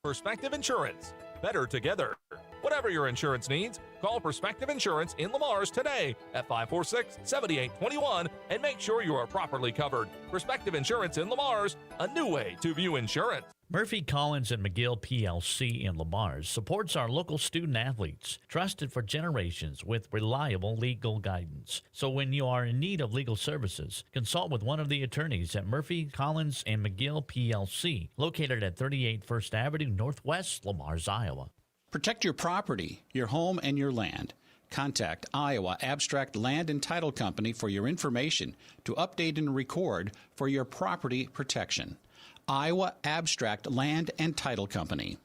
Perspective Insurance. Better together. Whatever your insurance needs, call Perspective Insurance in Lamar's today at 546-7821 and make sure you are properly covered. Perspective Insurance in Lamar's, a new way to view insurance. Murphy, Collins, and McGill PLC in Lamar's supports our local student athletes, trusted for generations with reliable legal guidance. So when you are in need of legal services, consult with one of the attorneys at Murphy, Collins, and McGill PLC, located at 38 First Avenue Northwest, Lamar's, Iowa. Protect your property, your home, and your land. Contact Iowa Abstract Land and Title Company for your information to update and record for your property protection. Iowa Abstract Land and Title Company.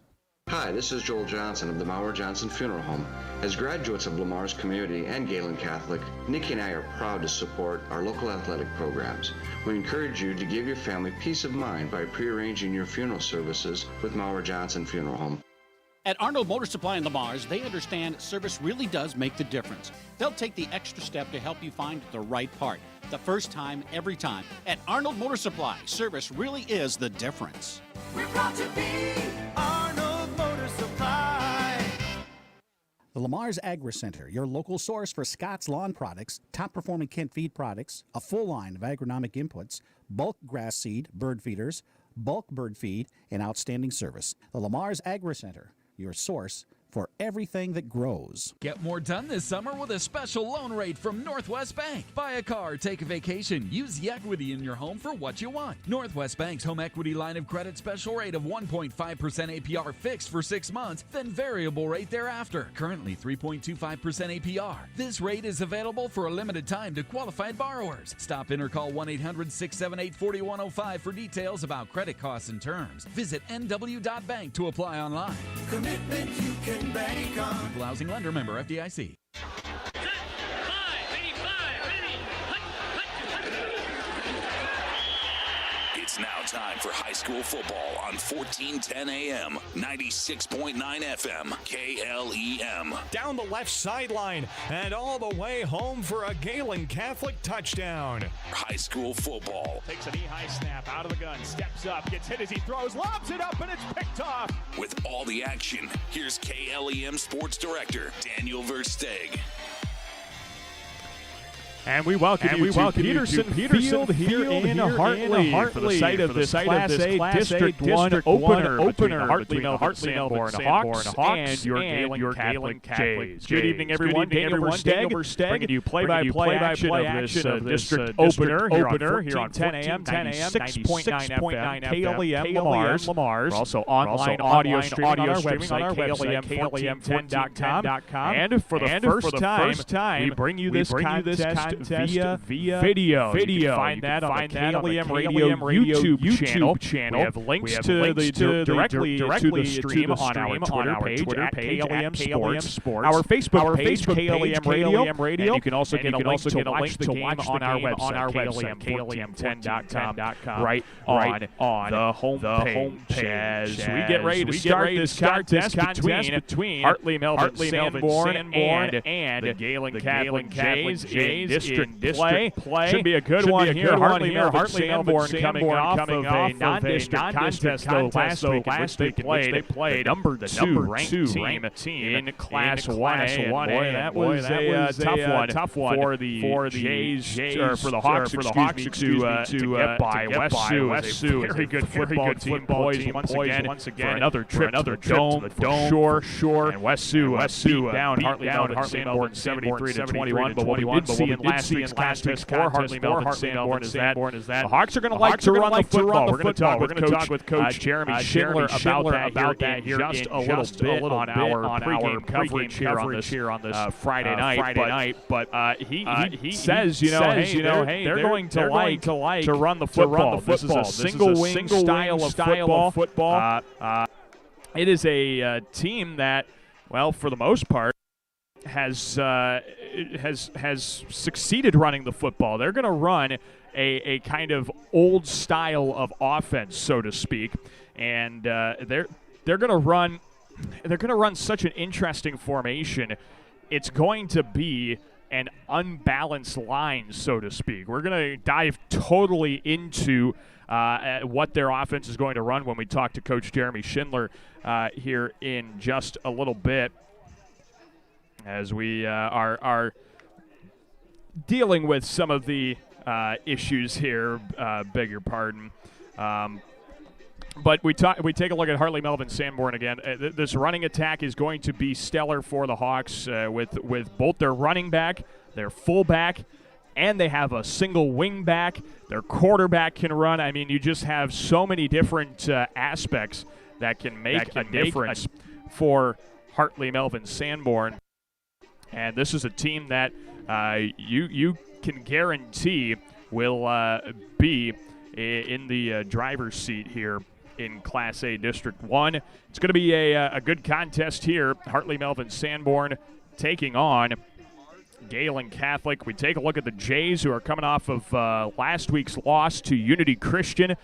Hi, this is Joel Johnson of the Maurer Johnson Funeral Home. As graduates of Lamar's community and Gehlen Catholic, Nikki and I are proud to support our local athletic programs. We encourage you to give your family peace of mind by prearranging your funeral services with Maurer Johnson Funeral Home. At Arnold Motor Supply in Lamar's, they understand service really does make the difference. They'll take the extra step to help you find the right part. The first time, every time. At Arnold Motor Supply, service really is the difference. We're proud to be Arnold Motor Supply. The Lamar's Agri Center, your local source for Scott's Lawn Products, top-performing Kent feed products, a full line of agronomic inputs, bulk grass seed, bird feeders, bulk bird feed, and outstanding service. The Lamar's Agri Center, your source for everything that grows. Get more done this summer with a special loan rate from Northwest Bank. Buy a car, take a vacation, use the equity in your home for what you want. Northwest Bank's home equity line of credit special rate of 1.5% APR fixed for 6 months, then variable rate thereafter. Currently 3.25% APR. This rate is available for a limited time to qualified borrowers. Stop in or call 1-800-678-4105 for details about credit costs and terms. Visit nw.bank to apply online. Commitment you can bank on. Equal housing lender, member FDIC. It's now time for high school football on 1410 AM, 96.9 FM, KLEM. Down the left sideline and all the way home for a Gehlen Catholic touchdown. High school football. Takes a knee-high snap out of the gun, steps up, gets hit as he throws, lobs it up, and it's picked off. With all the action, here's KLEM Sports Director Daniel Versteeg. And we welcome you to Peterson Field here in Hartley for the site of this Class A District 1 opener between the Hartley-Melvin-Sanborn Hawks and your Gehlen Catholic Jays. Good evening, everyone. Daniel Versteeg bringing you play-by-play action of this district opener here on 10 a.m., 96.9 FM, KLEM Lamar's. We're also online audio streaming on our website, KLEM1410.com. And for the first time, we bring you this contest via video. You can find that on the KLEM Radio YouTube channel. We have links directly to the stream on our Twitter page at KLEM Sports. Our Facebook page, KLEM Radio. And you can also get a link to watch the game on our website, KLEM1410.com. Right on the homepage. As we get ready to start this contest between Hartley-Melvin-Sanborn and the Gehlen Catholic Jays in District Play. Should be a good one here. Hartley-Melvin-Sanborn coming off of a non-district contest last week in which they played number two ranked team in Class 1A. Boy, that was a tough one for the Jays, or for the Hawks, to get by. West Sioux is a very good football team, boys, once again for another trip to the Dome, sure. And West Sioux beat down Hartley-Melvin-Sanborn 73-21. But what we did see in last week's contest for Hartley-Melvin-Sanborn is that the Hawks are going to like to run the football. We're going to talk with Coach Jeremy Schindler about that here just a little bit on our pregame coverage here on this Friday night. But he says, hey, they're going to like to run the football. This is a single wing style of football. It is a team that, well, for the most part, has succeeded running the football. They're going to run a kind of old style of offense, so to speak, and they're going to run such an interesting formation. It's going to be an unbalanced line, so to speak. We're going to dive totally into what their offense is going to run when we talk to Coach Jeremy Schindler here in just a little bit, as we are dealing with some of the issues here. Beg your pardon. But we take a look at Hartley-Melvin-Sanborn again. This running attack is going to be stellar for the Hawks with both their running back, their fullback, and they have a single wing back. Their quarterback can run. I mean, you just have so many different aspects that can make a difference for Hartley-Melvin-Sanborn. And this is a team that you can guarantee will be in the driver's seat here in Class A District 1. It's going to be a good contest here. Hartley-Melvin-Sanborn taking on Gehlen Catholic. We take a look at the Jays, who are coming off of last week's loss to Unity Christian.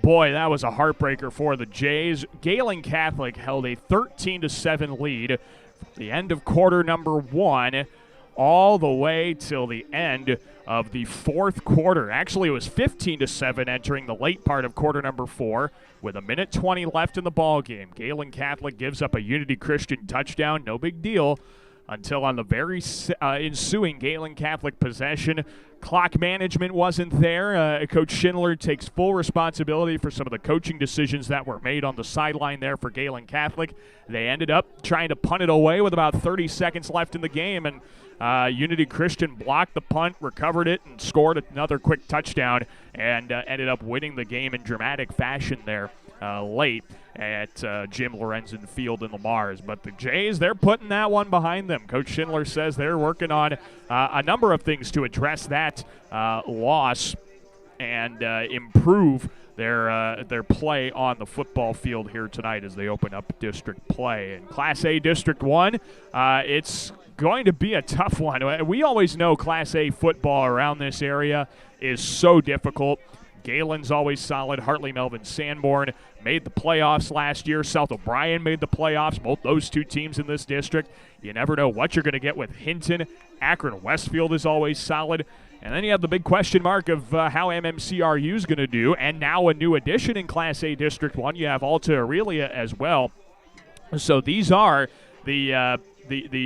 Boy, that was a heartbreaker for the Jays. Gehlen Catholic held a 13-7 lead from the end of quarter number 1 all the way till the end of the fourth quarter. Actually, it was 15-7 entering the late part of quarter number 4 with 1:20 left in the ball game. Gehlen Catholic gives up a Unity Christian touchdown. No big deal until on the very ensuing Gehlen Catholic possession. Clock management wasn't there. Coach Schindler takes full responsibility for some of the coaching decisions that were made on the sideline there for Gehlen Catholic. They ended up trying to punt it away with about 30 seconds left in the game, and Unity Christian blocked the punt, recovered it, and scored another quick touchdown, and ended up winning the game in dramatic fashion there late at Jim Lorenzen Field in Lamars. But the Jays, they're putting that one behind them. Coach Schindler says they're working on a number of things to address that loss and improve their play on the football field here tonight as they open up district play. In Class A District 1, it's going to be a tough one. We always know Class A football around this area is so difficult. Gehlen's always solid. Hartley-Melvin-Sanborn made the playoffs last year. South O'Brien made the playoffs. Both those two teams in this district. You never know what you're going to get with Hinton. Akron-Westfield is always solid. And then you have the big question mark of how MMCRU is going to do. And now a new addition in Class A District 1. You have Alta Aurelia as well. So these are the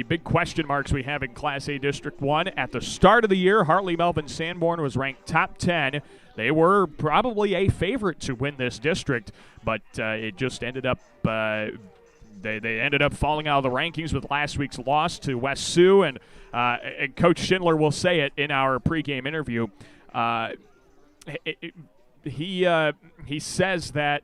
big question marks we have in Class A District 1. At the start of the year, Hartley-Melvin-Sanborn was ranked top 10. They were probably a favorite to win this district, but it just ended up they ended up falling out of the rankings with last week's loss to West Sioux, and Coach Schindler will say it in our pregame interview. He says that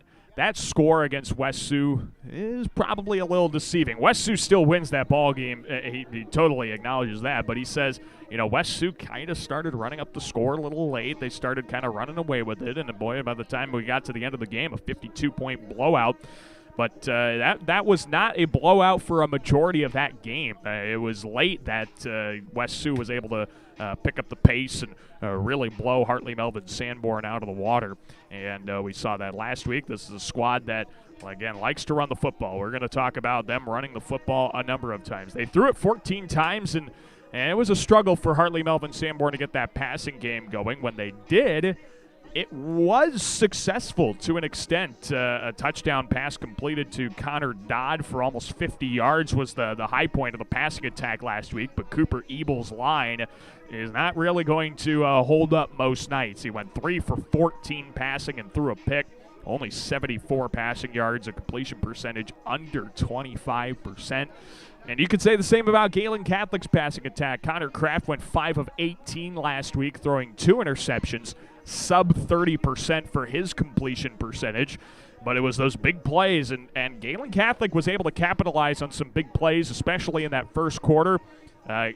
score against West Sioux is probably a little deceiving. West Sioux still wins that ball game. He totally acknowledges that, but he says, West Sioux kind of started running up the score a little late. They started kind of running away with it, and boy, by the time we got to the end of the game, a 52-point blowout. But that was not a blowout for a majority of that game. It was late that West Sioux was able to pick up the pace and really blow Hartley-Melvin-Sanborn out of the water. And we saw that last week. This is a squad that, again, likes to run the football. We're going to talk about them running the football a number of times. They threw it 14 times, and it was a struggle for Hartley-Melvin-Sanborn to get that passing game going. When they did, it was successful to an extent. A touchdown pass completed to Connor Dodd for almost 50 yards was the high point of the passing attack last week, but Cooper Ebel's line is not really going to hold up most nights. He went 3 for 14 passing and threw a pick. Only 74 passing yards, a completion percentage under 25%. And you could say the same about Gehlen Catholic's passing attack. Connor Kraft went 5 of 18 last week, throwing 2 interceptions, sub 30% for his completion percentage. But it was those big plays, and Gehlen Catholic was able to capitalize on some big plays, especially in that first quarter.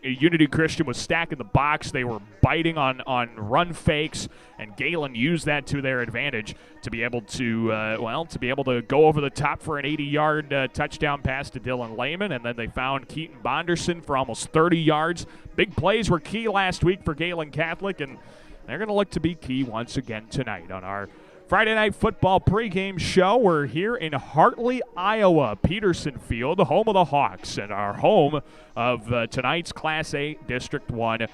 Unity Christian was stacking the box. They were biting on run fakes, and Gehlen used that to their advantage to be able to go over the top for an 80-yard touchdown pass to Dylan Lehman, and then they found Keaton Bonderson for almost 30 yards. Big plays were key last week for Gehlen Catholic, and they're going to look to be key once again tonight on our Friday Night Football pregame show. We're here in Hartley, Iowa, Peterson Field, home of the Hawks, and our home of tonight's Class A District 1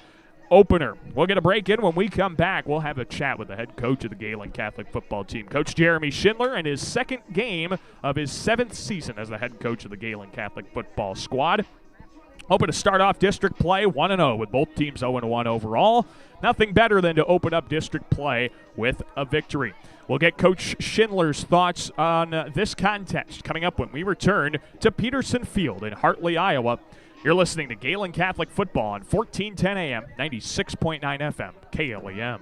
opener. We'll get a break in. When we come back, we'll have a chat with the head coach of the Gehlen Catholic football team, Coach Jeremy Schindler, and his second game of his 7th season as the head coach of the Gehlen Catholic football squad. Hoping to start off district play 1-0 with both teams 0-1 overall. Nothing better than to open up district play with a victory. We'll get Coach Schindler's thoughts on this contest coming up when we return to Peterson Field in Hartley, Iowa. You're listening to Gehlen Catholic Football on 1410 AM, 96.9 FM, KLEM.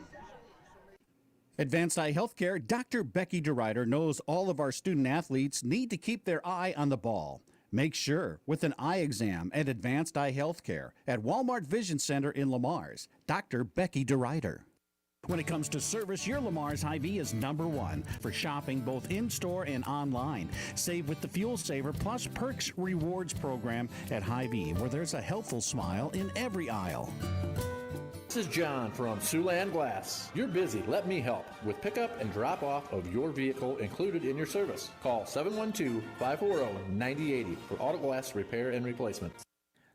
Advanced Eye Healthcare, Dr. Becky DeRuyter knows all of our student athletes need to keep their eye on the ball. Make sure with an eye exam at Advanced Eye Healthcare at Walmart Vision Center in Lamar's. Dr. Becky DeRuyter. When it comes to service, your Lamar's Hy-Vee is #1 for shopping both in-store and online. Save with the Fuel Saver Plus Perks Rewards program at Hy-Vee, where there's a helpful smile in every aisle. This is John from Siouxland Glass. You're busy. Let me help with pickup and drop off of your vehicle included in your service. Call 712-540-9080 for auto glass repair and replacement.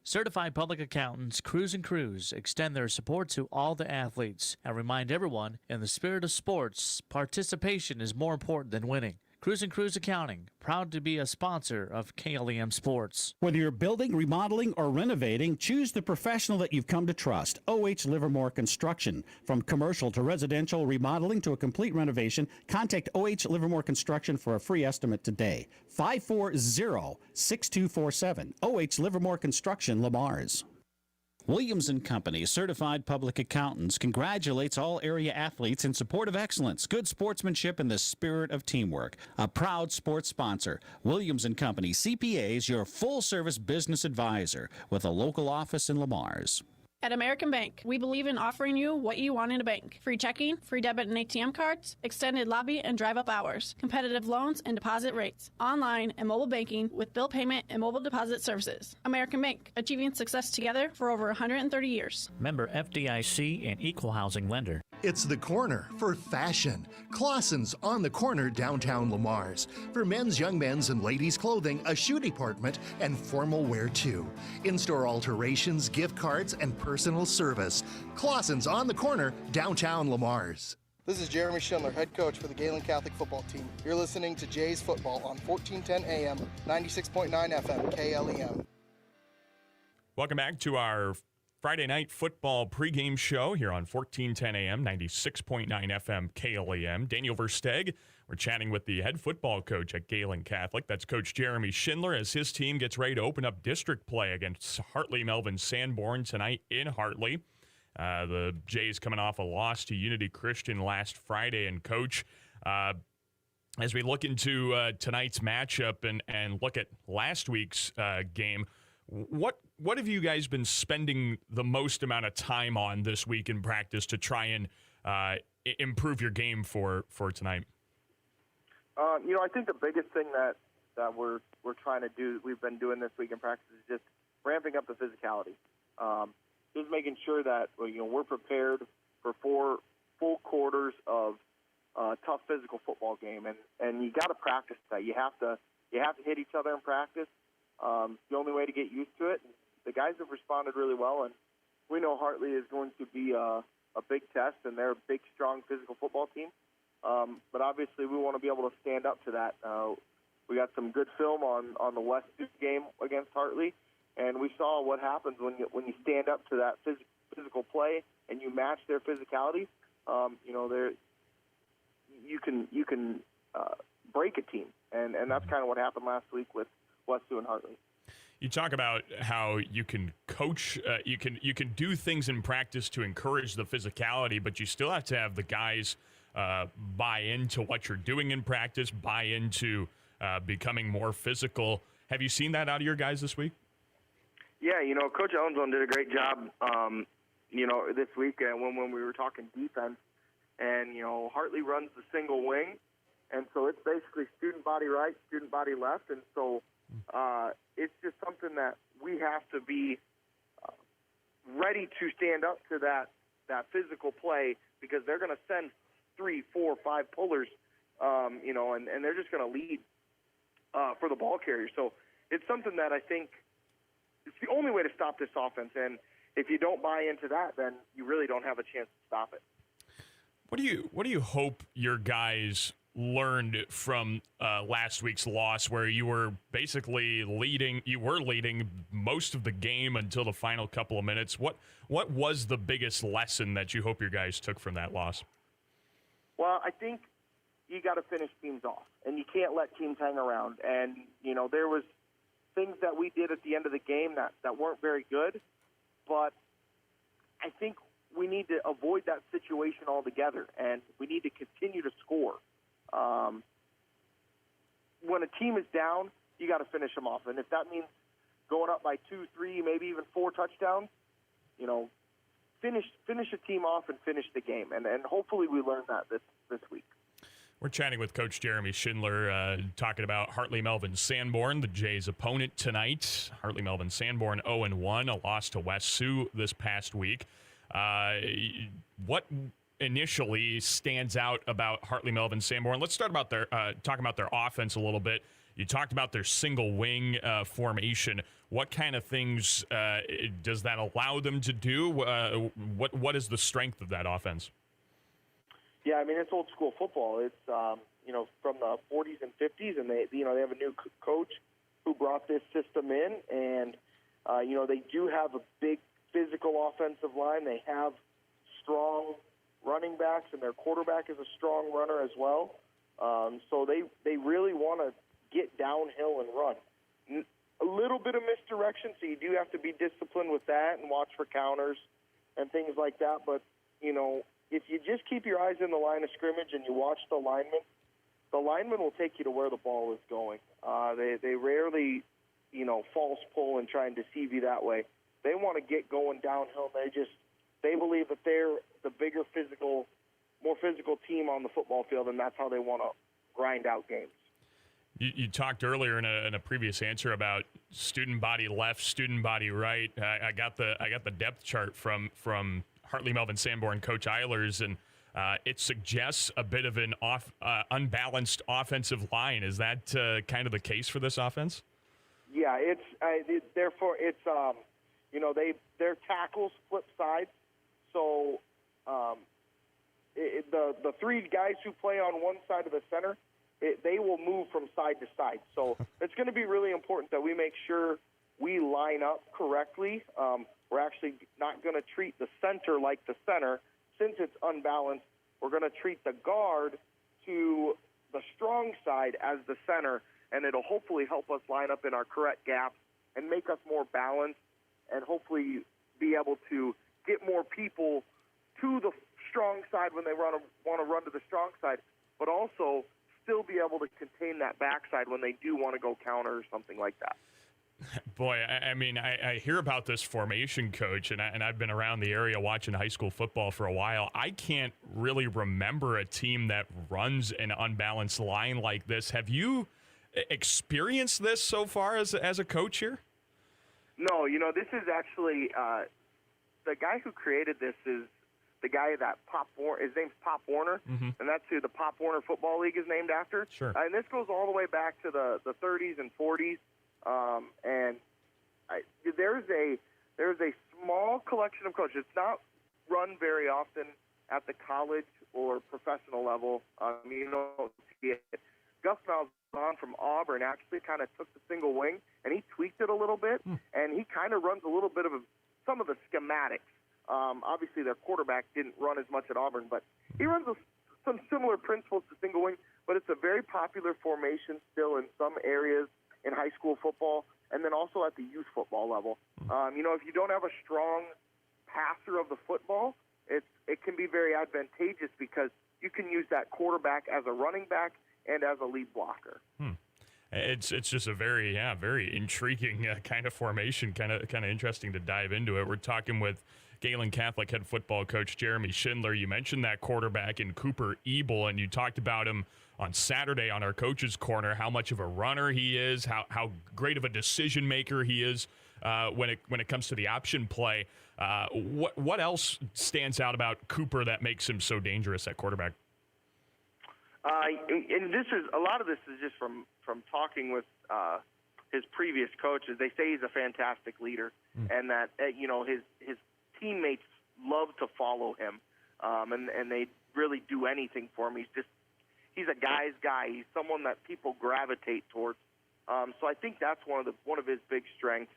Certified Public Accountants Cruz & Cruz extend their support to all the athletes and remind everyone, in the spirit of sports, participation is more important than winning. Cruz & Cruz Accounting, proud to be a sponsor of KLEM Sports. Whether you're building, remodeling, or renovating, choose the professional that you've come to trust. O.H. Livermore Construction. From commercial to residential remodeling to a complete renovation, contact O.H. Livermore Construction for a free estimate today. 540-6247. O.H. Livermore Construction, Lamar's. Williams & Company, certified public accountants, congratulates all area athletes in support of excellence, good sportsmanship, and the spirit of teamwork. A proud sports sponsor. Williams & Company, CPAs, your full-service business advisor with a local office in Lamar's. At American Bank, we believe in offering you what you want in a bank. Free checking, free debit and ATM cards, extended lobby and drive-up hours, competitive loans and deposit rates, online and mobile banking with bill payment and mobile deposit services. American Bank, achieving success together for over 130 years. Member FDIC and equal housing lender. It's the corner for fashion. Clausen's on the corner downtown Lamar's. For men's, young men's, and ladies' clothing, a shoe department, and formal wear too. In-store alterations, gift cards, and personal service. Clausen's on the corner downtown Lamar's. This is Jeremy Schindler, head coach for the Gehlen Catholic football team. You're listening to Jay's Football on 1410 AM, 96.9 FM, KLEM. Welcome back to our Friday night football pregame show here on 1410 AM, 96.9 FM, KLEM. Daniel Versteg, we're chatting with the head football coach at Gehlen Catholic. That's Coach Jeremy Schindler as his team gets ready to open up district play against Hartley-Melvin-Sanborn tonight in Hartley. The Jays coming off a loss to Unity Christian last Friday. And, Coach, as we look into tonight's matchup and look at last week's game, what have you guys been spending the most amount of time on this week in practice to try and improve your game for tonight? I think the biggest thing that we're trying to do, we've been doing this week in practice, is just ramping up the physicality. Just making sure that we're prepared for 4 full quarters of tough physical football game, and you got to practice that. You have to hit each other in practice. It's the only way to get used to it. The guys have responded really well, and we know Hartley is going to be a big test, and they're a big, strong physical football team. But obviously, we want to be able to stand up to that. We got some good film on the West game against Hartley, and we saw what happens when you stand up to that physical play and you match their physicality. You can break a team, and that's kind of what happened last week with Westview and Hartley. You talk about how you can coach, you can do things in practice to encourage the physicality, but you still have to have the guys buy into what you're doing in practice, buy into becoming more physical. Have you seen that out of your guys this week? Yeah, Coach Owensville did a great job, this week when we were talking defense. And, Hartley runs the single wing, and so it's basically student body right, student body left. And so it's just something that we have to be ready to stand up to that physical play, because they're going to send 3, 4, 5 pullers, and they're just going to lead for the ball carrier. So it's something that I think it's the only way to stop this offense. And, if you don't buy into that, then you really don't have a chance to stop it. What do you hope your guys learned from last week's loss, where you were basically leading most of the game until the final couple of minutes? What was the biggest lesson that you hope your guys took from that loss? Well, I think you got to finish teams off, and you can't let teams hang around. And, there was things that we did at the end of the game that weren't very good, but I think we need to avoid that situation altogether, and we need to continue to score. When a team is down, you got to finish them off. And if that means going up by 2, 3, maybe even 4 touchdowns, finish a team off and finish the game. And hopefully we learn that this week. We're chatting with Coach Jeremy Schindler, talking about Hartley-Melvin-Sanborn, the Jays' opponent tonight. Hartley-Melvin-Sanborn 0-1, a loss to West Sioux this past week. What initially stands out about Hartley-Melvin-Sanborn? Let's start about talking about their offense a little bit. You talked about their single wing formation. What kind of things does that allow them to do? What is the strength of that offense? Yeah, I mean, it's old school football. It's from the 40s and 50s, and they have a new coach who brought this system in, and they do have a big physical offensive line. They have strong running backs, and their quarterback is a strong runner as well. So they really want to get downhill and run. A little bit of misdirection, so you do have to be disciplined with that and watch for counters and things like that. But, if you just keep your eyes in the line of scrimmage and you watch the lineman will take you to where the ball is going. They rarely, false pull and try and deceive you that way. They want to get going downhill. They believe that they're the bigger more physical team on the football field, and that's how they want to grind out games. You talked earlier in a previous answer about student body left, student body right. I got the depth chart from Hartley-Melvin-Sanborn Coach Eilers, and it suggests a bit of an unbalanced offensive line. Is that kind of the case for this offense? Yeah, therefore it's their tackles flip sides. So the 3 guys who play on one side of the center, they will move from side to side. So it's going to be really important that we make sure we line up correctly. We're actually not going to treat the center like the center. Since it's unbalanced, we're going to treat the guard to the strong side as the center, and it'll hopefully help us line up in our correct gaps and make us more balanced, and hopefully be able to get more people to the strong side when they want to run to the strong side, but also still be able to contain that backside when they do want to go counter or something like that. Boy, I hear about this formation, Coach, and I've been around the area watching high school football for a while. I can't really remember a team that runs an unbalanced line like this. Have you experienced this so far as a coach here? No, this is actually the guy who created this is the guy that his name's Pop Warner, and that's who the Pop Warner Football League is named after. Sure. And this goes all the way back to the 30s and 40s. There's a small collection of coaches. It's not run very often at the college or professional level. Gus Malzahn from Auburn actually kind of took the single wing and he tweaked it a little bit, and he kind of runs a little bit of some of the schematics. Obviously, their quarterback didn't run as much at Auburn, but he runs some similar principles to single wing. But it's a very popular formation still in some areas in high school football, and then also at the youth football level. If you don't have a strong passer of the football, it can be very advantageous because you can use that quarterback as a running back and as a lead blocker. It's just a very intriguing kind of formation, kind of interesting to dive into it. We're talking with Gehlen Catholic head football coach Jeremy Schindler. You mentioned that quarterback in Cooper Ebel, and you talked about him on Saturday on our Coach's Corner, how much of a runner he is, how great of a decision maker he is when it comes to the option play. What else stands out about Cooper that makes him so dangerous at quarterback? And a lot of this is just from talking with previous coaches, they say he's a fantastic leader, and that his teammates love to follow him, and they really do anything for him. He's a guy's guy. He's someone that people gravitate towards. So I think that's one of his big strengths.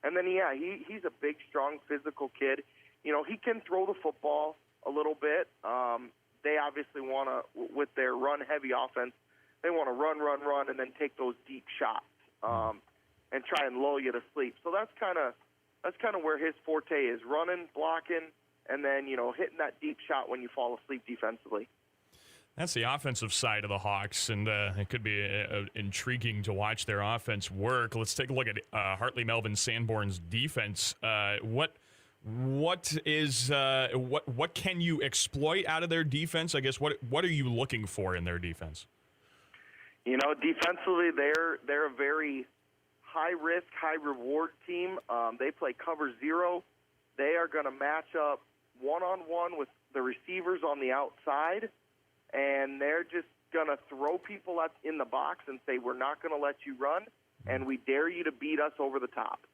And then he's a big, strong, physical kid. He can throw the football a little bit. They obviously want to, with their run-heavy offense, they want to run, and then take those deep shots and try and lull you to sleep. So that's kind of where his forte is: running, blocking, and then hitting that deep shot when you fall asleep defensively. That's the offensive side of the Hawks, and it could be intriguing to watch their offense work. Let's take a look at Hartley-Melvin-Sanborn's defense. What can you exploit out of their defense? I guess what are you looking for in their defense? Defensively, they're a very high-risk, high-reward team. They play cover zero. They are going to match up one-on-one with the receivers on the outside, and they're just going to throw people in the box and say, we're not going to let you run, and we dare you to beat us over the top.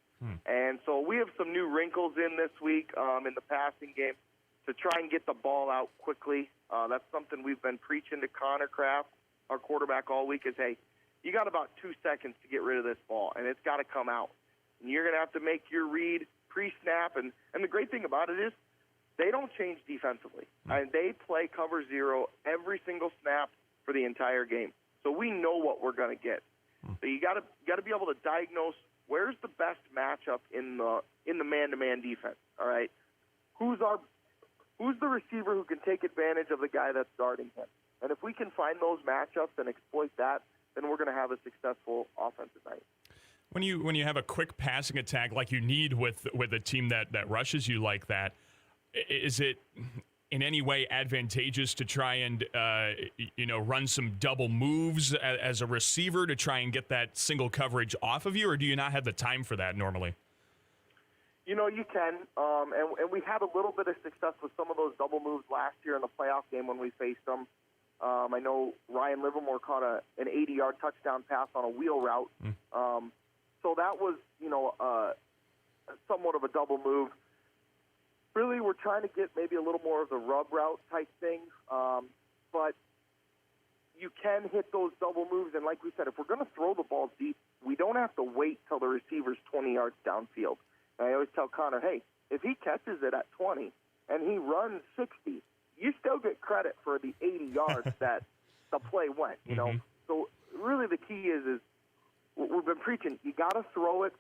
And so we have some new wrinkles in this week in the passing game to try and get the ball out quickly. That's something we've been preaching to Connor Kraft, our quarterback, all week is, hey, you got about 2 seconds to get rid of this ball, and it's got to come out. And you're going to have to make your read pre-snap. And the great thing about it is they don't change defensively. They play cover zero every single snap for the entire game. So we know what we're going to get. So you got to be able to diagnose where's the best matchup in the man-to-man defense. All right, who's the receiver who can take advantage of the guy that's guarding him? And if we can find those matchups and exploit that, then we're going to have a successful offensive night. When you have a quick passing attack like you need with a team that rushes you like that, is it in any way advantageous to try and run some double moves as a receiver to try and get that single coverage off of you, or do you not have the time for that normally? You can, and we had a little bit of success with some of those double moves last year in the playoff game when we faced them. I know Ryan Livermore caught an 80-yard touchdown pass on a wheel route. So that was, somewhat of a double move. Really, we're trying to get maybe a little more of the rub route type thing. But you can hit those double moves. And like we said, if we're going to throw the ball deep, we don't have to wait till the receiver's 20 yards downfield. And I always tell Connor, hey, if he catches it at 20 and he runs 60, you still get credit for the 80 yards that the play went, So really the key is we've been preaching, you got to throw it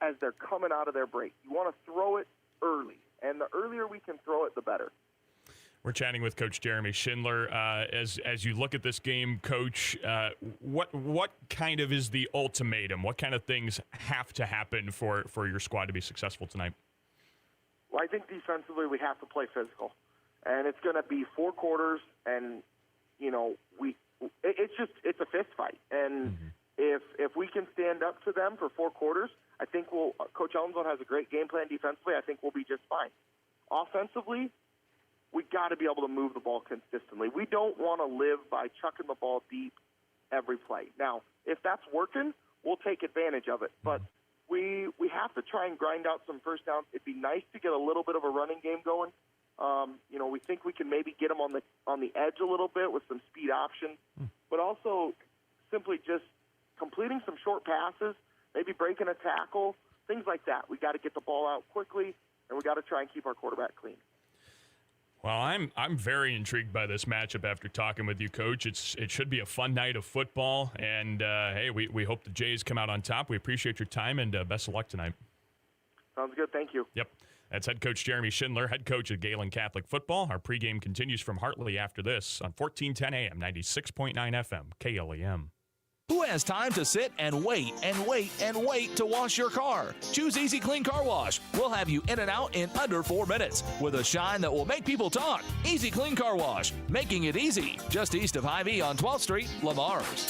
as they're coming out of their break. You want to throw it early, and the earlier we can throw it, the better. We're chatting with Coach Jeremy Schindler. As you look at this game, Coach, what kind of is the ultimatum? What kind of things have to happen for your squad to be successful tonight? Well, I think defensively we have to play physical. And it's going to be 4 quarters, and it's a fist fight. And if we can stand up to them for 4 quarters, I think Coach Elmsville has a great game plan defensively. I think we'll be just fine. Offensively, we got to be able to move the ball consistently. We don't want to live by chucking the ball deep every play. Now, if that's working, we'll take advantage of it. But we have to try and grind out some first downs. It'd be nice to get a little bit of a running game going. We think we can maybe get them on the edge a little bit with some speed options, but also simply just completing some short passes, maybe breaking a tackle, things like that. We got to get the ball out quickly, and we got to try and keep our quarterback clean. Well, I'm very intrigued by this matchup after talking with you, Coach. It should be a fun night of football, and hey, we hope the Jays come out on top. We appreciate your time, and best of luck tonight. Sounds good. Thank you. Yep. That's head coach Jeremy Schindler, head coach of Gehlen Catholic Football. Our pregame continues from Hartley after this on 1410 AM, 96.9 FM, KLEM. Who has time to sit and wait and wait and wait to wash your car? Choose Easy Clean Car Wash. We'll have you in and out in under 4 minutes with a shine that will make people talk. Easy Clean Car Wash, making it easy. Just east of Hy-Vee on 12th Street, Lamar's.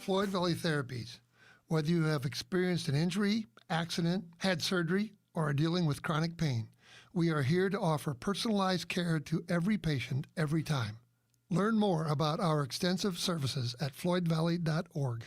Floyd Valley Therapies. Whether you have experienced an injury, accident, had surgery, or are dealing with chronic pain, we are here to offer personalized care to every patient every time. Learn more about our extensive services at floydvalley.org.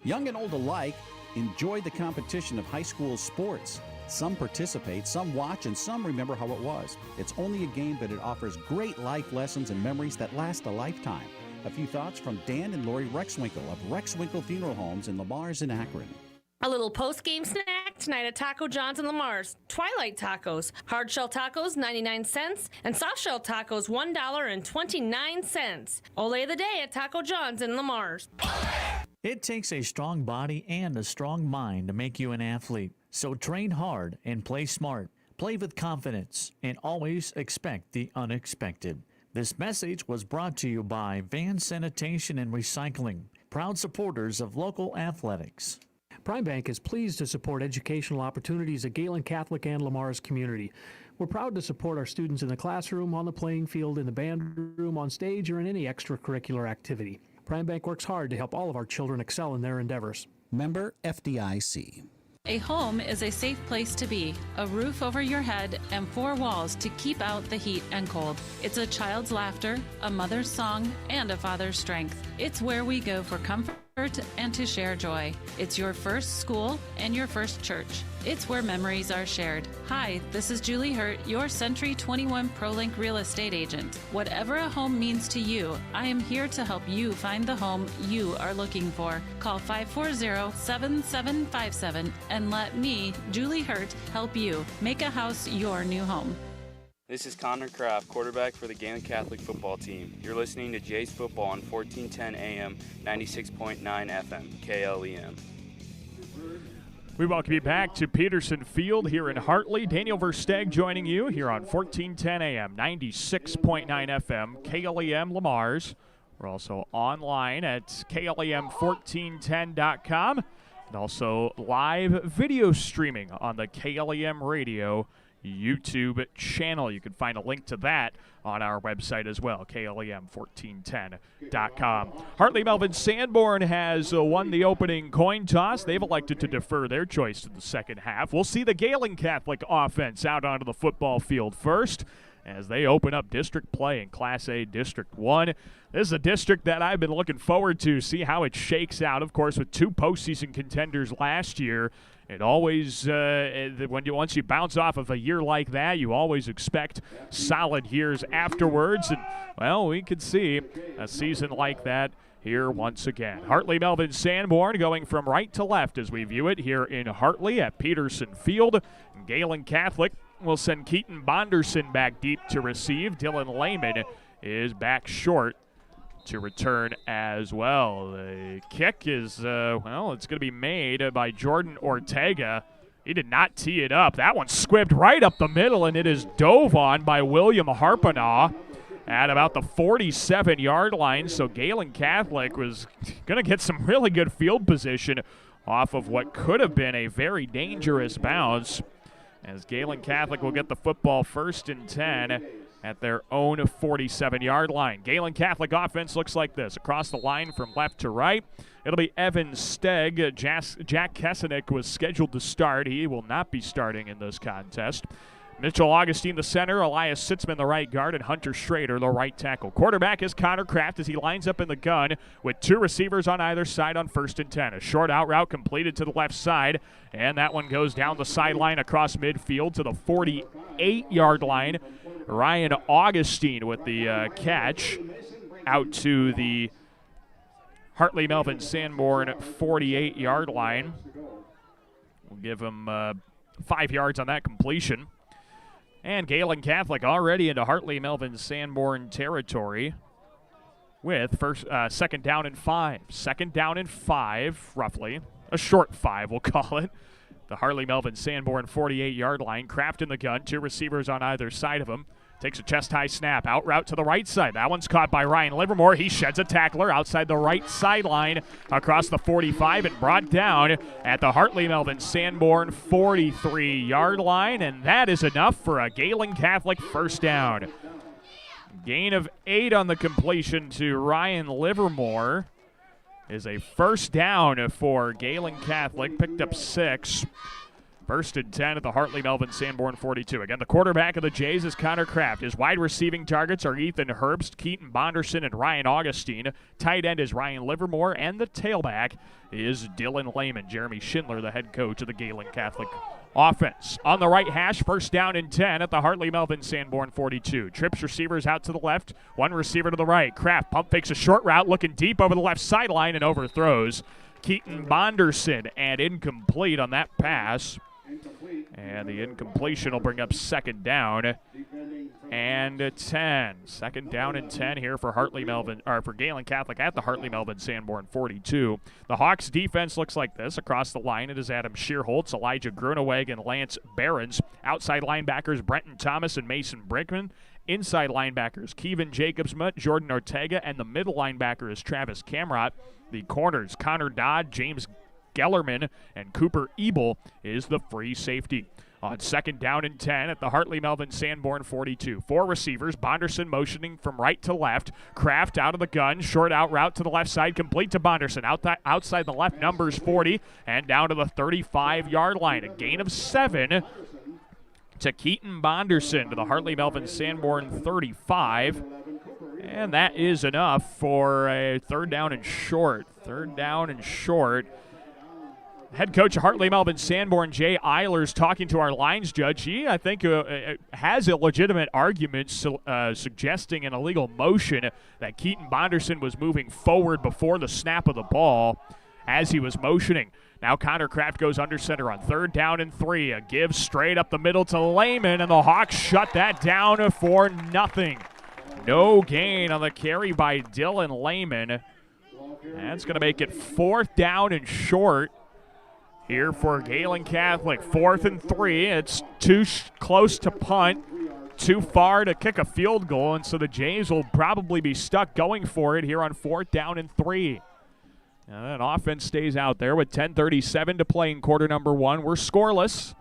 Young and old alike enjoy the competition of high school sports. Some participate, some watch, and some remember how it was. It's only a game, but it offers great life lessons and memories that last a lifetime. A few thoughts from Dan and Lori Rexwinkle of Rexwinkle Funeral Homes in Lamar's and Akron. A little post-game snack tonight at Taco John's in Lamar's. Twilight tacos, hard shell tacos 99 cents, and soft shell tacos $1.29. Ole the day at Taco John's in Lamar's. It takes a strong body and a strong mind to make you an athlete. So train hard and play smart. Play with confidence and always expect the unexpected. This message was brought to you by Van Sanitation and Recycling, proud supporters of local athletics. Prime Bank is pleased to support educational opportunities at Gehlen Catholic and Lamar's community. We're proud to support our students in the classroom, on the playing field, in the band room, on stage, or in any extracurricular activity. Prime Bank works hard to help all of our children excel in their endeavors. Member FDIC. A home is a safe place to be, a roof over your head, and four walls to keep out the heat and cold. It's a child's laughter, a mother's song, and a father's strength. It's where we go for comfort and to share joy. It's your first school and your first church. It's where memories are shared. Hi, this is Julie Hurt, your Century 21 ProLink real estate agent. Whatever a home means to you, I am here to help you find the home you are looking for. Call 540-7757 and let me, Julie Hurt, help you make a house your new home. This is Connor Kraft, quarterback for the Gehlen Catholic football team. You're listening to Jay's Football on 1410 AM, 96.9 FM, KLEM. We welcome you back to Peterson Field here in Hartley. Daniel Versteg joining you here on 1410 AM, 96.9 FM, KLEM Lamar's. We're also online at KLEM1410.com and also live video streaming on the KLEM Radio YouTube channel. You can find a link to that on our website as well, KLEM1410.com. Hartley-Melvin-Sanborn has won the opening coin toss. They've elected to defer their choice to the second half. We'll see the Gehlen Catholic offense out onto the football field first as they open up district play in Class A District 1. This is a district that I've been looking forward to see how it shakes out. Of course, with two postseason contenders last year, it always, once you bounce off of a year like that, you always expect solid years afterwards. And, well, we could see a season like that here once again. Hartley-Melvin-Sanborn going from right to left as we view it here in Hartley at Peterson Field. Gehlen Catholic will send Keaton Bonderson back deep to receive. Dylan Lehman is back short to return as well. The kick is, it's going to be made by Jordan Ortega. He did not tee it up. That one squibbed right up the middle, and it is dove on by William Harpanaugh at about the 47-yard line. So Gehlen Catholic was going to get some really good field position off of what could have been a very dangerous bounce, as Gehlen Catholic will get the football 1st and 10 at their own 47-yard line. Gehlen Catholic offense looks like this. Across the line from left to right, it'll be Evan Stegg. Jack Kesenick was scheduled to start. He will not be starting in this contest. Mitchell Augustine, the center, Elias Sitzman, the right guard, and Hunter Schrader, the right tackle. Quarterback is Connor Kraft as he lines up in the gun with two receivers on either side on 1st and 10. A short out route completed to the left side, and that one goes down the sideline across midfield to the 48-yard line. Ryan Augustine with the catch out to the Hartley-Melvin-Sanborn 48-yard line. We'll give him 5 yards on that completion. And Gehlen Catholic already into Hartley-Melvin-Sanborn territory with second down and 5. Second down and 5, roughly. A short 5, we'll call it. The Hartley-Melvin-Sanborn 48-yard line. Kraft in the gun, two receivers on either side of him. Takes a chest-high snap, out route to the right side. That one's caught by Ryan Livermore. He sheds a tackler outside the right sideline across the 45 and brought down at the Hartley-Melvin-Sanborn 43-yard line, and that is enough for a Gehlen Catholic first down. Gain of 8 on the completion to Ryan Livermore is a first down for Gehlen Catholic. Picked up 6 First and 10 at the Hartley-Melvin-Sanborn 42. Again, the quarterback of the Jays is Connor Kraft. His wide receiving targets are Ethan Herbst, Keaton Bonderson, and Ryan Augustine. Tight end is Ryan Livermore, and the tailback is Dylan Lehman. Jeremy Schindler, the head coach of the Gehlen Catholic offense. On the right hash, first down and 10 at the Hartley-Melvin-Sanborn 42. Trips receivers out to the left, one receiver to the right. Kraft pump fakes a short route, looking deep over the left sideline and overthrows Keaton Bonderson, and incomplete on that pass. And the incompletion will bring up second down and 10. Second down and 10 here for for Gehlen Catholic at the Hartley-Melvin-Sanborn 42. The Hawks defense looks like this. Across the line, it is Adam Shearholtz, Elijah Gruneweg, and Lance Behrens. Outside linebackers, Brenton Thomas and Mason Brickman. Inside linebackers, Kevin Jacobsmuth, Jordan Ortega, and the middle linebacker is Travis Camrot. The corners, Connor Dodd, James Gellerman, and Cooper Ebel is the free safety. On second down and 10 at the Hartley-Melvin-Sanborn 42. Four receivers, Bonderson motioning from right to left. Kraft out of the gun, short out route to the left side, complete to Bonderson. Outside the left, numbers 40, and down to the 35-yard line. A gain of 7 to Keaton Bonderson to the Hartley-Melvin-Sanborn 35. And that is enough for a third down and short. Third down and short. Head coach of Hartley-Melvin-Sanborn, Jay Eilers, talking to our lines judge. He, I think, has a legitimate argument suggesting an illegal motion that Keaton Bonderson was moving forward before the snap of the ball as he was motioning. Now Connor Kraft goes under center on third down and 3. A give straight up the middle to Lehman, and the Hawks shut that down for nothing. No gain on the carry by Dylan Lehman. That's going to make it fourth down and short here for Gehlen Catholic. 4th and 3. It's too close to punt, too far to kick a field goal, and so the Jays will probably be stuck going for it here on 4th down and 3. And offense stays out there with 10:37 to play in quarter number 1. We're scoreless.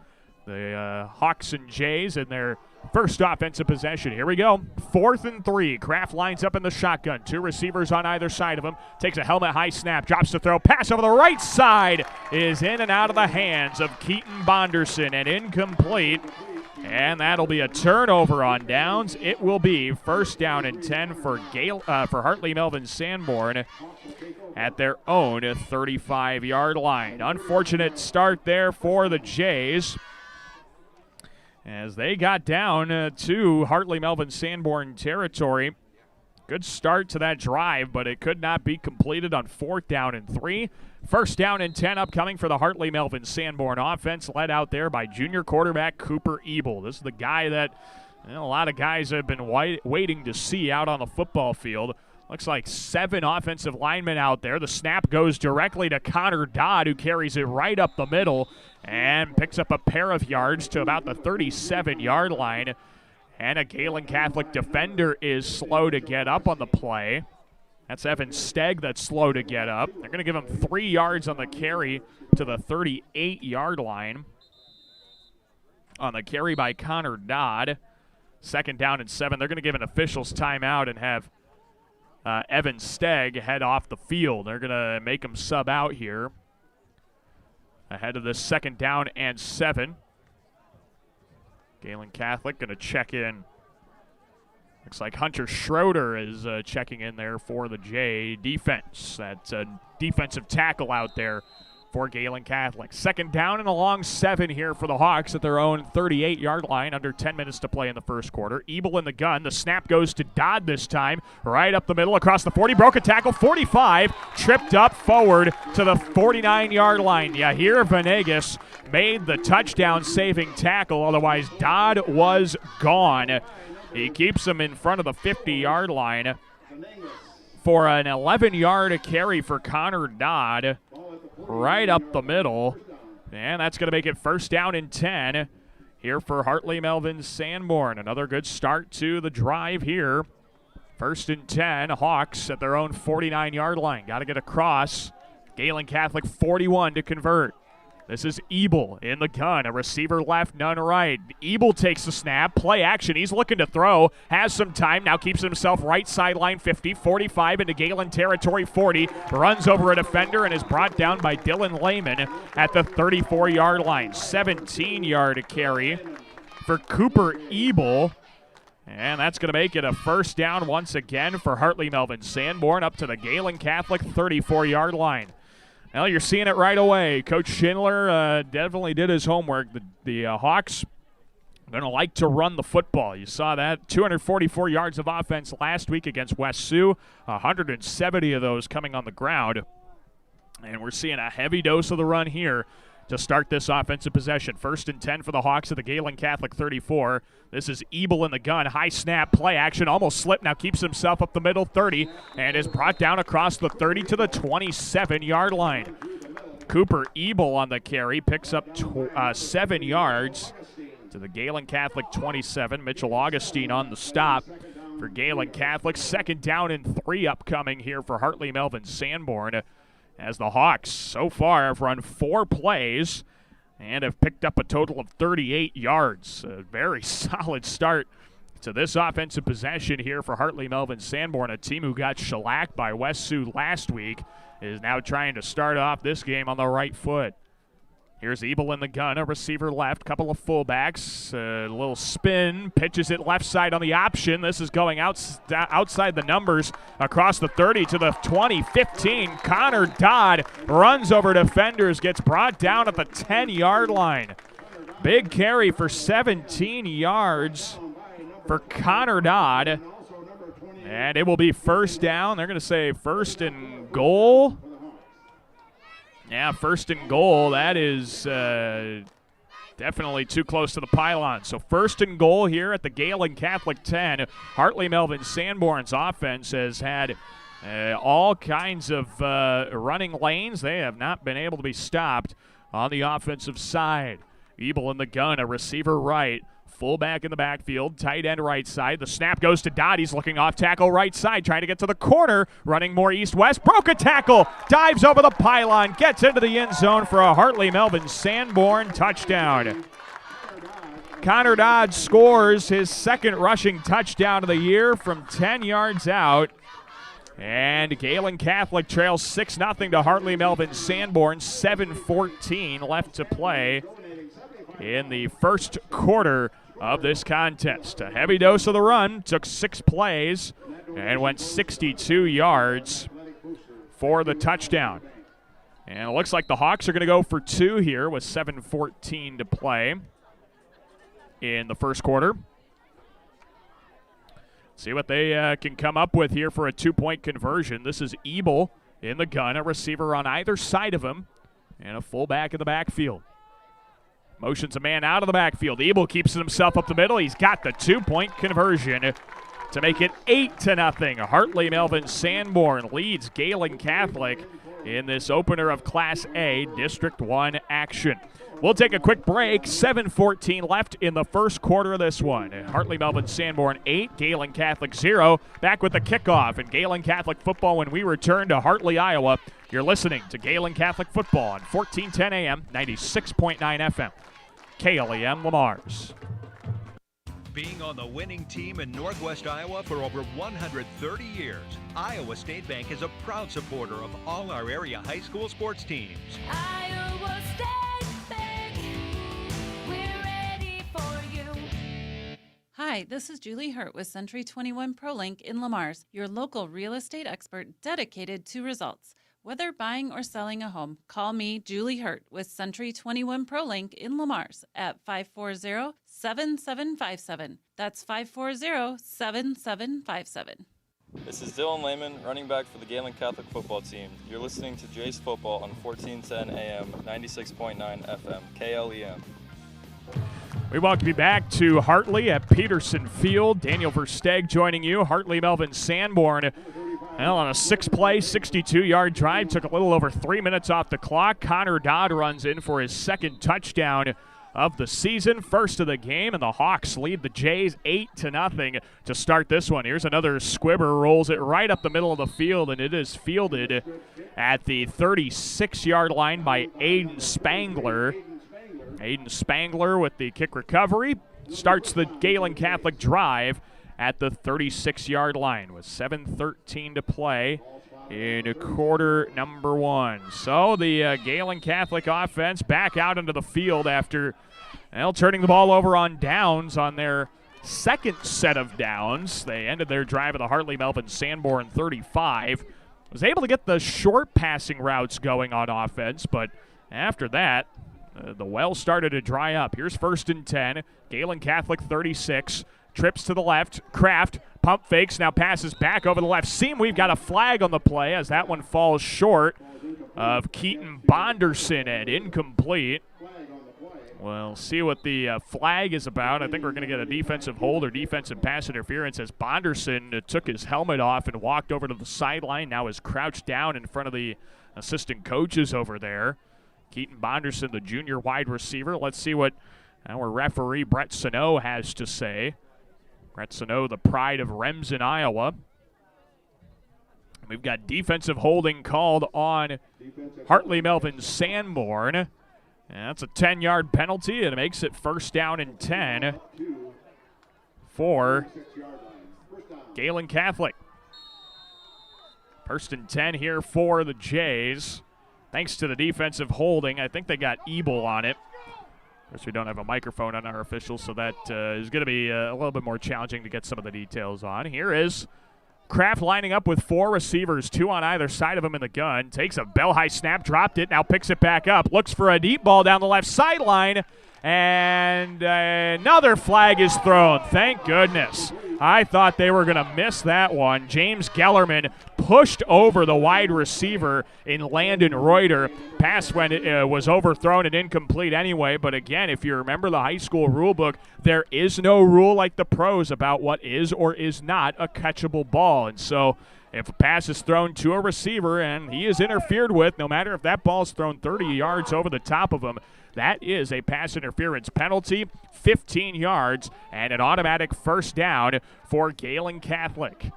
The Hawks and Jays in their first offensive possession. Here we go. 4th and 3. Kraft lines up in the shotgun. Two receivers on either side of him. Takes a helmet high snap. Drops to throw. Pass over the right side is in and out of the hands of Keaton Bonderson and incomplete. And that'll be a turnover on downs. It will be first down and 10 for Hartley-Melvin-Sanborn at their own 35-yard line. Unfortunate start there for the Jays as they got down to Hartley-Melvin-Sanborn territory. Good start to that drive, but it could not be completed on 4th down and 3. First down and 10 upcoming for the Hartley-Melvin-Sanborn offense, led out there by junior quarterback Cooper Ebel. This is the guy that a lot of guys have been waiting to see out on the football field. Looks like 7 offensive linemen out there. The snap goes directly to Connor Dodd, who carries it right up the middle and picks up a pair of yards to about the 37-yard line. And a Gehlen Catholic defender is slow to get up on the play. That's Evan Stegg that's slow to get up. They're going to give him 3 yards on the carry to the 38-yard line on the carry by Connor Dodd. Second down and 7. They're going to give an official's timeout and have Evan Stegg head off the field. They're going to make him sub out here ahead of the second down and 7. Gehlen Catholic going to check in. Looks like Hunter Schroeder is checking in there for the J defense. That's a defensive tackle out there for Gehlen Catholic. Second down and a long 7 here for the Hawks at their own 38-yard line. Under 10 minutes to play in the first quarter. Ebel in the gun. The snap goes to Dodd this time. Right up the middle across the 40. Broke a tackle. 45. Tripped up forward to the 49-yard line. Yahir Venegas made the touchdown-saving tackle. Otherwise, Dodd was gone. He keeps him in front of the 50-yard line for an 11-yard carry for Connor Dodd. Right up the middle. And that's going to make it first down and 10 here for Hartley-Melvin-Sanborn. Another good start to the drive here. First and 10, Hawks at their own 49-yard line. Got to get across. Gehlen Catholic 41 to convert. This is Ebel in the gun. A receiver left, none right. Ebel takes the snap. Play action. He's looking to throw. Has some time. Now keeps himself right sideline 50, 45 into Gehlen territory 40. Runs over a defender and is brought down by Dylan Lehman at the 34-yard line. 17-yard carry for Cooper Ebel. And that's going to make it a first down once again for Hartley-Melvin-Sanborn up to the Gehlen Catholic 34-yard line. Well, you're seeing it right away. Coach Schindler definitely did his homework. The Hawks are going to like to run the football. You saw that. 244 yards of offense last week against West Sioux. 170 of those coming on the ground. And we're seeing a heavy dose of the run here to start this offensive possession. 1st and 10 for the Hawks at the Gehlen Catholic 34. This is Ebel in the gun. High snap, play action, almost slipped. Now keeps himself up the middle 30 and is brought down across the 30 to the 27-yard line. Cooper Ebel on the carry picks up 7 yards to the Gehlen Catholic 27. Mitchell Augustine on the stop for Gehlen Catholic. 2nd down and 3 upcoming here for Hartley-Melvin-Sanborn, as the Hawks so far have run 4 plays and have picked up a total of 38 yards. A very solid start to this offensive possession here for Hartley-Melvin-Sanborn, a team who got shellacked by West Sioux last week, is now trying to start off this game on the right foot. Here's Ebel in the gun, a receiver left, couple of fullbacks, a little spin, pitches it left side on the option. This is going outside the numbers across the 30 to the 20, 15. Connor Dodd runs over defenders, gets brought down at the 10-yard line. Big carry for 17 yards for Connor Dodd. And it will be first down. They're going to say 1st and goal. Yeah, 1st and goal. That is definitely too close to the pylon. So 1st and goal here at the Gehlen Catholic 10. Hartley-Melvin-Sanborn's offense has had all kinds of running lanes. They have not been able to be stopped on the offensive side. Ebel in the gun, a receiver right. Fullback in the backfield, tight end right side. The snap goes to Dodd. He's looking off tackle right side, trying to get to the corner, running more east-west. Broke a tackle, dives over the pylon, gets into the end zone for a Hartley-Melvin-Sanborn touchdown. Connor Dodd scores his 2nd rushing touchdown of the year from 10 yards out. And Gehlen Catholic trails 6-0 to Hartley-Melvin-Sanborn. 7:14 left to play in the first quarter of this contest. A heavy dose of the run, took 6 plays, and went 62 yards for the touchdown. And it looks like the Hawks are going to go for 2 here with 7:14 to play in the first quarter. See what they can come up with here for a 2-point conversion. This is Ebel in the gun, a receiver on either side of him, and a fullback in the backfield. Motions a man out of the backfield. Ebel keeps himself up the middle. He's got the 2-point conversion to make it 8-0. Hartley-Melvin-Sanborn leads Gehlen Catholic in this opener of Class A District 1 action. We'll take a quick break. 7:14 left in the first quarter of this one. Hartley-Melvin-Sanborn 8, Gehlen Catholic 0. Back with the kickoff in Gehlen Catholic football when we return to Hartley, Iowa. You're listening to Gehlen Catholic football on 1410 AM, 96.9 FM. KLEM Lamars. Being on the winning team in Northwest Iowa for over 130 years, Iowa State Bank is a proud supporter of all our area high school sports teams. Iowa State Bank, we're ready for you. Hi, this is Julie Hurt with Century 21 ProLink in Lamars, your local real estate expert dedicated to results. Whether buying or selling a home, call me, Julie Hurt, with Century 21 ProLink in Lamars at 540-7757. That's 540-7757. This is Dylan Lehman, running back for the Gehlen Catholic football team. You're listening to Jay's Football on 1410 AM, 96.9 FM, KLEM. We welcome you back to Hartley at Peterson Field. Daniel Versteg joining you. Hartley-Melvin-Sanborn, well, on a 6-play, 62-yard drive. Took a little over 3 minutes off the clock. Connor Dodd runs in for his 2nd touchdown of the season, first of the game, and the Hawks lead the Jays 8-0 to start this one. Here's another squibber, rolls it right up the middle of the field, and it is fielded at the 36-yard line by Aiden Spangler. Aiden Spangler with the kick recovery starts the Gehlen Catholic drive at the 36-yard line with 7:13 to play in quarter number one. So the Gehlen Catholic offense back out into the field after turning the ball over on downs on their second set of downs. They ended their drive at the Hartley-Melvin-Sanborn 35. Was able to get the short passing routes going on offense, but after that, the well started to dry up. Here's 1st and 10. Gehlen Catholic 36. Trips to the left. Kraft pump fakes, now passes back over the left seam. We've got a flag on the play as that one falls short of Keaton Bonderson and incomplete. We'll see what the flag is about. I think we're going to get a defensive hold or defensive pass interference as Bonderson took his helmet off and walked over to the sideline. Now is crouched down in front of the assistant coaches over there. Keaton Bonderson, the junior wide receiver. Let's see what our referee Brett Sano has to say. Brett Sano, the pride of Remsen, Iowa. We've got defensive holding called on Hartley-Melvin-Sanborn. And that's a 10-yard penalty, and it makes it 1st down and 10 for Gehlen Catholic. 1st and 10 here for the Jays. Thanks to the defensive holding. I think they got Ebel on it. Of course, we don't have a microphone on our officials, so that is going to be a little bit more challenging to get some of the details on. Here is Kraft lining up with 4 receivers, 2 on either side of him in the gun. Takes a bell-high snap, dropped it, now picks it back up. Looks for a deep ball down the left sideline, and another flag is thrown. Thank goodness. I thought they were going to miss that one. James Gellerman pushed over the wide receiver in Landon Reuter. Pass when it was overthrown and incomplete anyway. But again, if you remember the high school rule book, there is no rule like the pros about what is or is not a catchable ball. And so if a pass is thrown to a receiver and he is interfered with, no matter if that ball is thrown 30 yards over the top of him, that is a pass interference penalty, 15 yards, and an automatic 1st down for Gehlen Catholic.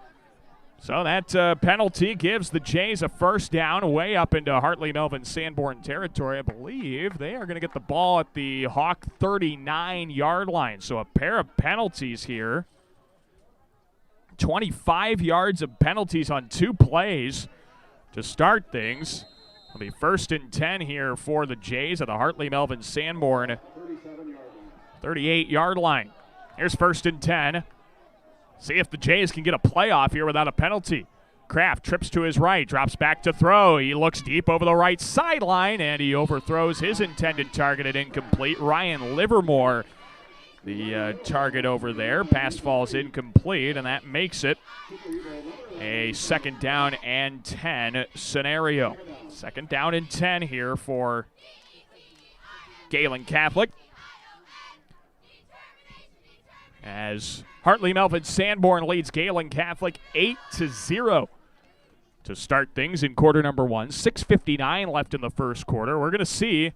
So that penalty gives the Jays a 1st down way up into Hartley-Melvin-Sanborn territory. I believe they are going to get the ball at the Hawk 39-yard line. So a pair of penalties here. 25 yards of penalties on 2 plays to start things. It'll be 1st and 10 here for the Jays at the Hartley-Melvin-Sanborn 38-yard line. Here's 1st and 10. See if the Jays can get a playoff here without a penalty. Kraft trips to his right, drops back to throw. He looks deep over the right sideline, and he overthrows his intended target at incomplete. Ryan Livermore, the target over there. Pass falls incomplete, and that makes it a 2nd down and 10 scenario. 2nd down and 10 here for Gehlen Catholic. As Hartley-Melvin-Sanborn leads Gehlen Catholic 8-0 to start things in quarter number 1. 6:59 left in the first quarter. We're going to see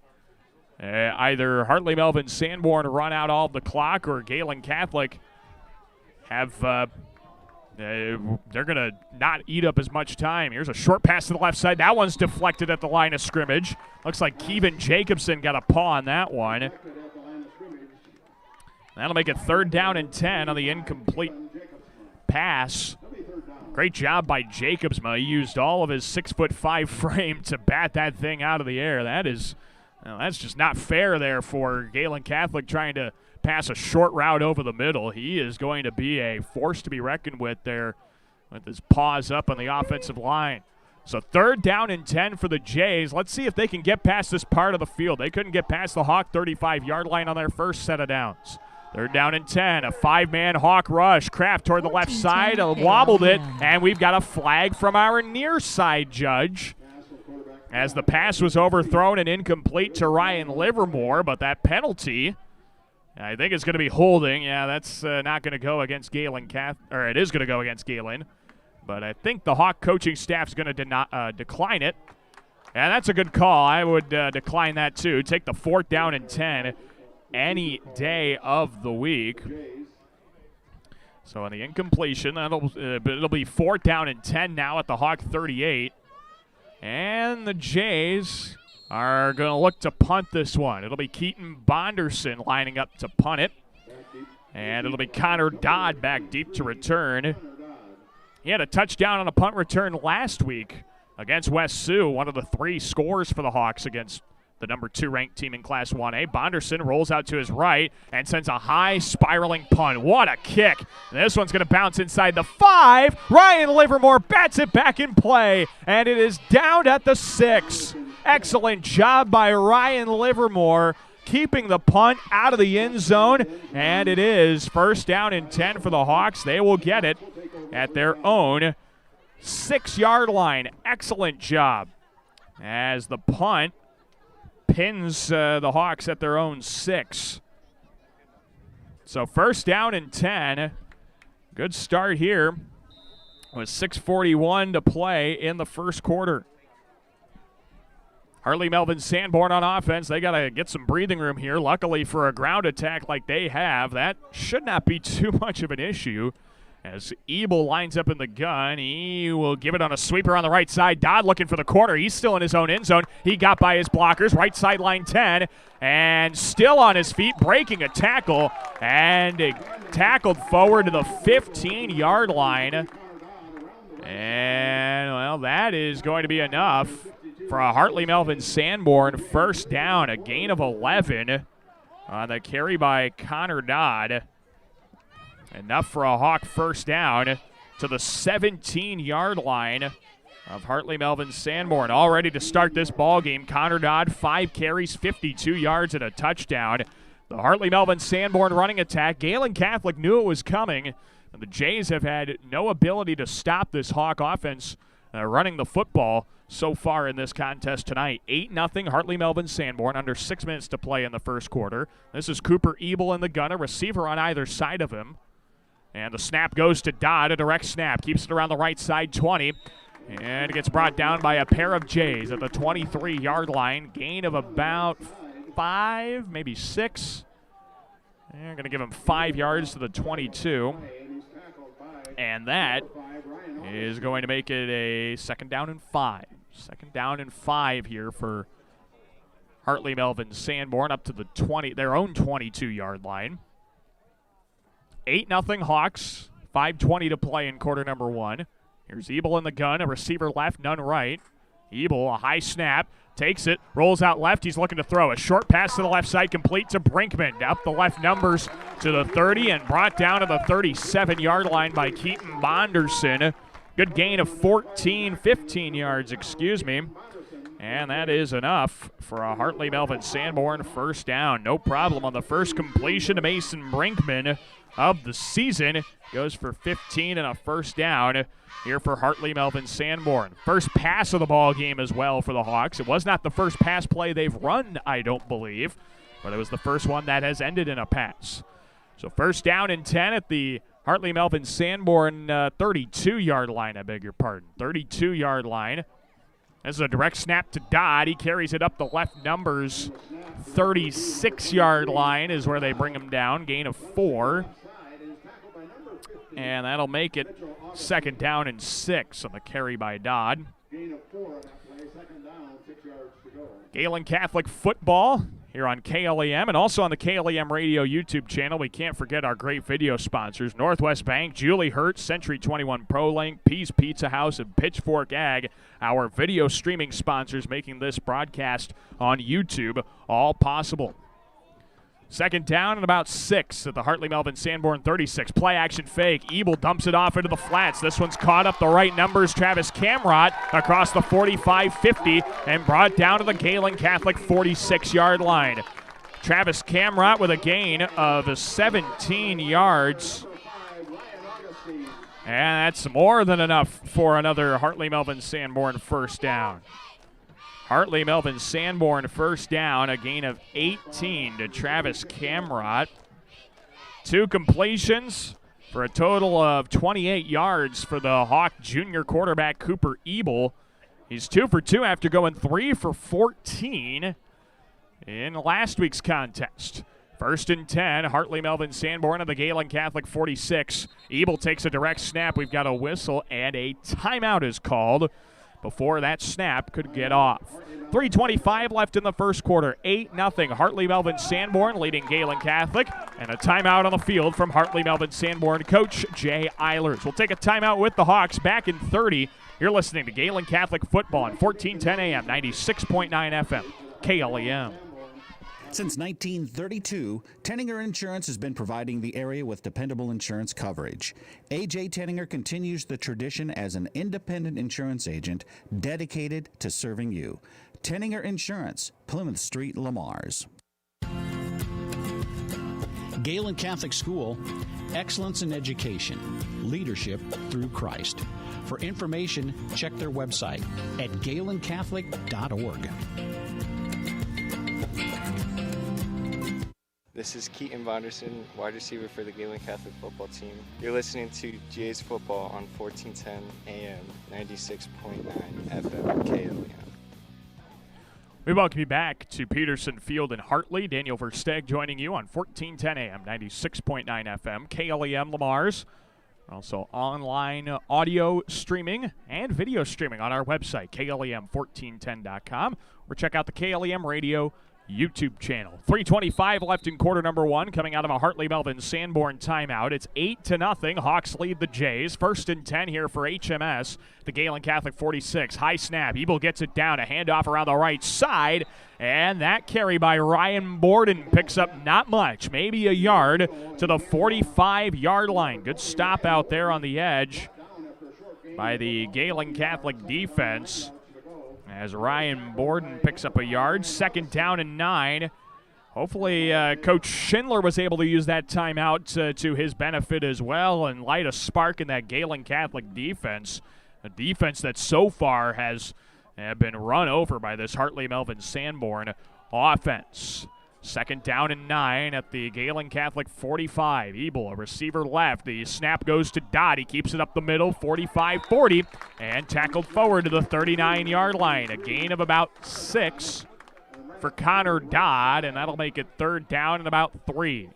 either Hartley-Melvin-Sanborn run out all of the clock or Gehlen Catholic have they're going to not eat up as much time. Here's a short pass to the left side. That one's deflected at the line of scrimmage. Looks like Kevin Jacobson got a paw on that one. That'll make it 3rd down and 10 on the incomplete pass. Great job by Jacobson. He used all of his 6'5" frame to bat that thing out of the air. That's just not fair there for Gehlen Catholic trying to pass a short route over the middle. He is going to be a force to be reckoned with there with his paws up on the offensive line. So 3rd down and 10 for the Jays. Let's see if they can get past this part of the field. They couldn't get past the Hawk 35-yard line on their first set of downs. 3rd down and 10, a 5-man Hawk rush. Kraft toward the left side, wobbled it, and we've got a flag from our near side judge as the pass was overthrown and incomplete to Ryan Livermore, but that penalty, I think it's going to be holding. Yeah, that's not going to go against Gehlen or it is going to go against Gehlen, but I think the Hawk coaching staff is going to decline it, and that's a good call. I would decline that too. Take the 4th down and 10. any day of the week. So on the incompletion, it'll be 4th down and 10 now at the Hawk 38. And the Jays are going to look to punt this one. It'll be Keaton Bonderson lining up to punt it. And it'll be Connor Dodd back deep to return. He had a touchdown on a punt return last week against West Sioux, one of the 3 scores for the Hawks against the number 2 ranked team in Class 1A. Bonderson rolls out to his right and sends a high spiraling punt. What a kick. And this one's going to bounce inside the 5. Ryan Livermore bats it back in play, and it is down at the 6. Excellent job by Ryan Livermore, keeping the punt out of the end zone, and it is 1st down and 10 for the Hawks. They will get it at their own 6-yard line. Excellent job as the punt pins the Hawks at their own 6. So 1st down and 10. Good start here with 6:41 to play in the first quarter. Hartley-Melvin-Sanborn on offense. They got to get some breathing room here. Luckily for a ground attack like they have, that should not be too much of an issue. As Ebel lines up in the gun, he will give it on a sweeper on the right side. Dodd looking for the corner. He's still in his own end zone. He got by his blockers. Right sideline 10. And still on his feet, breaking a tackle. And tackled forward to the 15-yard line. And, well, that is going to be enough for a Hartley-Melvin-Sanborn 1st down. A gain of 11 on the carry by Connor Dodd. Enough for a Hawk 1st down to the 17-yard line of Hartley-Melvin-Sanborn. All ready to start this ball game. Connor Dodd, 5 carries, 52 yards, and a touchdown. The Hartley-Melvin-Sanborn running attack. Gehlen Catholic knew it was coming. And the Jays have had no ability to stop this Hawk offense running the football so far in this contest tonight. 8-0 Hartley-Melvin-Sanborn, under 6 minutes to play in the first quarter. This is Cooper Ebel in the gun, a receiver on either side of him. And the snap goes to Dodd, a direct snap. Keeps it around the right side, 20. And it gets brought down by a pair of Jays at the 23-yard line. Gain of about 5, maybe 6. They're going to give him 5 yards to the 22. And that is going to make it a 2nd down and 5. 2nd down and 5 here for Hartley-Melvin-Sanborn up to the 20, their own 22-yard line. 8-0 Hawks, 5:20 to play in quarter number 1. Here's Ebel in the gun, a receiver left, none right. Ebel, a high snap, takes it, rolls out left. He's looking to throw a short pass to the left side, complete to Brinkman. Up the left numbers to the 30 and brought down to the 37-yard line by Keaton Bonderson. Good gain of 15 yards, excuse me. And that is enough for a Hartley-Melvin-Sanborn 1st down. No problem on the first completion to Mason Brinkman of the season. Goes for 15 and a 1st down here for Hartley-Melvin-Sanborn. First pass of the ball game as well for the Hawks. It was not the first pass play they've run, I don't believe, but it was the first one that has ended in a pass. So 1st down and 10 at the Hartley-Melvin-Sanborn 32-yard line, I beg your pardon. 32-yard line. This is a direct snap to Dodd. He carries it up the left numbers. 36-yard line is where they bring him down. Gain of 4. And that'll make it 2nd down and 6 on the carry by Dodd. Gehlen Catholic football here on KLEM and also on the KLEM Radio YouTube channel. We can't forget our great video sponsors, Northwest Bank, Julie Hurt, Century 21 ProLink, Peace Pizza House, and Pitchfork Ag, our video streaming sponsors making this broadcast on YouTube all possible. 2nd down and about 6 at the Hartley-Melvin-Sanborn 36. Play action fake. Ebel dumps it off into the flats. This one's caught up the right numbers. Travis Camrot across the 45-50 and brought down to the Gehlen Catholic 46-yard line. Travis Camrot with a gain of 17 yards. And that's more than enough for another Hartley-Melvin-Sanborn 1st down. Hartley-Melvin-Sanborn 1st down, a gain of 18 to Travis Camrot. 2 completions for a total of 28 yards for the Hawk junior quarterback Cooper Ebel. He's 2 for 2 after going 3 for 14 in last week's contest. First and 10, Hartley-Melvin-Sanborn of the Gehlen Catholic 46. Ebel takes a direct snap. We've got a whistle, and a timeout is called before that snap could get off. 3:25 left in the first quarter. 8-0. Hartley-Melvin-Sanborn leading Gehlen Catholic, and a timeout on the field from Hartley-Melvin-Sanborn coach Jay Eilers. We'll take a timeout with the Hawks back in 30. You're listening to Gehlen Catholic football on 1410 AM, 96.9 FM, KLEM. Since 1932, Tenninger Insurance has been providing the area with dependable insurance coverage. A.J. Tenninger continues the tradition as an independent insurance agent dedicated to serving you. Tenninger Insurance, Plymouth Street, Lamars. Gehlen Catholic School, excellence in education, leadership through Christ. For information, check their website at GehlenCatholic.org. This is Keaton Vonderson, wide receiver for the Gehlen Catholic football team. You're listening to Jay's Football on 1410 AM, 96.9 FM, KLEM. We welcome you back to Peterson Field in Hartley. Daniel Versteg joining you on 1410 AM, 96.9 FM, KLEM Lamars. Also online audio streaming and video streaming on our website, KLEM1410.com, or check out the KLEM Radio YouTube channel. 3:25 left in quarter number one, coming out of a Hartley-Melvin-Sanborn timeout. It's 8-0. Hawks lead the Jays. First and 10 here for HMS. The Gehlen Catholic 46. High snap. Ebel gets it down. A handoff around the right side. And that carry by Ryan Borden picks up not much, maybe a yard to the 45-yard line. Good stop out there on the edge by the Gehlen Catholic defense, as Ryan Borden picks up a yard. Second down and 9. Hopefully Coach Schindler was able to use that timeout to his benefit as well and light a spark in that Gehlen Catholic defense, a defense that so far has been run over by this Hartley-Melvin-Sanborn offense. Second down and 9 at the Gehlen Catholic 45. Ebel, a receiver left. The snap goes to Dodd. He keeps it up the middle, 45-40, and tackled forward to the 39-yard line. A gain of about 6 for Connor Dodd, and that'll make it third down and about 3.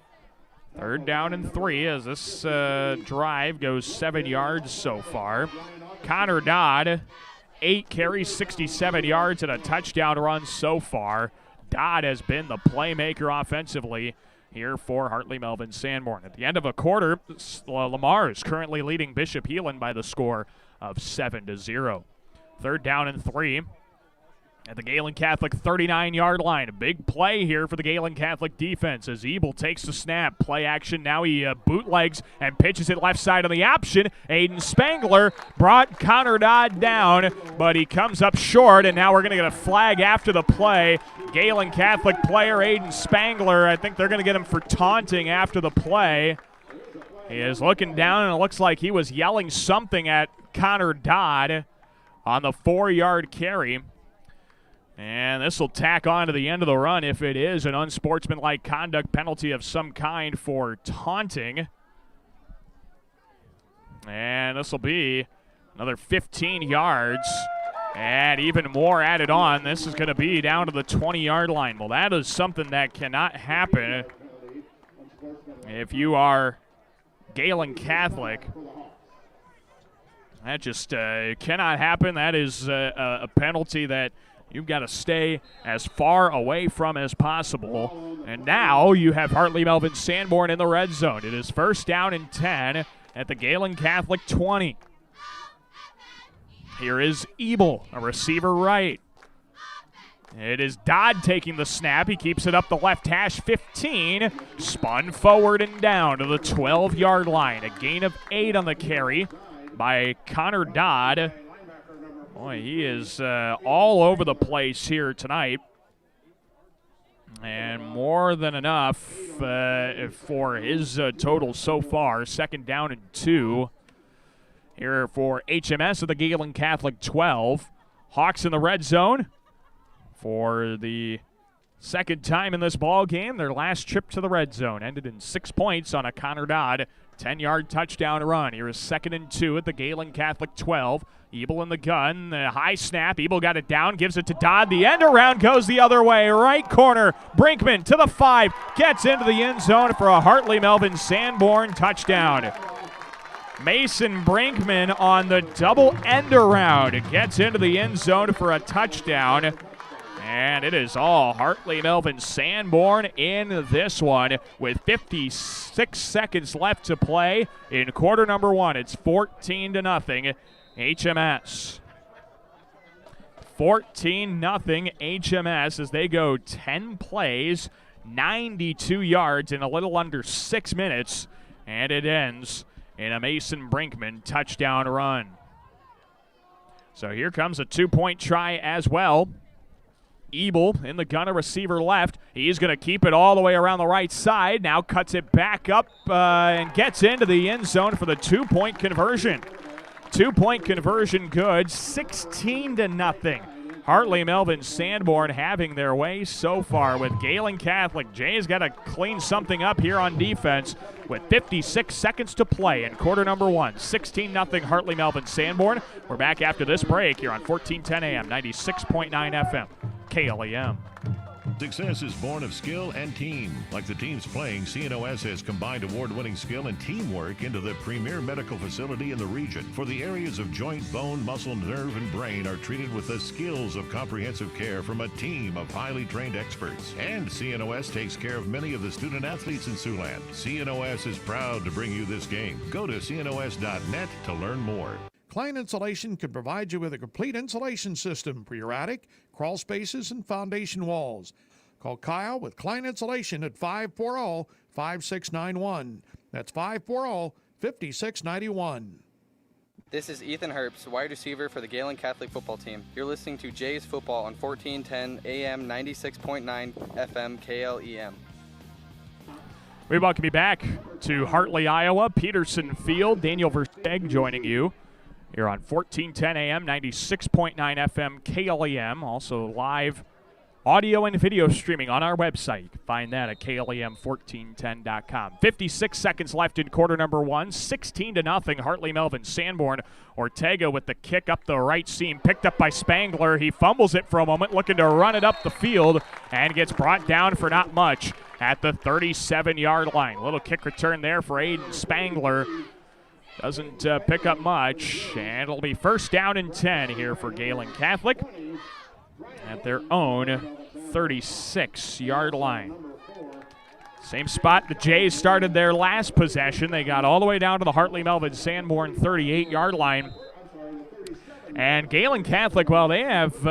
Third down and 3 as this drive goes 7 yards so far. Connor Dodd, 8 carries, 67 yards, and a touchdown run so far. Dodd has been the playmaker offensively here for Hartley-Melvin-Sanborn. At the end of a quarter, Lamar is currently leading Bishop Heelan by the score of 7-0. Third down and 3 at the Gehlen Catholic 39-yard line. A big play here for the Gehlen Catholic defense as Ebel takes the snap. Play action. Now he bootlegs and pitches it left side on the option. Aiden Spangler brought Connor Dodd down, but he comes up short, and now we're going to get a flag after the play. Gehlen Catholic player Aiden Spangler, I think they're going to get him for taunting after the play. He is looking down, and it looks like he was yelling something at Connor Dodd on the 4-yard carry. And this will tack on to the end of the run if it is an unsportsmanlike conduct penalty of some kind for taunting. And this will be another 15 yards and even more added on. This is going to be down to the 20-yard line. Well, that is something that cannot happen if you are Gehlen Catholic. That just cannot happen. That is a penalty that you've got to stay as far away from as possible. And now you have Hartley-Melvin-Sanborn in the red zone. It is first down and 10 at the Gehlen Catholic 20. Here is Ebel, a receiver right. It is Dodd taking the snap. He keeps it up the left hash, 15. Spun forward and down to the 12-yard line. A gain of 8 on the carry by Connor Dodd. Boy, he is all over the place here tonight. And more than enough for his total so far. Second down and 2 here for HMS of the Gehlen Catholic 12. Hawks in the red zone for the second time in this ball game. Their last trip to the red zone ended in 6 points on a Connor Dodd 10-yard touchdown run. Here is 2nd and 2 at the Gehlen Catholic 12. Ebel in the gun, the high snap. Ebel got it down, gives it to Dodd. The end around goes the other way. Right corner, Brinkman to the 5, gets into the end zone for a Hartley-Melvin-Sanborn touchdown. Mason Brinkman on the double end around gets into the end zone for a touchdown. And it is all Hartley-Melvin-Sanborn in this one with 56 seconds left to play in quarter number 1. It's 14-0 HMS. 14-0 HMS as they go 10 plays, 92 yards in a little under 6 minutes, and it ends in a Mason Brinkman touchdown run. So here comes a 2-point try as well. Ebel in the gun, a receiver left. He's going to keep it all the way around the right side. Now cuts it back up and gets into the end zone for the 2-point conversion. 2-point conversion good, 16-0. Hartley-Melvin-Sanborn having their way so far with Gehlen Catholic. Jay's got to clean something up here on defense with 56 seconds to play in quarter number 1. 16-0 Hartley-Melvin-Sanborn. We're back after this break here on 1410 AM, 96.9 FM, KLEM. Success is born of skill and team. Like the teams playing, CNOS has combined award-winning skill and teamwork into the premier medical facility in the region. For the areas of joint, bone, muscle, nerve, and brain are treated with the skills of comprehensive care from a team of highly trained experts. And CNOS takes care of many of the student athletes in Siouxland. CNOS is proud to bring you this game. Go to cnos.net to learn more. Klein Insulation can provide you with a complete insulation system for your attic, crawl spaces, and foundation walls. Call Kyle with Klein Insulation at 540-5691. That's 540-5691. This is Ethan Herbst, wide receiver for the Gehlen Catholic football team. You're listening to Jay's Football on 1410 AM 96.9 FM KLEM. We welcome you back to Hartley, Iowa, Peterson Field. Daniel Versteg joining you here on 1410 AM, 96.9 FM, KLEM. Also live audio and video streaming on our website. Find that at KLEM1410.com. 56 seconds left in quarter number 1. 16-0 Hartley-Melvin-Sanborn. Ortega with the kick up the right seam. Picked up by Spangler. He fumbles it for a moment, looking to run it up the field, and gets brought down for not much at the 37-yard line. Little kick return there for Aiden Spangler. Doesn't pick up much, and it'll be 1st down and 10 here for Gehlen Catholic at their own 36-yard line. Same spot the Jays started their last possession. They got all the way down to the Hartley-Melvin-Sanborn 38-yard line. And Gehlen Catholic, well, they have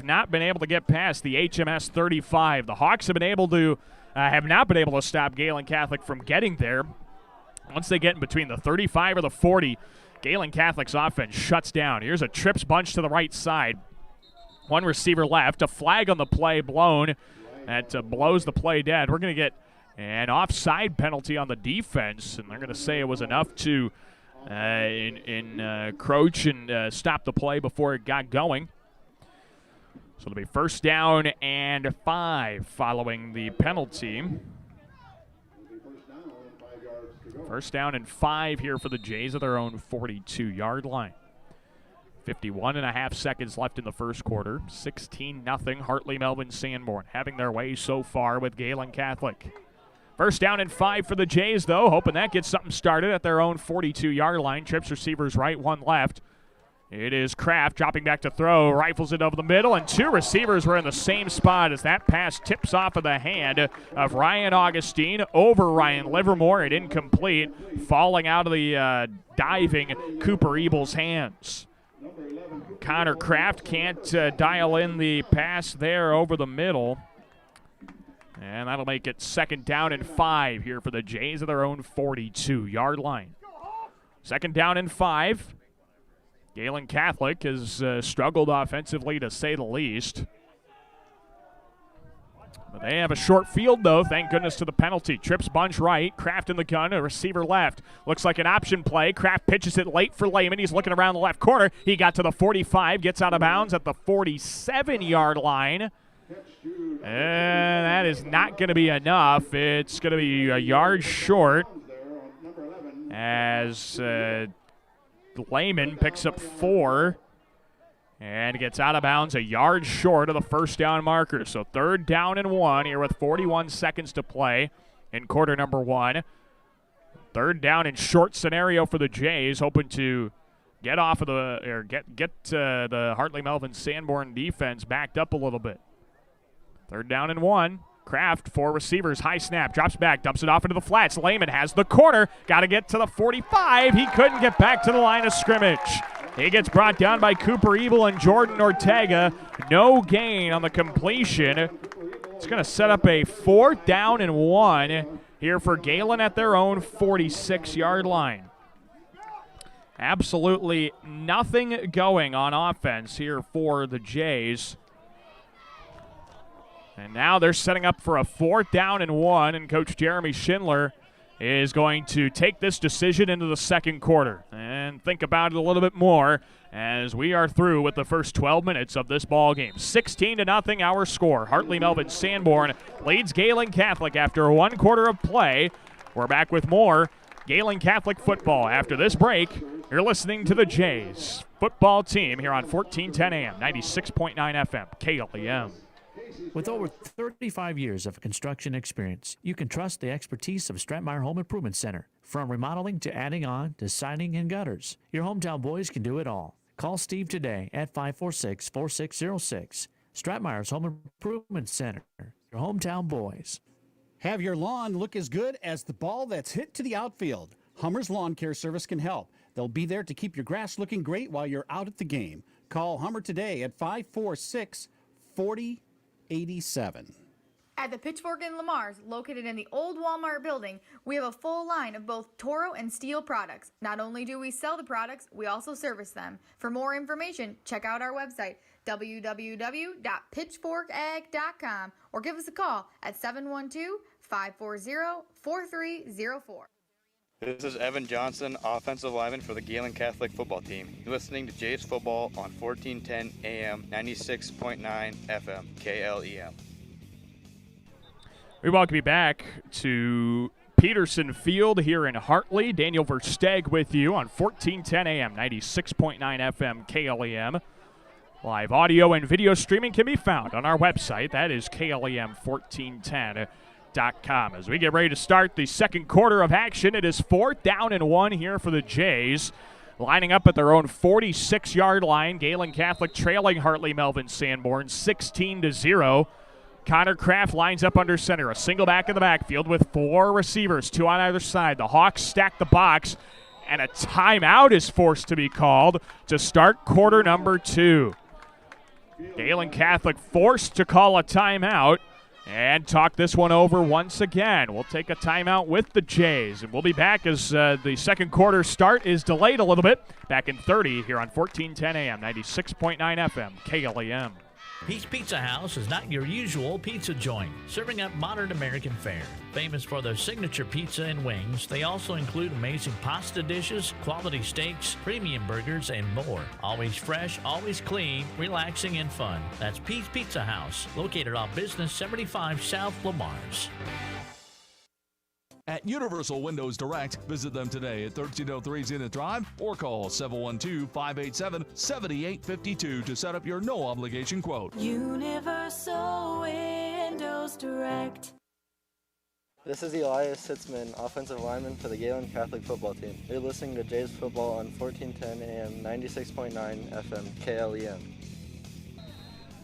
not been able to get past the HMS 35. The Hawks have not been able to stop Gehlen Catholic from getting there. Once they get in between the 35 or the 40, Gehlen Catholic's offense shuts down. Here's a trips bunch to the right side. One receiver left. A flag on the play blown. That blows the play dead. We're going to get an offside penalty on the defense, and they're going to say it was enough to encroach and stop the play before it got going. So it'll be 1st down and 5 following the penalty. 1st down and 5 here for the Jays at their own 42-yard line. 51.5 seconds left in the first quarter. 16-0 Hartley-Melvin-Sanborn having their way so far with Gehlen Catholic. 1st down and 5 for the Jays, though, hoping that gets something started at their own 42-yard line. Trips receivers right, one left. It is Kraft dropping back to throw, rifles it over the middle, and 2 receivers were in the same spot as that pass tips off of the hand of Ryan Augustine over Ryan Livermore. It incomplete, falling out of the diving Cooper Ebel's hands. Connor Kraft can't dial in the pass there over the middle. And that'll make it 2nd down and 5 here for the Jays at their own 42-yard line. 2nd down and 5. Gehlen Catholic has struggled offensively, to say the least. But they have a short field, though, thank goodness to the penalty. Trips bunch right, Kraft in the gun, a receiver left. Looks like an option play. Kraft pitches it late for Lehman. He's looking around the left corner. He got to the 45, gets out of bounds at the 47-yard line. And that is not going to be enough. It's going to be a yard short. as Lehman picks up 4 and gets out of bounds a yard short of the first down marker. So 3rd down and 1 here with 41 seconds to play in quarter number 1. 3rd down and short scenario for the Jays, hoping to get off of the Hartley-Melvin-Sanborn defense backed up a little bit. 3rd down and 1. Kraft, 4 receivers, high snap, drops back, dumps it off into the flats. Lehman has the corner, got to get to the 45. He couldn't get back to the line of scrimmage. He gets brought down by Cooper Evil and Jordan Ortega. No gain on the completion. It's going to set up a 4th down and 1 here for Gehlen at their own 46-yard line. Absolutely nothing going on offense here for the Jays. And now they're setting up for a 4th down and 1, and Coach Jeremy Schindler is going to take this decision into the second quarter and think about it a little bit more as we are through with the first 12 minutes of this ball game. 16-0 our score. Hartley-Melvin-Sanborn leads Gehlen Catholic after 1 quarter of play. We're back with more Gehlen Catholic football after this break. You're listening to the Jays football team here on 1410 AM, 96.9 FM, KLEM. With over 35 years of construction experience, you can trust the expertise of Stratmeyer Home Improvement Center. From remodeling to adding on to siding and gutters, your hometown boys can do it all. Call Steve today at 546-4606. Stratmeyer's Home Improvement Center, your hometown boys. Have your lawn look as good as the ball that's hit to the outfield. Hummer's Lawn Care Service can help. They'll be there to keep your grass looking great while you're out at the game. Call Hummer today at 546-4087. At the Pitchfork in Lamar's, located in the old Walmart building, we have a full line of both Toro and Steel products. Not only do we sell the products, we also service them. For more information, check out our website, www.pitchforkag.com, or give us a call at 712-540-4304. This is Evan Johnson, offensive lineman for the Gehlen Catholic football team. You're listening to Jays Football on 1410 AM, 96.9 FM, KLEM. We welcome you back to Peterson Field here in Hartley. Daniel Versteg with you on 1410 AM, 96.9 FM, KLEM. Live audio and video streaming can be found on our website. That is KLEM1410.com. As we get ready to start the second quarter of action, it is 4th down and 1 here for the Jays. Lining up at their own 46-yard line, Gehlen Catholic trailing Hartley-Melvin-Sanborn 16-0. Connor Kraft lines up under center, a single back in the backfield with 4 receivers, 2 on either side. The Hawks stack the box, and a timeout is forced to be called to start quarter number 2. Gehlen Catholic forced to call a timeout and talk this one over once again. We'll take a timeout with the Jays, and we'll be back as the second quarter start is delayed a little bit. Back in 30 here on 1410 AM, 96.9 FM, KLEM. Pete's Pizza House is not your usual pizza joint, serving up modern American fare. Famous for their signature pizza and wings, they also include amazing pasta dishes, quality steaks, premium burgers, and more. Always fresh, always clean, relaxing, and fun. That's Pete's Pizza House, located off Business 75 South Lamar's. At Universal Windows Direct, visit them today at 1303 Zenith Drive or call 712-587-7852 to set up your no-obligation quote. Universal Windows Direct. This is Elias Sitzman, offensive lineman for the Gehlen Catholic football team. You're listening to Jays Football on 1410 AM, 96.9 FM, KLEM.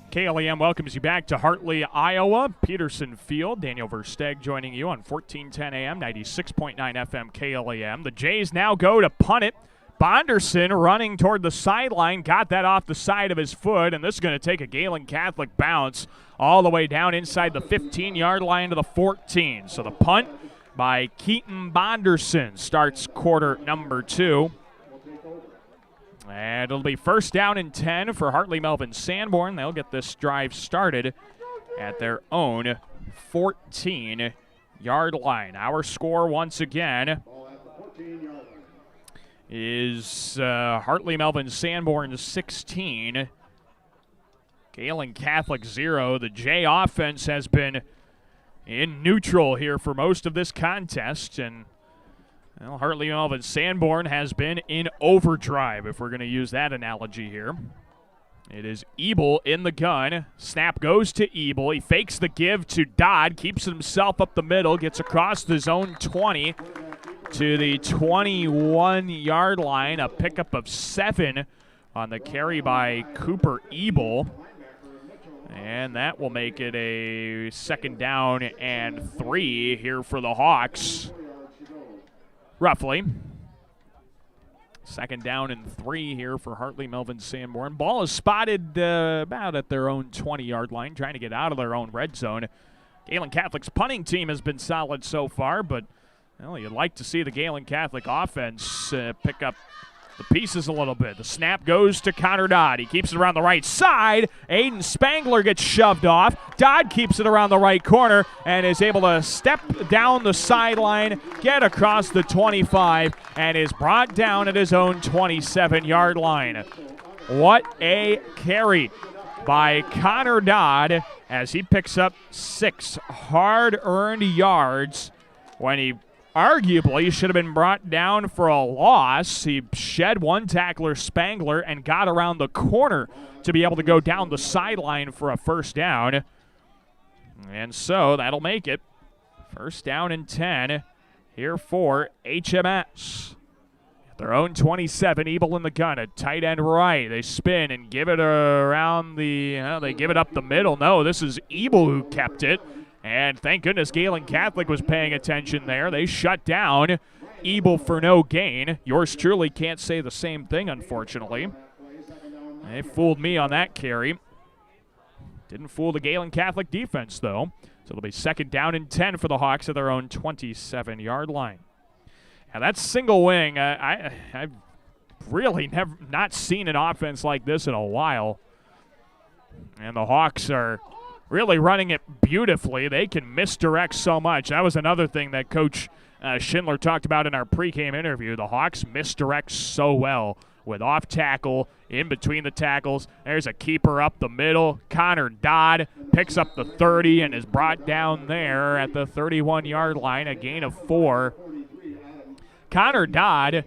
KLEM welcomes you back to Hartley, Iowa, Peterson Field. Daniel Versteg joining you on 1410 AM, 96.9 FM, KLEM. The Jays now go to punt it. Bonderson running toward the sideline, got that off the side of his foot, and this is going to take a Gehlen Catholic bounce all the way down inside the 15-yard line to the 14. So the punt by Keaton Bonderson starts quarter number 2. And it'll be 1st down and 10 for Hartley-Melvin-Sanborn. They'll get this drive started at their own 14-yard line. Our score once again is Hartley-Melvin-Sanborn 16, Gehlen Catholic 0. The Jay offense has been in neutral here for most of this contest, and Well, Hartley-Melvin-Sanborn has been in overdrive, if we're going to use that analogy here. It is Ebel in the gun. Snap goes to Ebel. He fakes the give to Dodd, keeps himself up the middle, gets across the zone 20 to the 21-yard line. A pickup of 7 on the carry by Cooper Ebel. And that will make it a 2nd down and 3 here for the Hawks. Roughly. 2nd down and 3 here for Hartley-Melvin-Sanborn. Ball is spotted about at their own 20-yard line, trying to get out of their own red zone. Gehlen Catholic's punting team has been solid so far, but well, you'd like to see the Gehlen Catholic offense pick up the pieces a little bit. The snap goes to Connor Dodd. He keeps it around the right side. Aiden Spangler gets shoved off. Dodd keeps it around the right corner and is able to step down the sideline, get across the 25, and is brought down at his own 27-yard line. What a carry by Connor Dodd as he picks up 6 hard-earned yards when he arguably should have been brought down for a loss. He shed one tackler, Spangler, and got around the corner to be able to go down the sideline for a 1st down. And so that'll make it 1st down and 10 here for HMS. At their own 27, Ebel in the gun, a tight end right. They spin and give it around they give it up the middle. No, this is Ebel who kept it. And thank goodness Gehlen Catholic was paying attention there. They shut down Ebel for no gain. Yours truly can't say the same thing, unfortunately. They fooled me on that carry. Didn't fool the Gehlen Catholic defense, though. So it'll be 2nd down and 10 for the Hawks at their own 27-yard line. Now that single wing, I've really not seen an offense like this in a while. And the Hawks are really running it beautifully. They can misdirect so much. That was another thing that Coach Schindler talked about in our pregame interview. The Hawks misdirect so well with off tackle, in between the tackles. There's a keeper up the middle. Connor Dodd picks up the 30 and is brought down there at the 31-yard line, a gain of 4. Connor Dodd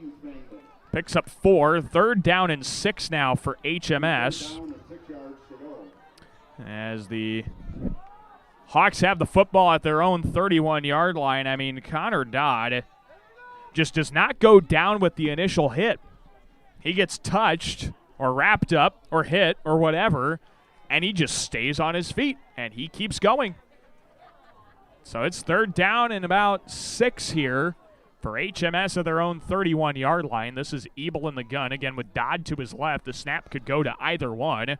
picks up 4. 3rd down and 6 now for HMS. As the Hawks have the football at their own 31-yard line. I mean, Connor Dodd just does not go down with the initial hit. He gets touched or wrapped up or hit or whatever, and he just stays on his feet, and he keeps going. So it's 3rd down and about 6 here for HMS at their own 31-yard line. This is Ebel in the gun, again with Dodd to his left. The snap could go to either one.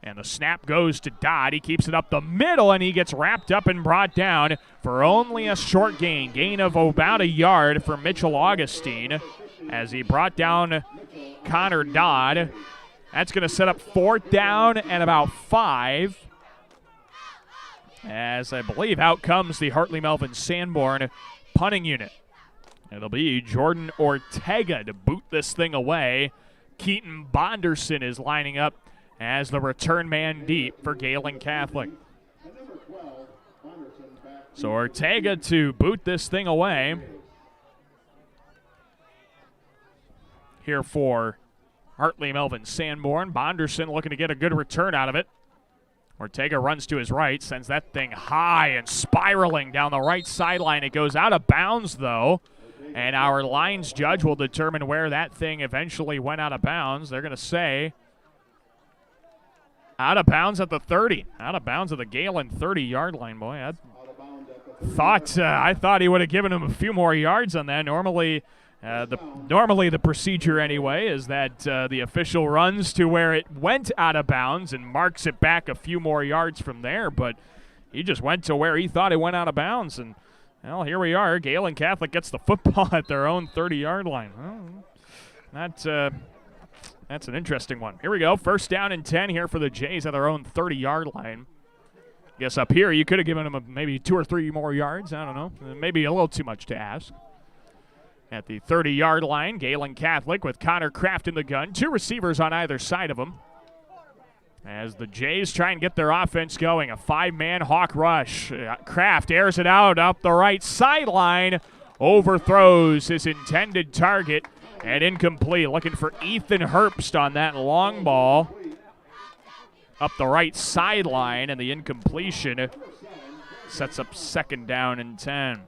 And the snap goes to Dodd. He keeps it up the middle, and he gets wrapped up and brought down for only a short gain of about a yard for Mitchell Augustine as he brought down Connor Dodd. That's going to set up 4th down and about 5. As I believe out comes the Hartley-Melvin-Sanborn punting unit. It'll be Jordan Ortega to boot this thing away. Keaton Bonderson is lining up as the return man deep for Gehlen Catholic. So Ortega to boot this thing away here for Hartley-Melvin-Sanborn. Bonderson looking to get a good return out of it. Ortega runs to his right, sends that thing high and spiraling down the right sideline. It goes out of bounds, though, and our lines judge will determine where that thing eventually went out of bounds. They're going to say out of bounds at the 30. Out of bounds at the Gehlen 30-yard line. Boy, I thought he would have given him a few more yards on that. Normally the procedure anyway is that the official runs to where it went out of bounds and marks it back a few more yards from there, but he just went to where he thought it went out of bounds, and well, here we are. Gehlen Catholic gets the football at their own 30-yard line. Well, that's an interesting one. Here we go. 1st down and 10 here for the Jays at their own 30-yard line. Guess up here you could have given them maybe 2 or 3 more yards. I don't know. Maybe a little too much to ask. At the 30-yard line, Gehlen Catholic with Connor Kraft in the gun. 2 receivers on either side of him. As the Jays try and get their offense going, a 5-man Hawk rush. Kraft airs it out up the right sideline. overthrows his intended target and incomplete. Looking for Ethan Herbst on that long ball up the right sideline, and the incompletion sets up 2nd down and 10.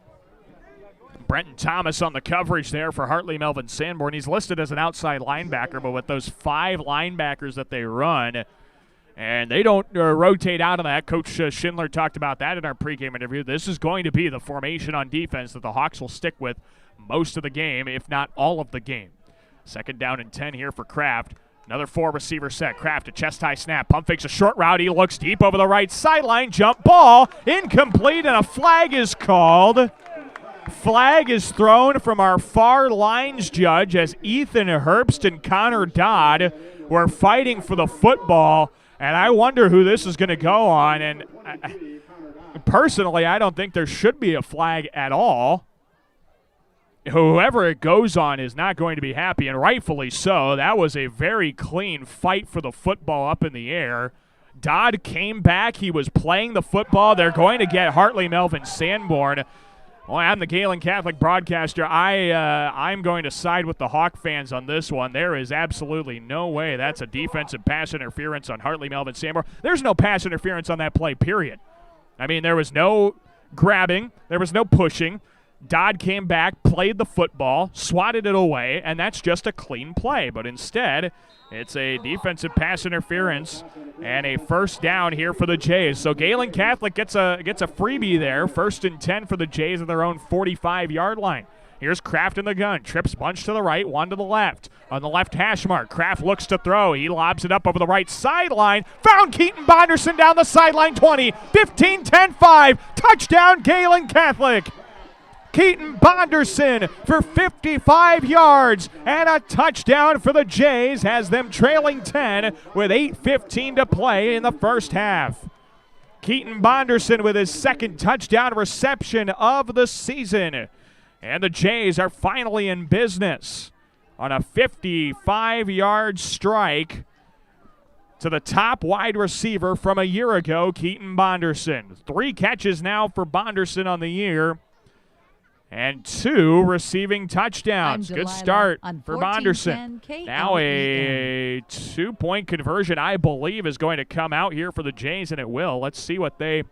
Brenton Thomas on the coverage there for Hartley-Melvin-Sanborn. He's listed as an outside linebacker, but with those 5 linebackers that they run, and they don't rotate out of that. Coach Schindler talked about that in our pregame interview. This is going to be the formation on defense that the Hawks will stick with most of the game, if not all of the game. 2nd down and 10 here for Kraft. Another 4-receiver set. Kraft, a chest-high snap. Pump fakes a short route. He looks deep over the right sideline. Jump ball. Incomplete, and a flag is called. Flag is thrown from our far lines judge as Ethan Herbst and Connor Dodd were fighting for the football. And I wonder who this is going to go on. And personally, I don't think there should be a flag at all. Whoever it goes on is not going to be happy, and rightfully so. That was a very clean fight for the football up in the air. Dodd came back. He was playing the football. They're going to get Hartley-Melvin-Sanborn. Well, I'm the Gehlen Catholic broadcaster. I'm going to side with the Hawk fans on this one. There is absolutely no way that's a defensive pass interference on Hartley-Melvin-Sanborn. There's no pass interference on that play, period. I mean, there was no grabbing. There was no pushing. Dodd came back, played the football, swatted it away, and that's just a clean play. But instead, it's a defensive pass interference and a 1st down here for the Jays. So Gehlen Catholic gets a freebie there. 1st and 10 for the Jays at their own 45-yard line. Here's Kraft in the gun. Trips bunch to the right, 1 to the left. On the left hash mark, Kraft looks to throw. He lobs it up over the right sideline. Found Keaton Bonderson down the sideline, 20, 15, 10, 5. Touchdown, Gehlen Catholic. Keaton Bonderson for 55 yards and a touchdown for the Jays, has them trailing 10 with 8:15 to play in the 1st half. Keaton Bonderson with his 2nd touchdown reception of the season. And the Jays are finally in business on a 55-yard strike to the top wide receiver from a year ago, Keaton Bonderson. 3 catches now for Bonderson on the year, and 2 receiving touchdowns. Good start for Bonderson. Now a 2-point conversion, I believe, is going to come out here for the Jays, and it will. Let's see what they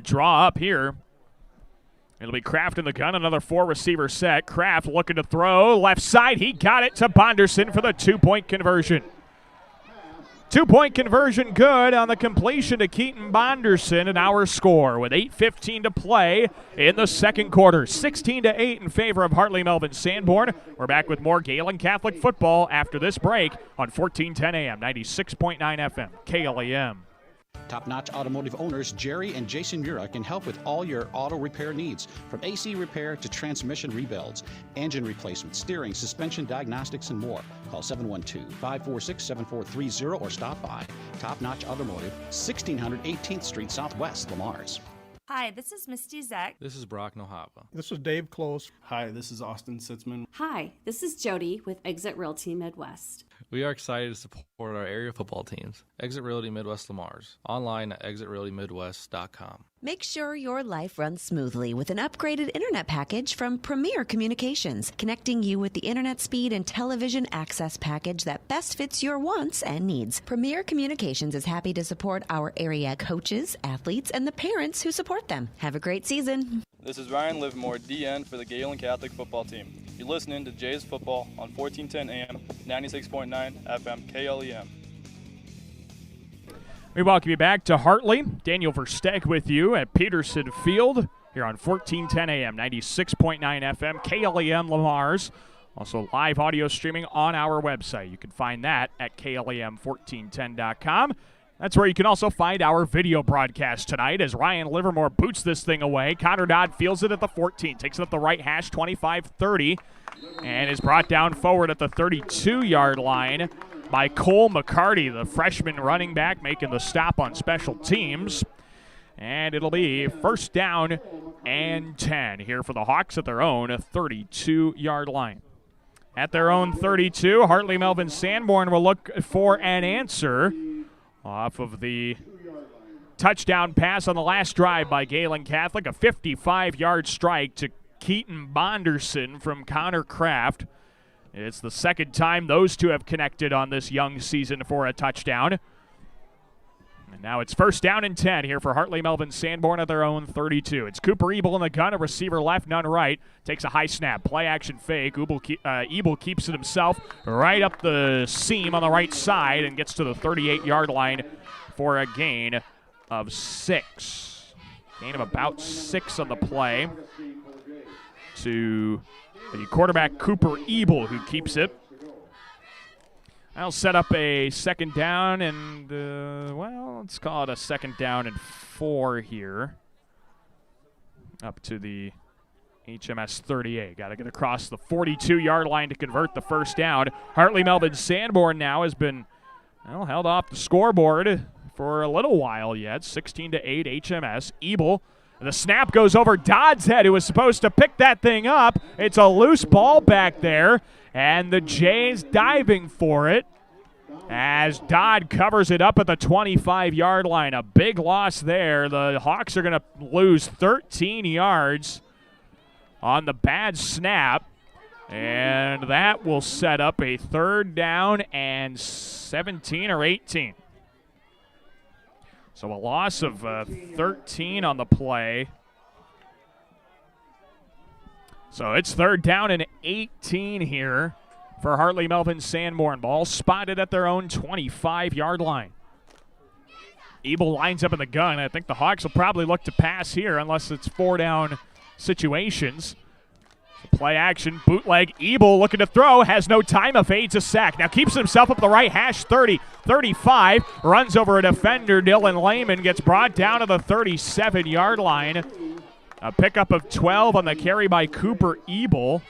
draw up here. It'll be Kraft in the gun, another 4-receiver set. Kraft looking to throw, left side. He got it to Bonderson for the 2-point conversion. 2-point conversion good on the completion to Keaton Bonderson, and our score with 8:15 to play in the 2nd quarter. 16-8 in favor of Hartley-Melvin-Sanborn. We're back with more Gehlen Catholic football after this break on 1410 AM, 96.9 FM, KLEM. Top-notch automotive owners Jerry and Jason Mura can help with all your auto repair needs, from AC repair to transmission rebuilds, engine replacement, steering, suspension diagnostics, and more. Call 712-546-7430 or stop by Top-Notch Automotive, 1600 18th Street Southwest, Lamars. Hi, this is Misty Zek. This is Brock Nohava. This is Dave Close. Hi, this is Austin Sitzman. Hi, this is Jody with Exit Realty Midwest. We are excited to support our area football teams. Exit Realty Midwest Lamars. Online at exitrealtymidwest.com. Make sure your life runs smoothly with an upgraded internet package from Premier Communications, connecting you with the internet speed and television access package that best fits your wants and needs. Premier Communications is happy to support our area coaches, athletes, and the parents who support them. Have a great season. This is Ryan Livermore, DN for the Gehlen Catholic football team. You're listening to Jays Football on 1410 AM, 96.9 FM, KLEM. We welcome you back to Hartley. Daniel Versteg with you at Peterson Field here on 1410 AM, 96.9 FM, KLEM Lamars. Also live audio streaming on our website. You can find that at KLEM1410.com. That's where you can also find our video broadcast tonight as Ryan Livermore boots this thing away. Connor Dodd fields it at the 14, takes it up the right hash, 25-30, and is brought down forward at the 32-yard line by Cole McCarty, the freshman running back, making the stop on special teams. And it'll be 1st down and 10 here for the Hawks at their own 32-yard line. At their own 32, Hartley-Melvin-Sanborn will look for an answer off of the touchdown pass on the last drive by Gehlen Catholic, a 55-yard strike to Keaton Bonderson from Connor Kraft. It's the second time those two have connected on this young season for a touchdown. And now it's first down and 10 here for Hartley-Melvin-Sanborn at their own 32. It's Cooper Ebel in the gun, a receiver left, none right. Takes a high snap, play action fake. Ebel keeps it himself right up the seam on the right side and gets to the 38-yard line for a gain of 6. Gain of about 6 on the play to the quarterback Cooper Ebel, who keeps it. I'll set up a second down and, let's call it a second down and 4 here. Up to the HMS 38. Got to get across the 42-yard line to convert the first down. Hartley-Melvin-Sanborn now has been held off the scoreboard for a little while yet. 16-8 HMS. Ebel. The snap goes over Dodd's head, who was supposed to pick that thing up. It's a loose ball back there. And the Jays diving for it as Dodd covers it up at the 25-yard line. A big loss there. The Hawks are going to lose 13 yards on the bad snap. And that will set up a third down and 17 or 18. So a loss of 13 on the play. So it's third down and 18 here for Hartley-Melvin-Sanborn. Ball spotted at their own 25-yard line. Ebel lines up in the gun. I think the Hawks will probably look to pass here unless it's 4-down situations. Play action, bootleg. Ebel looking to throw, has no time, evades a sack. Now keeps himself up the right hash, 30, 35, runs over a defender. Dylan Lehman gets brought down to the 37-yard line. A pickup of 12 on the carry by Cooper Ebel.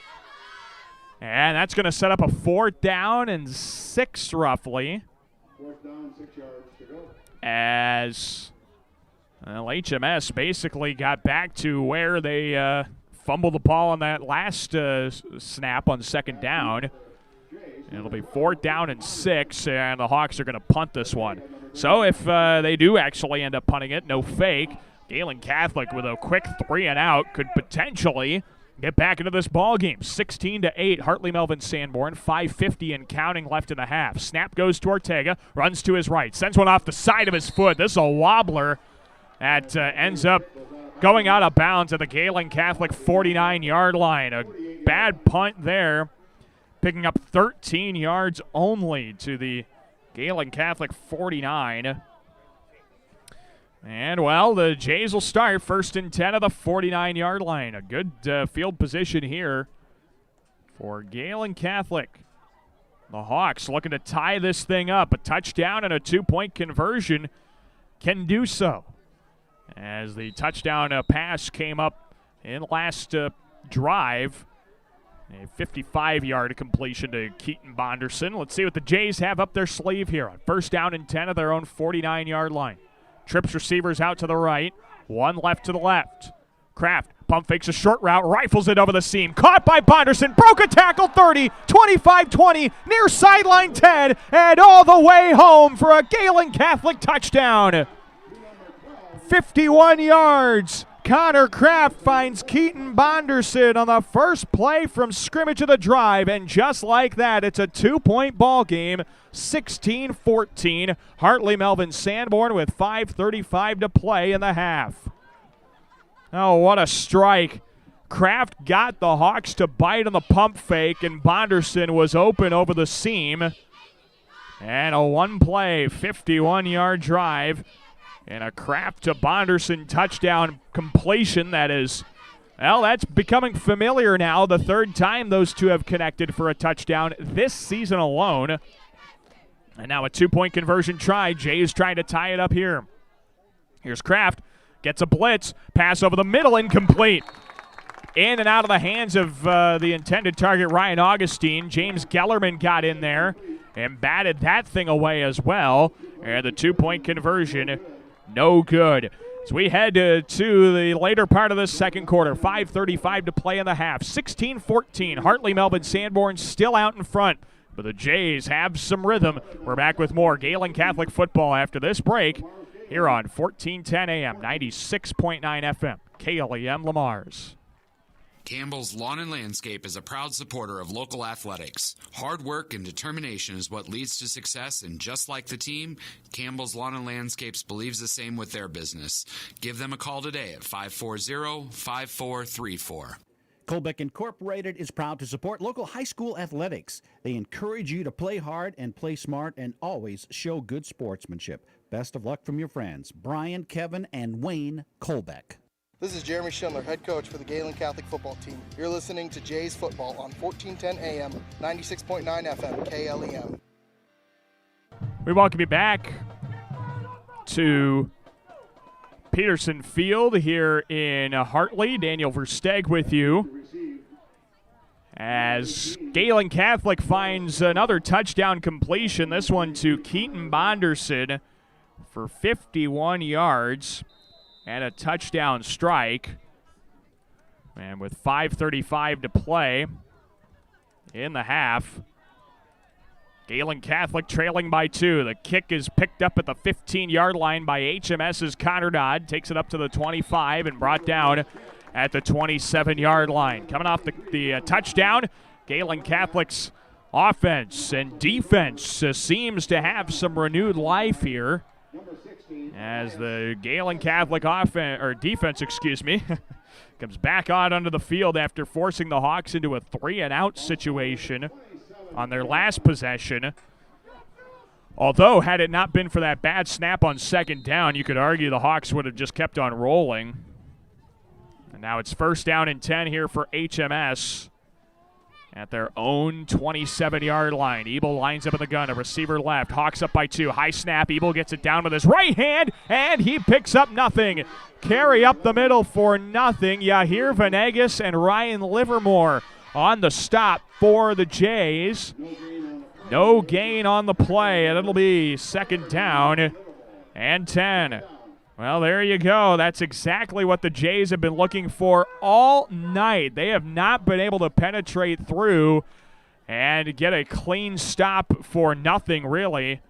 And that's going to set up a 4th down and 6 roughly. 4th down, 6 yards to go. As HMS basically got back to where they fumbled the ball on that last snap on second down. It'll be 4th down and 6, and the Hawks are going to punt this one. So if they do actually end up punting it, no fake, Gehlen Catholic with a quick 3-and-out could potentially get back into this ball game. 16-8, Hartley-Melvin-Sanborn, 5:50 and counting left in the half. Snap goes to Ortega, runs to his right, sends one off the side of his foot. This is a wobbler that ends up going out of bounds at the Gehlen Catholic 49-yard line. A bad punt there, picking up 13 yards only to the Gehlen Catholic 49. And, the Jays will start 1st and 10 of the 49-yard line. A good field position here for Gehlen Catholic. The Hawks looking to tie this thing up. A touchdown and a 2-point conversion can do so. As the touchdown pass came up in last drive. A 55-yard completion to Keaton Bonderson. Let's see what the Jays have up their sleeve here on 1st down and 10 of their own 49-yard line. Trips receivers out to the right, one left to the left. Kraft pump fakes a short route, rifles it over the seam. Caught by Bonderson, broke a tackle 30, 25-20, near sideline 10, and all the way home for a Gehlen Catholic touchdown. 51 yards. Connor Kraft finds Keaton Bonderson on the first play from scrimmage of the drive, and just like that, it's a 2-point ball game, 16-14. Hartley-Melvin-Sanborn with 5:35 to play in the half. Oh, what a strike. Kraft got the Hawks to bite on the pump fake, and Bonderson was open over the seam. And a one-play, 51-yard drive. And a Kraft to Bonderson touchdown completion that is, that's becoming familiar now. The 3rd time those two have connected for a touchdown this season alone. And now a 2-point conversion try. Jays trying to tie it up here. Here's Kraft. Gets a blitz. Pass over the middle, incomplete. In and out of the hands of the intended target, Ryan Augustine. James Gellerman got in there and batted that thing away as well. And the 2-point conversion, no good. As we head to the later part of this second quarter, 5:35 to play in the half. 16-14, Hartley-Melvin-Sanborn still out in front, but the Jays have some rhythm. We're back with more Gehlen Catholic football after this break here on 1410 AM, 96.9 FM, KLEM Le Mars. Campbell's Lawn and Landscape is a proud supporter of local athletics. Hard work and determination is what leads to success, and just like the team, Campbell's Lawn and Landscapes believes the same with their business. Give them a call today at 540-5434. Colbeck Incorporated is proud to support local high school athletics. They encourage you to play hard and play smart and always show good sportsmanship. Best of luck from your friends, Brian, Kevin, and Wayne Colbeck. This is Jeremy Schindler, head coach for the Gehlen Catholic football team. You're listening to Jays Football on 1410 AM, 96.9 FM, KLEM. We welcome you back to Peterson Field here in Hartley. Daniel Versteeg with you as Gehlen Catholic finds another touchdown completion, this one to Keaton Bonderson for 51 yards. And a touchdown strike. And with 5:35 to play in the half, Gehlen Catholic trailing by 2. The kick is picked up at the 15-yard line by HMS's Connor Dodd. Takes it up to the 25 and brought down at the 27-yard line. Coming off the touchdown, Gehlen Catholic's offense and defense seems to have some renewed life here, as the Gehlen Catholic defense, comes back out onto the field after forcing the Hawks into a 3-and-out situation on their last possession. Although, had it not been for that bad snap on second down, you could argue the Hawks would have just kept on rolling. And now it's 1st down and 10 here for HMS at their own 27-yard line. Ebel lines up in the gun, a receiver left. Hawks up by 2. High snap. Ebel gets it down with his right hand, and he picks up nothing. Carry up the middle for nothing. Yahir Venegas and Ryan Livermore on the stop for the Jays. No gain on the play, and it'll be 2nd down and 10. Well, there you go. That's exactly what the Jays have been looking for all night. They have not been able to penetrate through and get a clean stop for nothing, really,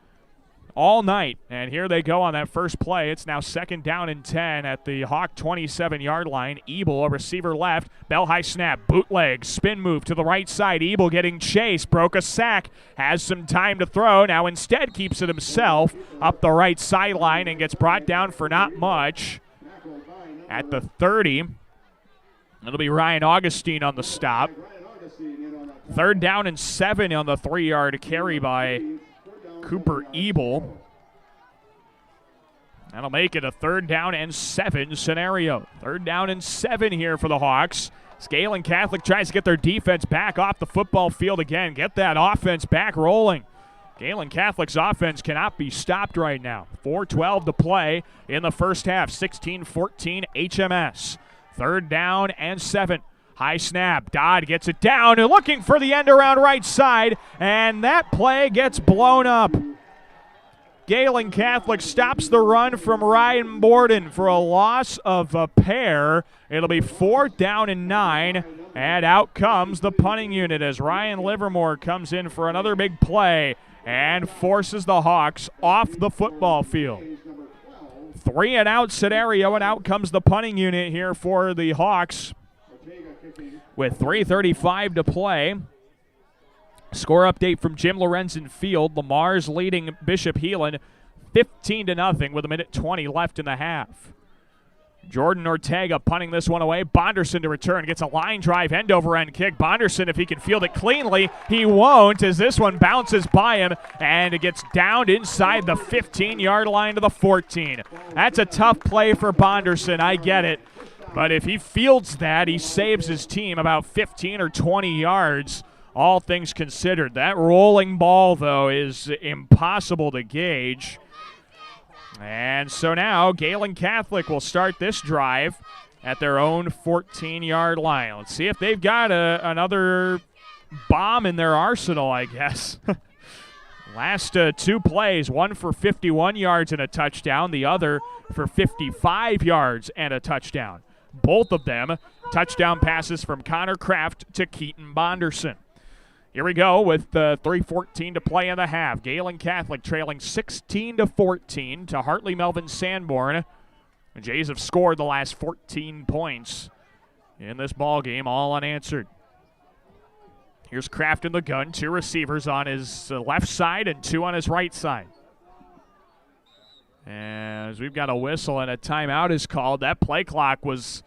all night. And here they go on that first play. It's now 2nd down and 10 at the Hawk 27-yard line. Ebel, a receiver left. Bell high snap, bootleg, spin move to the right side. Ebel getting chased, broke a sack, has some time to throw. Now instead keeps it himself up the right sideline and gets brought down for not much at the 30. It'll be Ryan Augustine on the stop. 3rd down and 7 on the 3-yard carry by Cooper Ebel. That'll make it a 3rd down and 7 scenario. 3rd down and 7 here for the Hawks. Gehlen Catholic tries to get their defense back off the football field again. Get that offense back rolling. Gehlen Catholic's offense cannot be stopped right now. 4:12 to play in the first half. 16-14 HMS. 3rd down and 7. High snap. Dodd gets it down and looking for the end around right side, and that play gets blown up. Gehlen Catholic stops the run from Ryan Borden for a loss of a pair. It'll be 4th down and 9, and out comes the punting unit as Ryan Livermore comes in for another big play and forces the Hawks off the football field. 3-and-out scenario, and out comes the punting unit here for the Hawks with 3:35 to play. Score update from Jim Lorenzen Field. Lamar's leading Bishop Heelan 15-0 with 1:20 left in the half. Jordan Ortega punting this one away. Bonderson to return. Gets a line drive end-over-end kick. Bonderson, if he can field it cleanly, he won't, as this one bounces by him, and it gets downed inside the 15-yard line to the 14. That's a tough play for Bonderson, I get it. But if he fields that, he saves his team about 15 or 20 yards, all things considered. That rolling ball, though, is impossible to gauge. And so now Gehlen Catholic will start this drive at their own 14-yard line. Let's see if they've got another bomb in their arsenal, I guess. Last 2 plays, one for 51 yards and a touchdown, the other for 55 yards and a touchdown. Both of them touchdown passes from Connor Kraft to Keaton Bonderson. Here we go with 3:14 to play in the half. Gehlen Catholic trailing 16-14 to Hartley-Melvin-Sanborn. The Jays have scored the last 14 points in this ball game, all unanswered. Here's Kraft in the gun. 2 receivers on his left side and 2 on his right side. As we've got a whistle and a timeout is called. That play clock was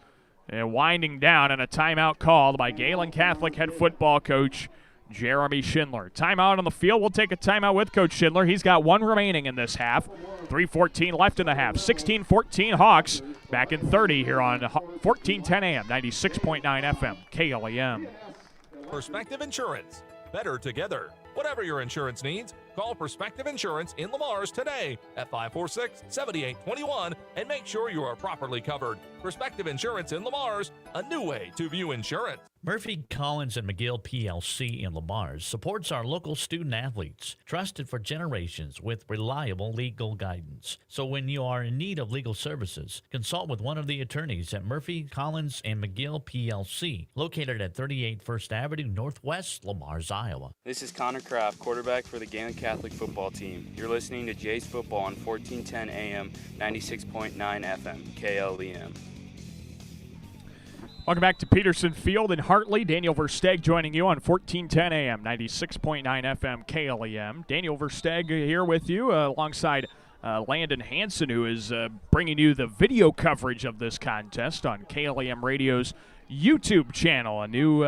winding down, and a timeout called by Gehlen Catholic head football coach Jeremy Schindler. Timeout on the field. We'll take a timeout with Coach Schindler. He's got 1 remaining in this half. 3:14 left in the half. 16-14 Hawks back in 30 here on 1410 AM, 96.9 FM, KLEM. Perspective Insurance. Better together. Whatever your insurance needs, call Perspective Insurance in Lamars today at 546-7821 and make sure you are properly covered. Perspective Insurance in Lamars, a new way to view insurance. Murphy, Collins, and McGill PLC in Lamars supports our local student athletes, trusted for generations with reliable legal guidance. So when you are in need of legal services, consult with one of the attorneys at Murphy, Collins, and McGill PLC, located at 38 First Avenue Northwest, Lamars, Iowa. This is Connor Kraft, quarterback for the Gehlen Catholic football team. You're listening to Jay's Football on 1410 AM, 96.9 FM, KLEM. Welcome back to Peterson Field in Hartley. Daniel Versteg joining you on 1410 AM, 96.9 FM, KLEM. Daniel Versteg here with you alongside Landon Hansen, who is bringing you the video coverage of this contest on KLEM Radio's YouTube channel, a new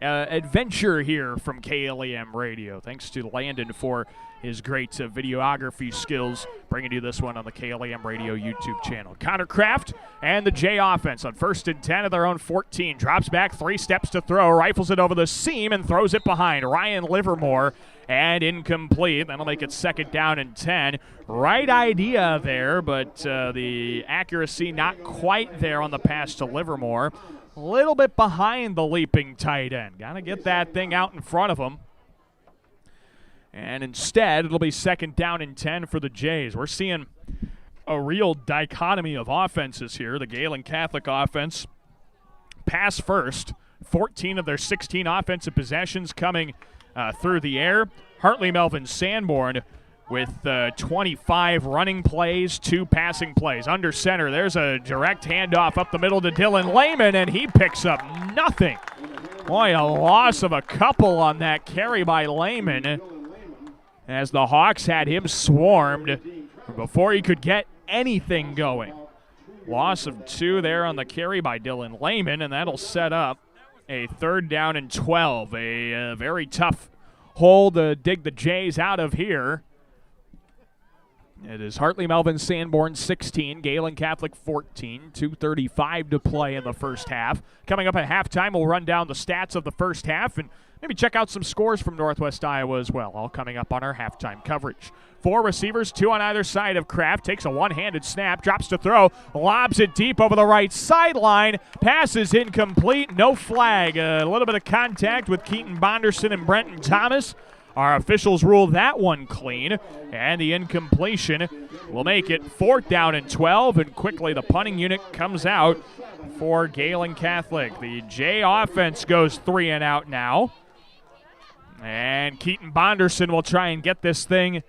adventure here from KLEM Radio. Thanks to Landon for his great videography skills, bringing you this one on the KLEM Radio YouTube channel. Connor Kraft and the J offense on 1st and 10 of their own 14. Drops back, 3 steps to throw, rifles it over the seam and throws it behind Ryan Livermore, and incomplete. That'll make it 2nd down and 10. Right idea there, but the accuracy not quite there on the pass to Livermore. A little bit behind the leaping tight end. Got to get that thing out in front of him. And instead, it'll be 2nd down and 10 for the Jays. We're seeing a real dichotomy of offenses here. The Gehlen Catholic offense, pass first. 14 of their 16 offensive possessions coming through the air. Hartley-Melvin-Sanborn with 25 running plays, 2 passing plays. Under center, there's a direct handoff up the middle to Dylan Lehman, and he picks up nothing. Boy, a loss of a couple on that carry by Lehman, as the Hawks had him swarmed before he could get anything going. Loss of 2 there on the carry by Dylan Lehman, and that'll set up a 3rd down and 12. A very tough hole to dig the Jays out of here. It is Hartley-Melvin-Sanborn 16, Gehlen Catholic 14, 2:35 to play in the first half. Coming up at halftime, we'll run down the stats of the first half and maybe check out some scores from Northwest Iowa as well, all coming up on our halftime coverage. 4 receivers, 2 on either side of Kraft. Takes a one-handed snap, drops to throw, lobs it deep over the right sideline. Pass is incomplete, no flag. A little bit of contact with Keaton Bonderson and Brenton Thomas. Our officials rule that one clean, and the incompletion will make it 4th down and 12, and quickly the punting unit comes out for Gehlen Catholic. The J offense goes 3 and out now, and Keaton Bonderson will try and get this thing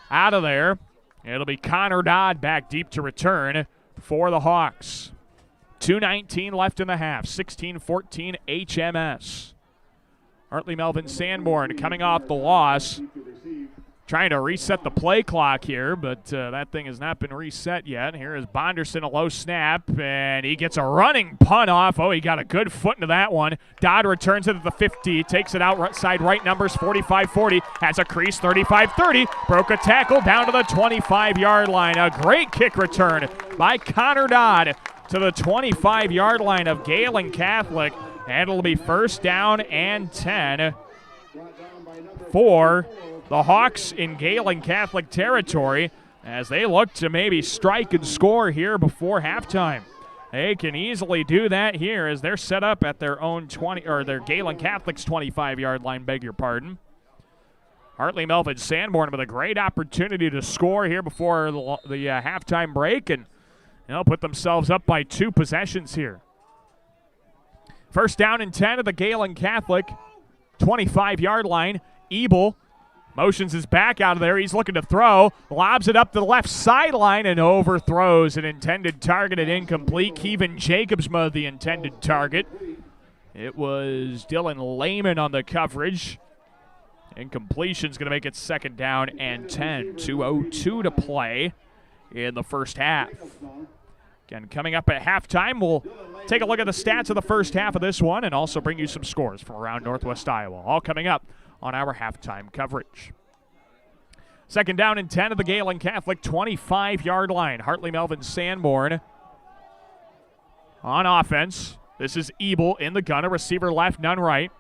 out of there. It'll be Connor Dodd back deep to return for the Hawks. 2:19 left in the half, 16-14 HMS. Hartley-Melvin-Sanborn coming off the loss, trying to reset the play clock here, but that thing has not been reset yet. Here is Bonderson, a low snap, and he gets a running punt off. Oh, he got a good foot into that one. Dodd returns it at the 50, takes it outside right numbers, 45-40, has a crease, 35-30, broke a tackle down to the 25-yard line. A great kick return by Connor Dodd to the 25-yard line of Gehlen Catholic. And it'll be 1st down and 10 for the Hawks in Gehlen Catholic territory as they look to maybe strike and score here before halftime. They can easily do that here as they're set up at their own 20, or their Gehlen Catholic's 25-yard line, beg your pardon. Hartley-Melvin-Sanborn with a great opportunity to score here before the halftime break, and they'll put themselves up by 2 possessions here. 1st down and 10 at the Gehlen Catholic 25-yard line. Ebel Motions his back out of there. He's looking to throw. Lobs it up the left sideline and overthrows an intended target and incomplete. Kevin Jacobsma, the intended target. It was Dylan Lehman on the coverage. Incompletion's going to make it second down and 10. 2:02 to play in the first half. Again, coming up at halftime, we'll take a look at the stats of the first half of this one and also bring you some scores from around Northwest Iowa. All coming up on our halftime coverage. Second down and 10 at the Gehlen Catholic 25-yard line. Hartley-Melvin-Sanborn on offense. This is Ebel in the gun, a receiver left, none right.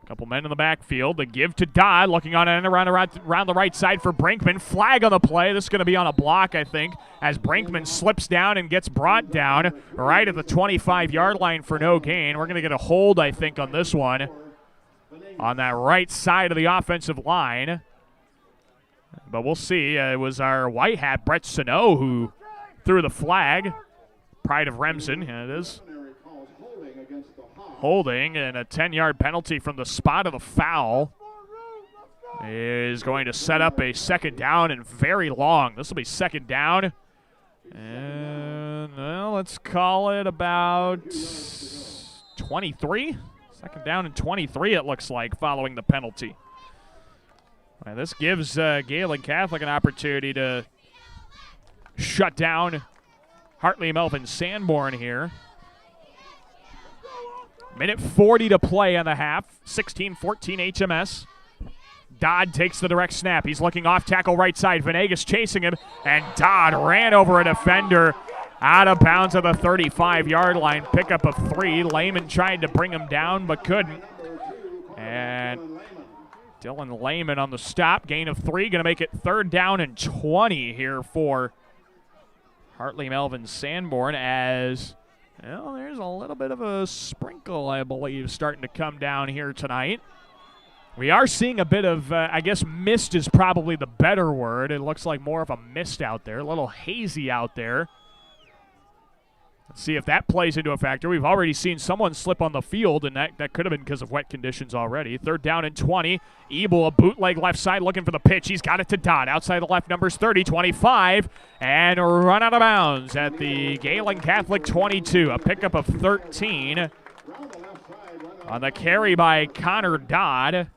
Couple men in the backfield. The give to Dodd, looking on and around the right side for Brinkman. Flag on the play. This is going to be on a block, I think, as Brinkman slips down and gets brought down right at the 25-yard line for no gain. We're going to get a hold, I think, on this one on that right side of the offensive line. But we'll see. It was our white hat, Brett Sano, who threw the flag. Pride of Remsen. Yeah, it is. Holding, and a 10-yard penalty from the spot of the foul is going to set up a second down and very long. This will be second down. And well, let's call it about 23. Second down and 23, it looks like, following the penalty. And this gives Gehlen Catholic an opportunity to shut down Hartley-Melvin-Sanborn here. Minute 40 to play on the half. 16-14 HMS. Dodd takes the direct snap. He's looking off tackle right side. Venegas chasing him, and Dodd ran over a defender out of bounds at the 35-yard line. Pickup of 3. Lehman tried to bring him down but couldn't. And Dylan Lehman on the stop. Gain of 3. Going to make it third down and 20 here for Hartley-Melvin-Sanborn as... well, there's a little bit of a sprinkle, I believe, starting to come down here tonight. We are seeing a bit of, I guess mist is probably the better word. It looks like more of a mist out there, a little hazy out there. Let's see if that plays into a factor. We've already seen someone slip on the field, and that could have been because of wet conditions already. Third down and 20. Ebel, a bootleg left side, looking for the pitch. He's got it to Dodd. Outside the left, numbers 30, 25, and run out of bounds at the Gehlen Catholic 22. A pickup of 13 on the carry by Connor Dodd.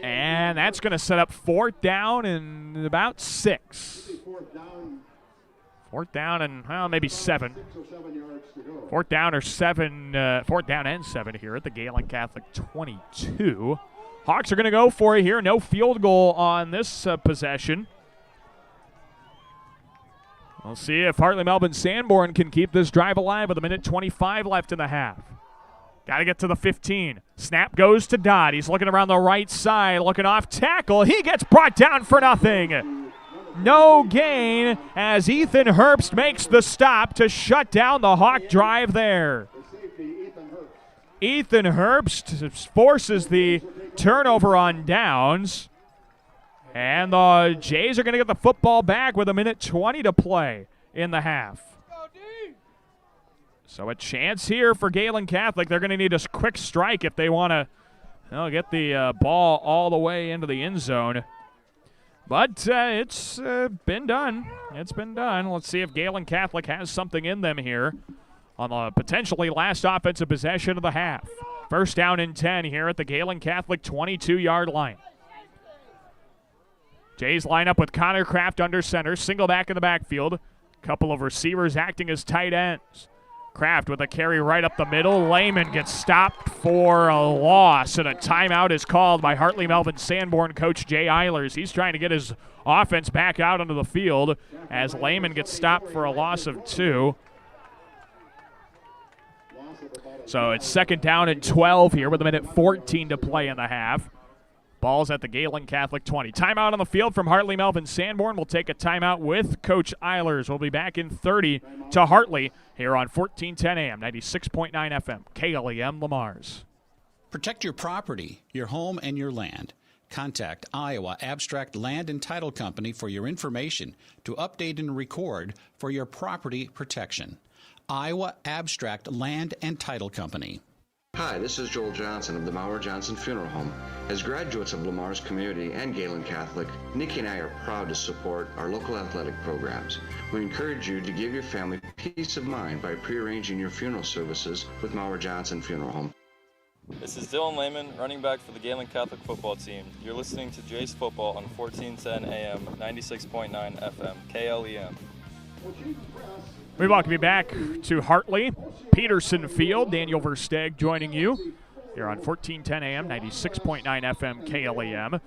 And that's going to set up fourth down and about 6. Fourth down and, well, maybe 7. Fourth down and 7 here at the Gehlen Catholic 22. Hawks are going to go for it here. No field goal on this possession. We'll see if Hartley-Melvin-Sanborn can keep this drive alive with a minute 25 left in the half. Got to get to the 15. Snap goes to Dodd. He's looking around the right side, looking off tackle. He gets brought down for nothing. No gain as Ethan Herbst makes the stop to shut down the Hawk drive there. Ethan Herbst forces the turnover on downs. And the Jays are going to get the football back with a minute 20 to play in the half. So a chance here for Gehlen Catholic. They're going to need a quick strike if they want to get the ball all the way into the end zone. But it's been done. It's been done. Let's see if Gehlen Catholic has something in them here on the potentially last offensive possession of the half. First down and 10 here at the Gehlen Catholic 22-yard line. Jays line up with Connor Kraft under center. Single back in the backfield. Couple of receivers acting as tight ends. Kraft with a carry right up the middle. Lehman gets stopped for a loss, and a timeout is called by Hartley-Melvin-Sanborn coach Jay Eilers. He's trying to get his offense back out onto the field as Lehman gets stopped for a loss of 2. So it's second down and 12 here with a minute 14 to play in the half. Ball's at the Gehlen Catholic 20. Timeout on the field from Hartley-Melvin-Sanborn. We'll take a timeout with Coach Eilers. We'll be back in 30 to Hartley here on 1410 AM, 96.9 FM, KLEM Lamars. Protect your property, your home, and your land. Contact Iowa Abstract Land and Title Company for your information to update and record for your property protection. Iowa Abstract Land and Title Company. Hi, this is Joel Johnson of the Maurer Johnson Funeral Home. As graduates of Lamar's community and Gehlen Catholic, Nikki and I are proud to support our local athletic programs. We encourage you to give your family peace of mind by prearranging your funeral services with Maurer Johnson Funeral Home. This is Dylan Lehman, running back for the Gehlen Catholic football team. You're listening to Jay's Football on 1410 AM, 96.9 FM, KLEM. We welcome you back to Hartley Peterson Field. Daniel Versteg joining you here on 1410 AM, 96.9 FM, KLEM.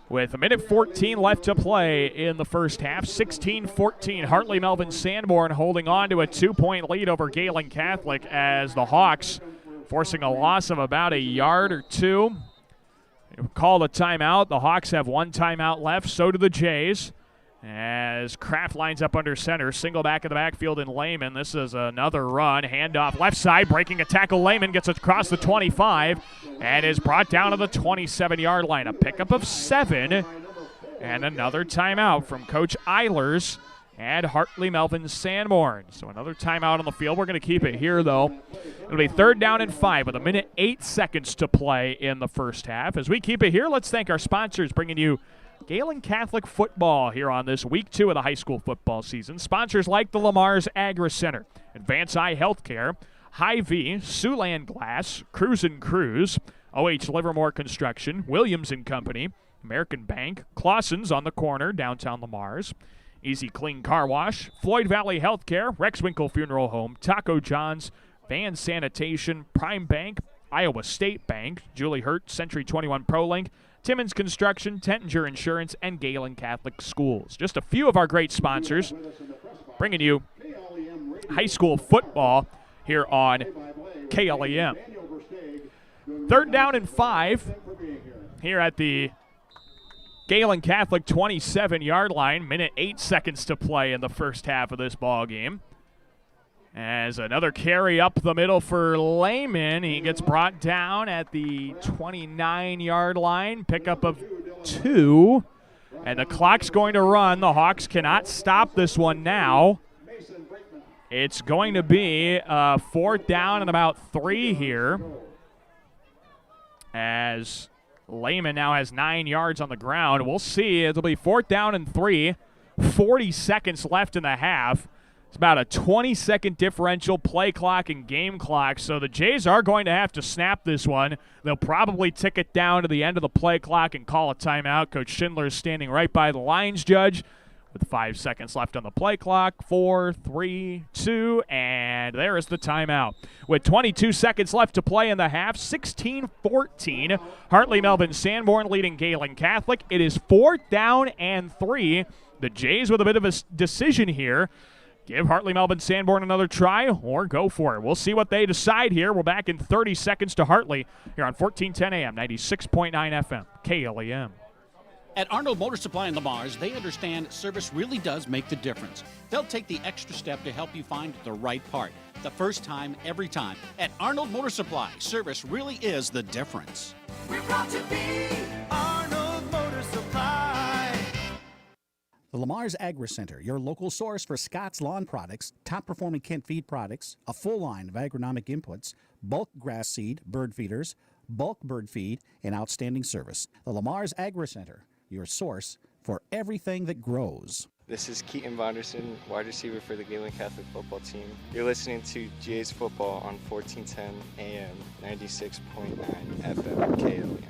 With a minute 14 left to play in the first half, 16-14. Hartley-Melvin-Sanborn holding on to a 2-point lead over Gehlen Catholic as the Hawks forcing a loss of about a yard or two. Call the timeout. The Hawks have one timeout left, so do the Jays. As Kraft lines up under center, single back in the backfield in Lehman. This is another run, handoff left side, breaking a tackle. Lehman gets across the 25 and is brought down to the 27-yard line. A pickup of 7 and another timeout from Coach Eilers and Hartley-Melvin-Sanborn. So another timeout on the field. We're going to keep it here, though. It'll be 3rd down and 5 with a minute 8 seconds to play in the first half. As we keep it here, let's thank our sponsors, bringing you Gehlen Catholic football here on this week 2 of the high school football season. Sponsors like the Lamar's Agri Center, Advance Eye Healthcare, Hy-Vee, Siouxland Glass, Cruise & Cruise, OH Livermore Construction, Williams & Company, American Bank, Clausen's on the corner, downtown Lamar's, Easy Clean Car Wash, Floyd Valley Healthcare, Rex Winkle Funeral Home, Taco John's, Van Sanitation, Prime Bank, Iowa State Bank, Julie Hurt, Century 21 ProLink, Timmons Construction, Tentinger Insurance, and Gehlen Catholic Schools. Just a few of our great sponsors bringing you high school football here on KLEM. 3rd down and 5 here at the Gehlen Catholic 27-yard line. Minute 8 seconds to play in the first half of this ball game. As another carry up the middle for Lehman. He gets brought down at the 29-yard line. Pickup of 2. And the clock's going to run. The Hawks cannot stop this one now. It's going to be 4th down and about 3 here. As Lehman now has 9 yards on the ground. We'll see. It'll be 4th down and 3. 40 seconds left in the half. It's about a 20-second differential play clock and game clock, so the Jays are going to have to snap this one. They'll probably tick it down to the end of the play clock and call a timeout. Coach Schindler is standing right by the lines judge with 5 seconds left on the play clock. 4, 3, 2, and there is the timeout. With 22 seconds left to play in the half, 16-14. Hartley-Melvin-Sanborn leading Gehlen Catholic. It is 4th down and 3. The Jays with a bit of a decision here. Give Hartley-Melvin-Sanborn another try or go for it. We'll see what they decide here. We're back in 30 seconds to Hartley here on 1410 AM, 96.9 FM, KLEM. At Arnold Motor Supply in Lamar's, they understand service really does make the difference. They'll take the extra step to help you find the right part. The first time, every time. At Arnold Motor Supply, service really is the difference. We're proud to be Arnold Motor Supply. The Lamar's Agri Center, your local source for Scott's lawn products, top-performing Kent feed products, a full line of agronomic inputs, bulk grass seed, bird feeders, bulk bird feed, and outstanding service. The Lamar's Agri Center, your source for everything that grows. This is Keaton Vonderson, wide receiver for the Gehlen Catholic football team. You're listening to Jay's Football on 1410 AM, 96.9 FM, KLEM.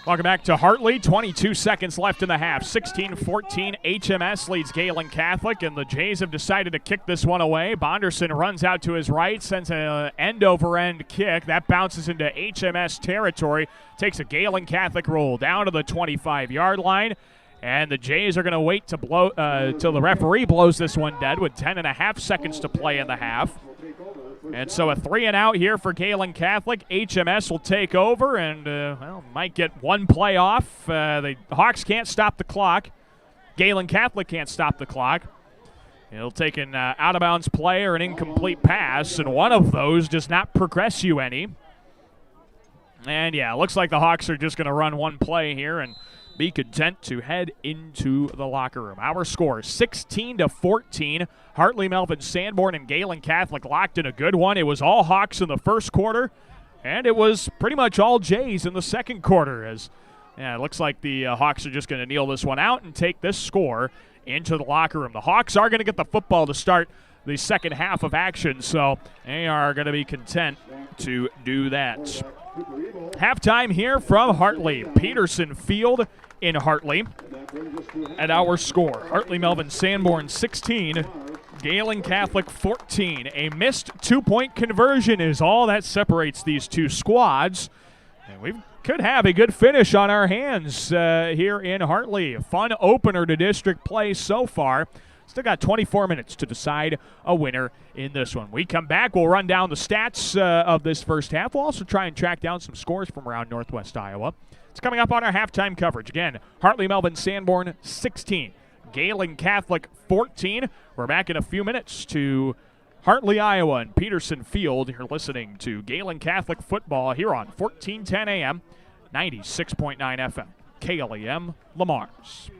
Welcome back to Hartley. 22 seconds left in the half. 16-14. HMS leads Gehlen Catholic, and the Jays have decided to kick this one away. Bonderson runs out to his right, sends an end-over-end kick. That bounces into HMS territory. Takes a Gehlen Catholic roll down to the 25-yard line. And the Jays are going to wait to blow till the referee blows this one dead with 10.5 seconds to play in the half. And so a 3-and-out here for Gehlen Catholic. HMS will take over and, might get one play off. The Hawks can't stop the clock. Gehlen Catholic can't stop the clock. It'll take an out-of-bounds play or an incomplete pass, and one of those does not progress you any. And, yeah, it looks like the Hawks are just going to run one play here, and be content to head into the locker room. Our score, 16-14. Hartley-Melvin-Sanborn and Gehlen Catholic locked in a good one. It was all Hawks in the first quarter, and it was pretty much all Jays in the second quarter. As it looks like the Hawks are just going to kneel this one out and take this score into the locker room. The Hawks are going to get the football to start the second half of action, so they are going to be content to do that. Halftime here from Hartley. Peterson Field in Hartley. At our score, Hartley-Melvin-Sanborn 16, Gehlen Catholic 14. A missed two-point conversion is all that separates these two squads. And we could have a good finish on our hands here in Hartley. A fun opener to district play so far. Still got 24 minutes to decide a winner in this one. We come back, we'll run down the stats of this first half. We'll also try and track down some scores from around Northwest Iowa. It's coming up on our halftime coverage. Again, Hartley-Melvin-Sanborn 16, Gehlen Catholic 14. We're back in a few minutes to Hartley, Iowa, and Peterson Field. You're listening to Gehlen Catholic football here on 1410 AM, 96.9 FM, KLEM, Lamar's.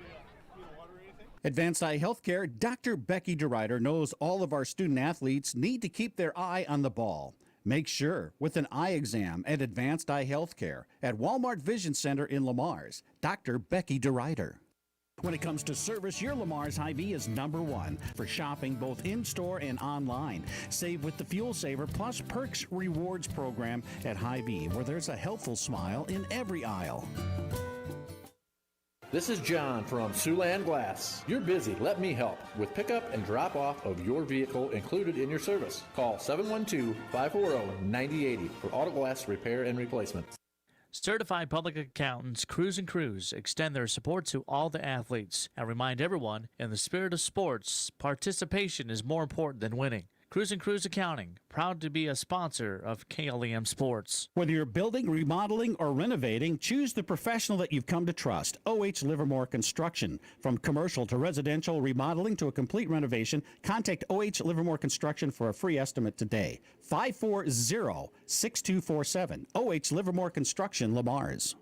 Advanced Eye Healthcare, Dr. Becky DeRuyter knows all of our student athletes need to keep their eye on the ball. Make sure with an eye exam at Advanced Eye Healthcare at Walmart Vision Center in Lamar's. Dr. Becky DeRuyter. When it comes to service, your Lamar's Hy-Vee is number one for shopping both in-store and online. Save with the Fuel Saver Plus Perks Rewards program at Hy-Vee, where there's a helpful smile in every aisle. This is John from Siouxland Glass. You're busy. Let me help with pickup and drop off of your vehicle included in your service. Call 712-540-9080 for auto glass repair and replacement. Certified Public Accountants Cruz and Cruz extend their support to all the athletes and remind everyone, in the spirit of sports, participation is more important than winning. Cruz and Cruz Accounting, proud to be a sponsor of KLEM Sports. Whether you're building, remodeling, or renovating, choose the professional that you've come to trust. O.H. Livermore Construction. From commercial to residential remodeling to a complete renovation, contact O.H. Livermore Construction for a free estimate today. 540-6247. O.H. Livermore Construction, Lamar's.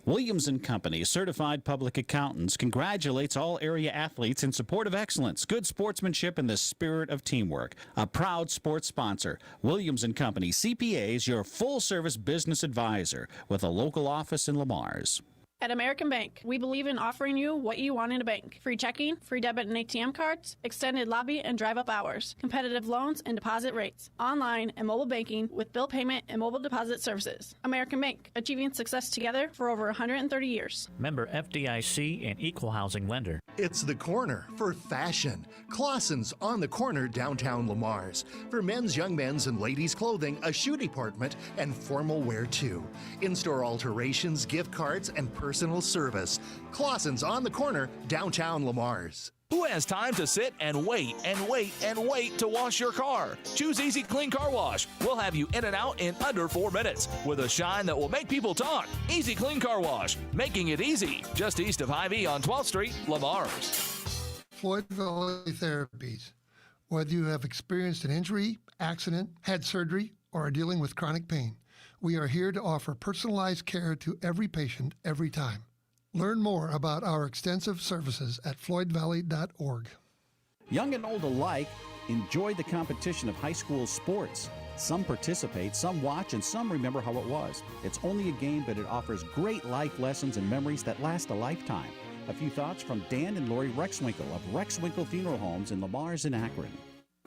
Williams & Company, certified public accountants, congratulates all area athletes in support of excellence, good sportsmanship, and the spirit of teamwork. A proud sports sponsor, Williams & Company, CPAs, your full-service business advisor with a local office in Lamar's. At American Bank, we believe in offering you what you want in a bank. Free checking, free debit and ATM cards, extended lobby and drive-up hours, competitive loans and deposit rates, online and mobile banking with bill payment and mobile deposit services. American Bank, achieving success together for over 130 years. Member FDIC and equal housing lender. It's the corner for fashion. Clausen's on the corner downtown Lamar's. For men's, young men's, and ladies' clothing, a shoe department, and formal wear too. In-store alterations, gift cards, and personal service. Clausen's on the corner downtown Lamar's. Who has time to sit and wait and wait and wait to wash your car? Choose Easy Clean Car Wash. We'll have you in and out in under 4 minutes with a shine that will make people talk. Easy Clean Car Wash, making it easy. Just east of Hy-Vee on 12th Street, Lamar's. Floyd Valley Therapies. Whether you have experienced an injury, accident, had surgery, or are dealing with chronic pain, we are here to offer personalized care to every patient every time. Learn more about our extensive services at floydvalley.org. Young and old alike enjoy the competition of high school sports. Some participate, some watch, and some remember how it was. It's only a game, but it offers great life lessons and memories that last a lifetime. A few thoughts from Dan and Lori Rexwinkle of Rexwinkle Funeral Homes in Lamar's and Akron.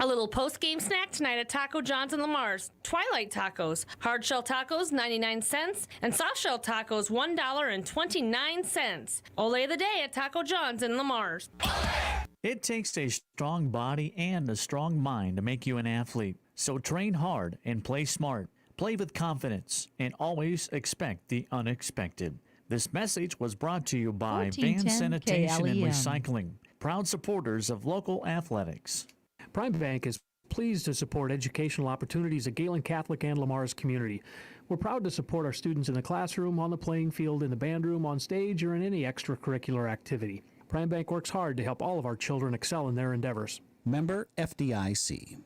A little post-game snack tonight at Taco John's and Lamar's. Twilight Tacos. Hard shell tacos, 99 cents. And soft shell tacos, $1.29. Ole of the day at Taco John's and Lamar's. It takes a strong body and a strong mind to make you an athlete. So train hard and play smart. Play with confidence and always expect the unexpected. This message was brought to you by Van Sanitation and Recycling, proud supporters of local athletics. Prime Bank is pleased to support educational opportunities at Gehlen Catholic and Lamar's community. We're proud to support our students in the classroom, on the playing field, in the band room, on stage, or in any extracurricular activity. Prime Bank works hard to help all of our children excel in their endeavors. Member FDIC.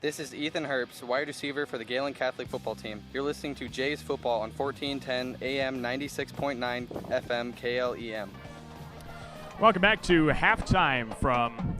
This is Ethan Herbst, wide receiver for the Gehlen Catholic football team. You're listening to Jays Football on 1410 AM 96.9 FM KLEM. Welcome back to halftime from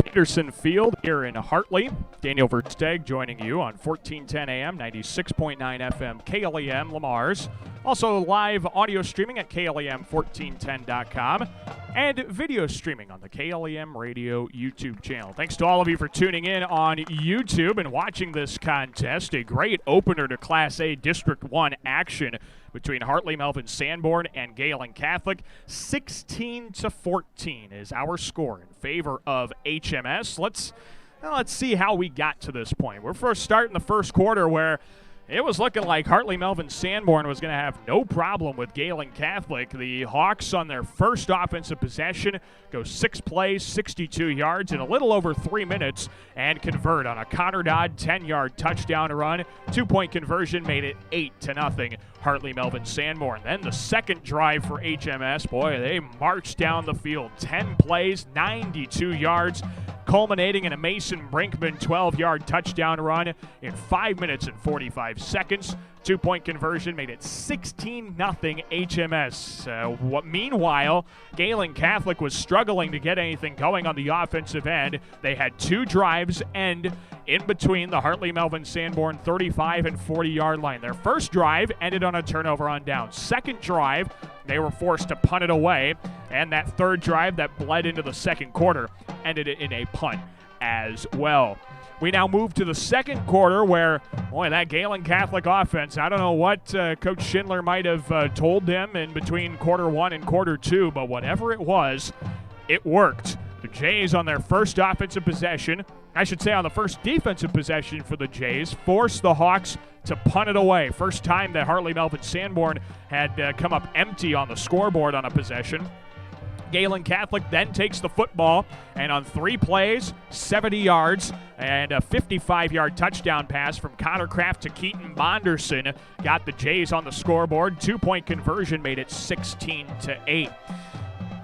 Peterson Field here in Hartley. Daniel Versteg joining you on 1410 AM 96.9 FM KLEM Lamar's. Also live audio streaming at KLEM1410.com and video streaming on the KLEM Radio YouTube channel. Thanks to all of you for tuning in on YouTube and watching this contest. A great opener to Class A District 1 action between Hartley-Melvin-Sanborn and Gehlen Catholic. 16-14 is our score in favor of HMS. Let's see how we got to this point. We're first starting the first quarter where it was looking like Hartley-Melvin-Sanborn was going to have no problem with Gehlen Catholic. The Hawks on their first offensive possession go 6 plays, 62 yards in a little over 3 minutes and convert on a Connor Dodd 10-yard touchdown run. 2-point conversion made it 8-0 Hartley-Melvin-Sanborn. Then the second drive for HMS, boy, they marched down the field. 10 plays, 92 yards, culminating in a Mason Brinkman 12-yard touchdown run in 5 minutes and 45 seconds. 2-point conversion made it 16-0 HMS. Meanwhile, Gehlen Catholic was struggling to get anything going on the offensive end. They had 2 drives end in between the Hartley-Melvin-Sanborn 35 and 40-yard line. Their first drive ended on a turnover on down. Second drive, they were forced to punt it away. And that third drive that bled into the second quarter ended in a punt as well. We now move to the second quarter where, boy, that Gehlen Catholic offense, I don't know what Coach Schindler might have told them in between quarter 1 and quarter 2, but whatever it was, it worked. The Jays on their first offensive possession, I should say on the first defensive possession for the Jays, forced the Hawks to punt it away. First time that Hartley-Melvin-Sanborn had come up empty on the scoreboard on a possession. Gehlen Catholic then takes the football, and on 3 plays, 70 yards, and a 55-yard touchdown pass from Connor Kraft to Keaton Bonderson got the Jays on the scoreboard. 2-point conversion made it 16-8.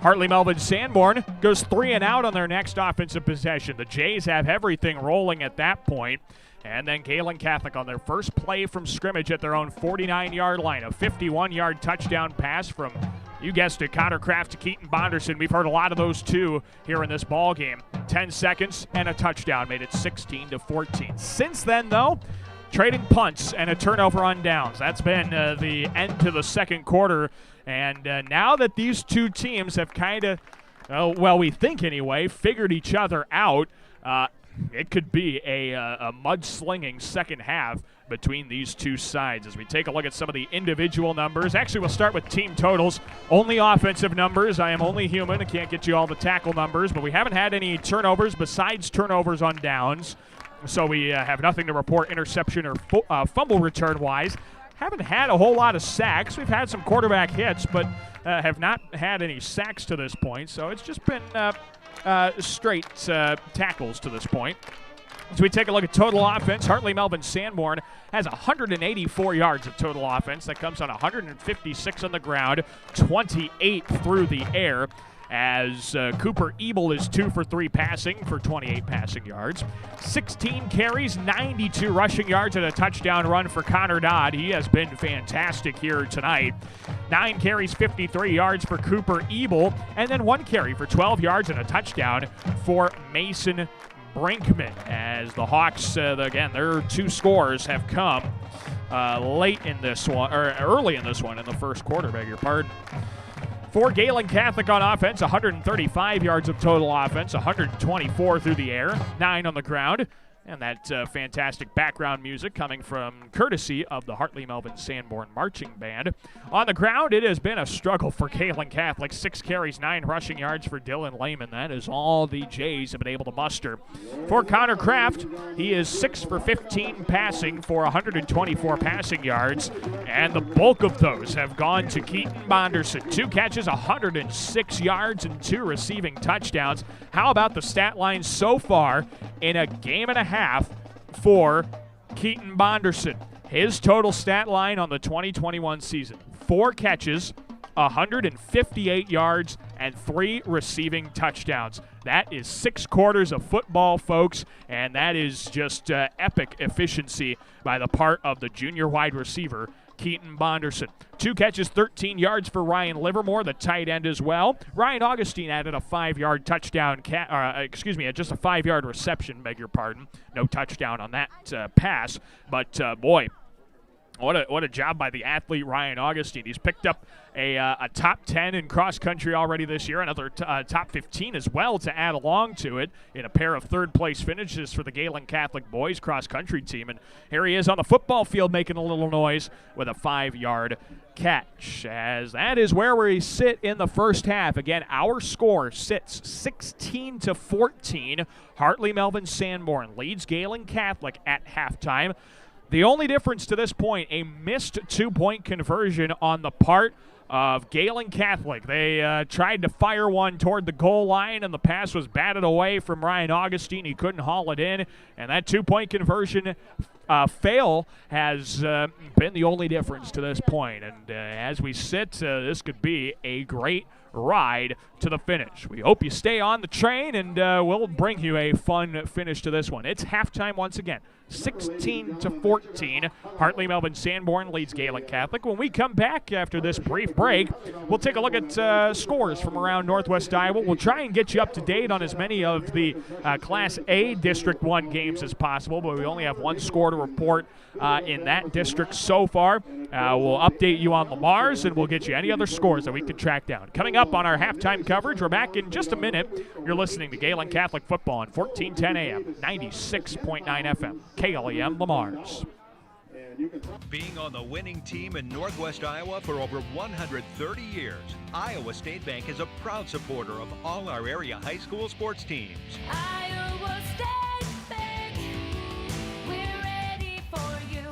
Hartley-Melvin-Sanborn goes 3 and out on their next offensive possession. The Jays have everything rolling at that point. And then Gehlen Catholic on their first play from scrimmage at their own 49-yard line. A 51-yard touchdown pass from, you guessed it, Connor Kraft to Keaton Bonderson. We've heard a lot of those too here in this ball game. 10 seconds and a touchdown made it 16-14. Since then, though, trading punts and a turnover on downs. That's been the end to the second quarter. And now that these two teams have kind of, well, we think anyway, figured each other out, it could be a mudslinging second half between these two sides. As we take a look at some of the individual numbers. Actually, we'll start with team totals. Only offensive numbers. I am only human. I can't get you all the tackle numbers, but we haven't had any turnovers besides turnovers on downs. So we have nothing to report interception or fumble return-wise. Haven't had a whole lot of sacks. We've had some quarterback hits, but have not had any sacks to this point. So it's just been straight tackles to this point. As we take a look at total offense, Hartley-Melvin-Sanborn has 184 yards of total offense. That comes on 156 on the ground, 28 through the air. As Cooper Ebel is 2 for 3 passing for 28 passing yards. 16 carries, 92 rushing yards, and a touchdown run for Connor Dodd. He has been fantastic here tonight. 9 carries, 53 yards for Cooper Ebel, and then 1 carry for 12 yards and a touchdown for Mason Brinkman. As the Hawks, again, their 2 scores have come late in this one, or early in this one in the first quarter, beg your pardon. For Gehlen Catholic on offense, 135 yards of total offense, 124 through the air, 9 on the ground. And that fantastic background music coming from courtesy of the Hartley-Melvin-Sanborn Marching Band. On the ground, it has been a struggle for Gehlen Catholic. 6 carries, 9 rushing yards for Dylan Lehman. That is all the Jays have been able to muster. For Connor Kraft, he is 6 for 15 passing for 124 passing yards. And the bulk of those have gone to Keaton Bonderson. 2 catches, 106 yards, and 2 receiving touchdowns. How about the stat line so far in a game and a half for Keaton Bonderson? His total stat line on the 2021 season: 4 catches, 158 yards, and 3 receiving touchdowns. That is 6 quarters of football, folks, and that is just epic efficiency by the part of the junior wide receiver, Keaton Bonderson. 2 catches, 13 yards for Ryan Livermore, the tight end as well. Ryan Augustine added a 5-yard touchdown, just a 5-yard reception, beg your pardon. No touchdown on that pass, but boy, what a job by the athlete Ryan Augustine. He's picked up a top 10 in cross country already this year, another top 15 as well to add along to it in a pair of third-place finishes for the Gehlen Catholic boys cross country team. And here he is on the football field making a little noise with a 5-yard catch, as that is where we sit in the first half. Again, our score sits 16-14. Hartley-Melvin-Sanborn leads Gehlen Catholic at halftime. The only difference to this point, a missed 2-point conversion on the part of Gehlen Catholic. They tried to fire one toward the goal line, and the pass was batted away from Ryan Augustine. He couldn't haul it in, and that 2-point conversion fail has been the only difference to this point. And as we sit, this could be a great ride to the finish. We hope you stay on the train, and we'll bring you a fun finish to this one. It's halftime once again. 16-14. Hartley-Melvin-Sanborn leads Gehlen Catholic. When we come back after this brief break, we'll take a look at scores from around Northwest Iowa. We'll try and get you up to date on as many of the Class A District 1 games as possible, but we only have one score to report in that district so far. We'll update you on Lamar's, and we'll get you any other scores that we can track down. Coming up on our halftime coverage, we're back in just a minute. You're listening to Gehlen Catholic Football on 1410 AM, 96.9 FM. KLEM Lamar's. Being on the winning team in Northwest Iowa for over 130 years, Iowa State Bank is a proud supporter of all our area high school sports teams. Iowa State Bank, we're ready for you.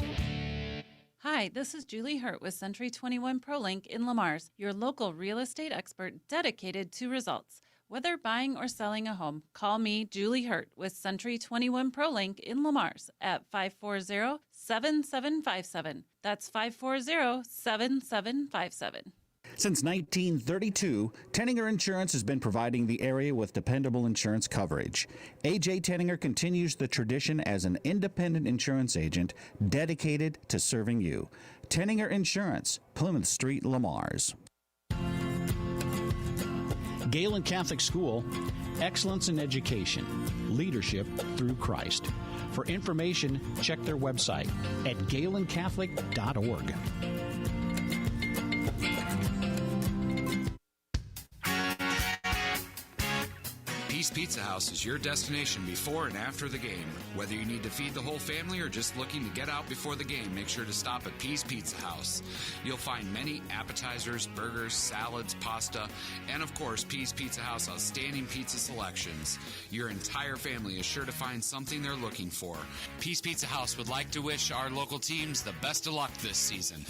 Hi, this is Julie Hurt with Century 21 ProLink in Lamar's, your local real estate expert dedicated to results. Whether buying or selling a home, call me, Julie Hurt, with Century 21 ProLink in Lamar's at 540-7757. That's 540-7757. Since 1932, Tenninger Insurance has been providing the area with dependable insurance coverage. A.J. Tenninger continues the tradition as an independent insurance agent dedicated to serving you. Tenninger Insurance, Plymouth Street, Lamar's. Gehlen Catholic School, excellence in education, leadership through Christ. For information, check their website at gehlencatholic.org. Peace Pizza House is your destination before and after the game. Whether you need to feed the whole family or just looking to get out before the game, make sure to stop at Peace Pizza House. You'll find many appetizers, burgers, salads, pasta, and of course, Peace Pizza House outstanding pizza selections. Your entire family is sure to find something they're looking for. Peace Pizza House would like to wish our local teams the best of luck this season.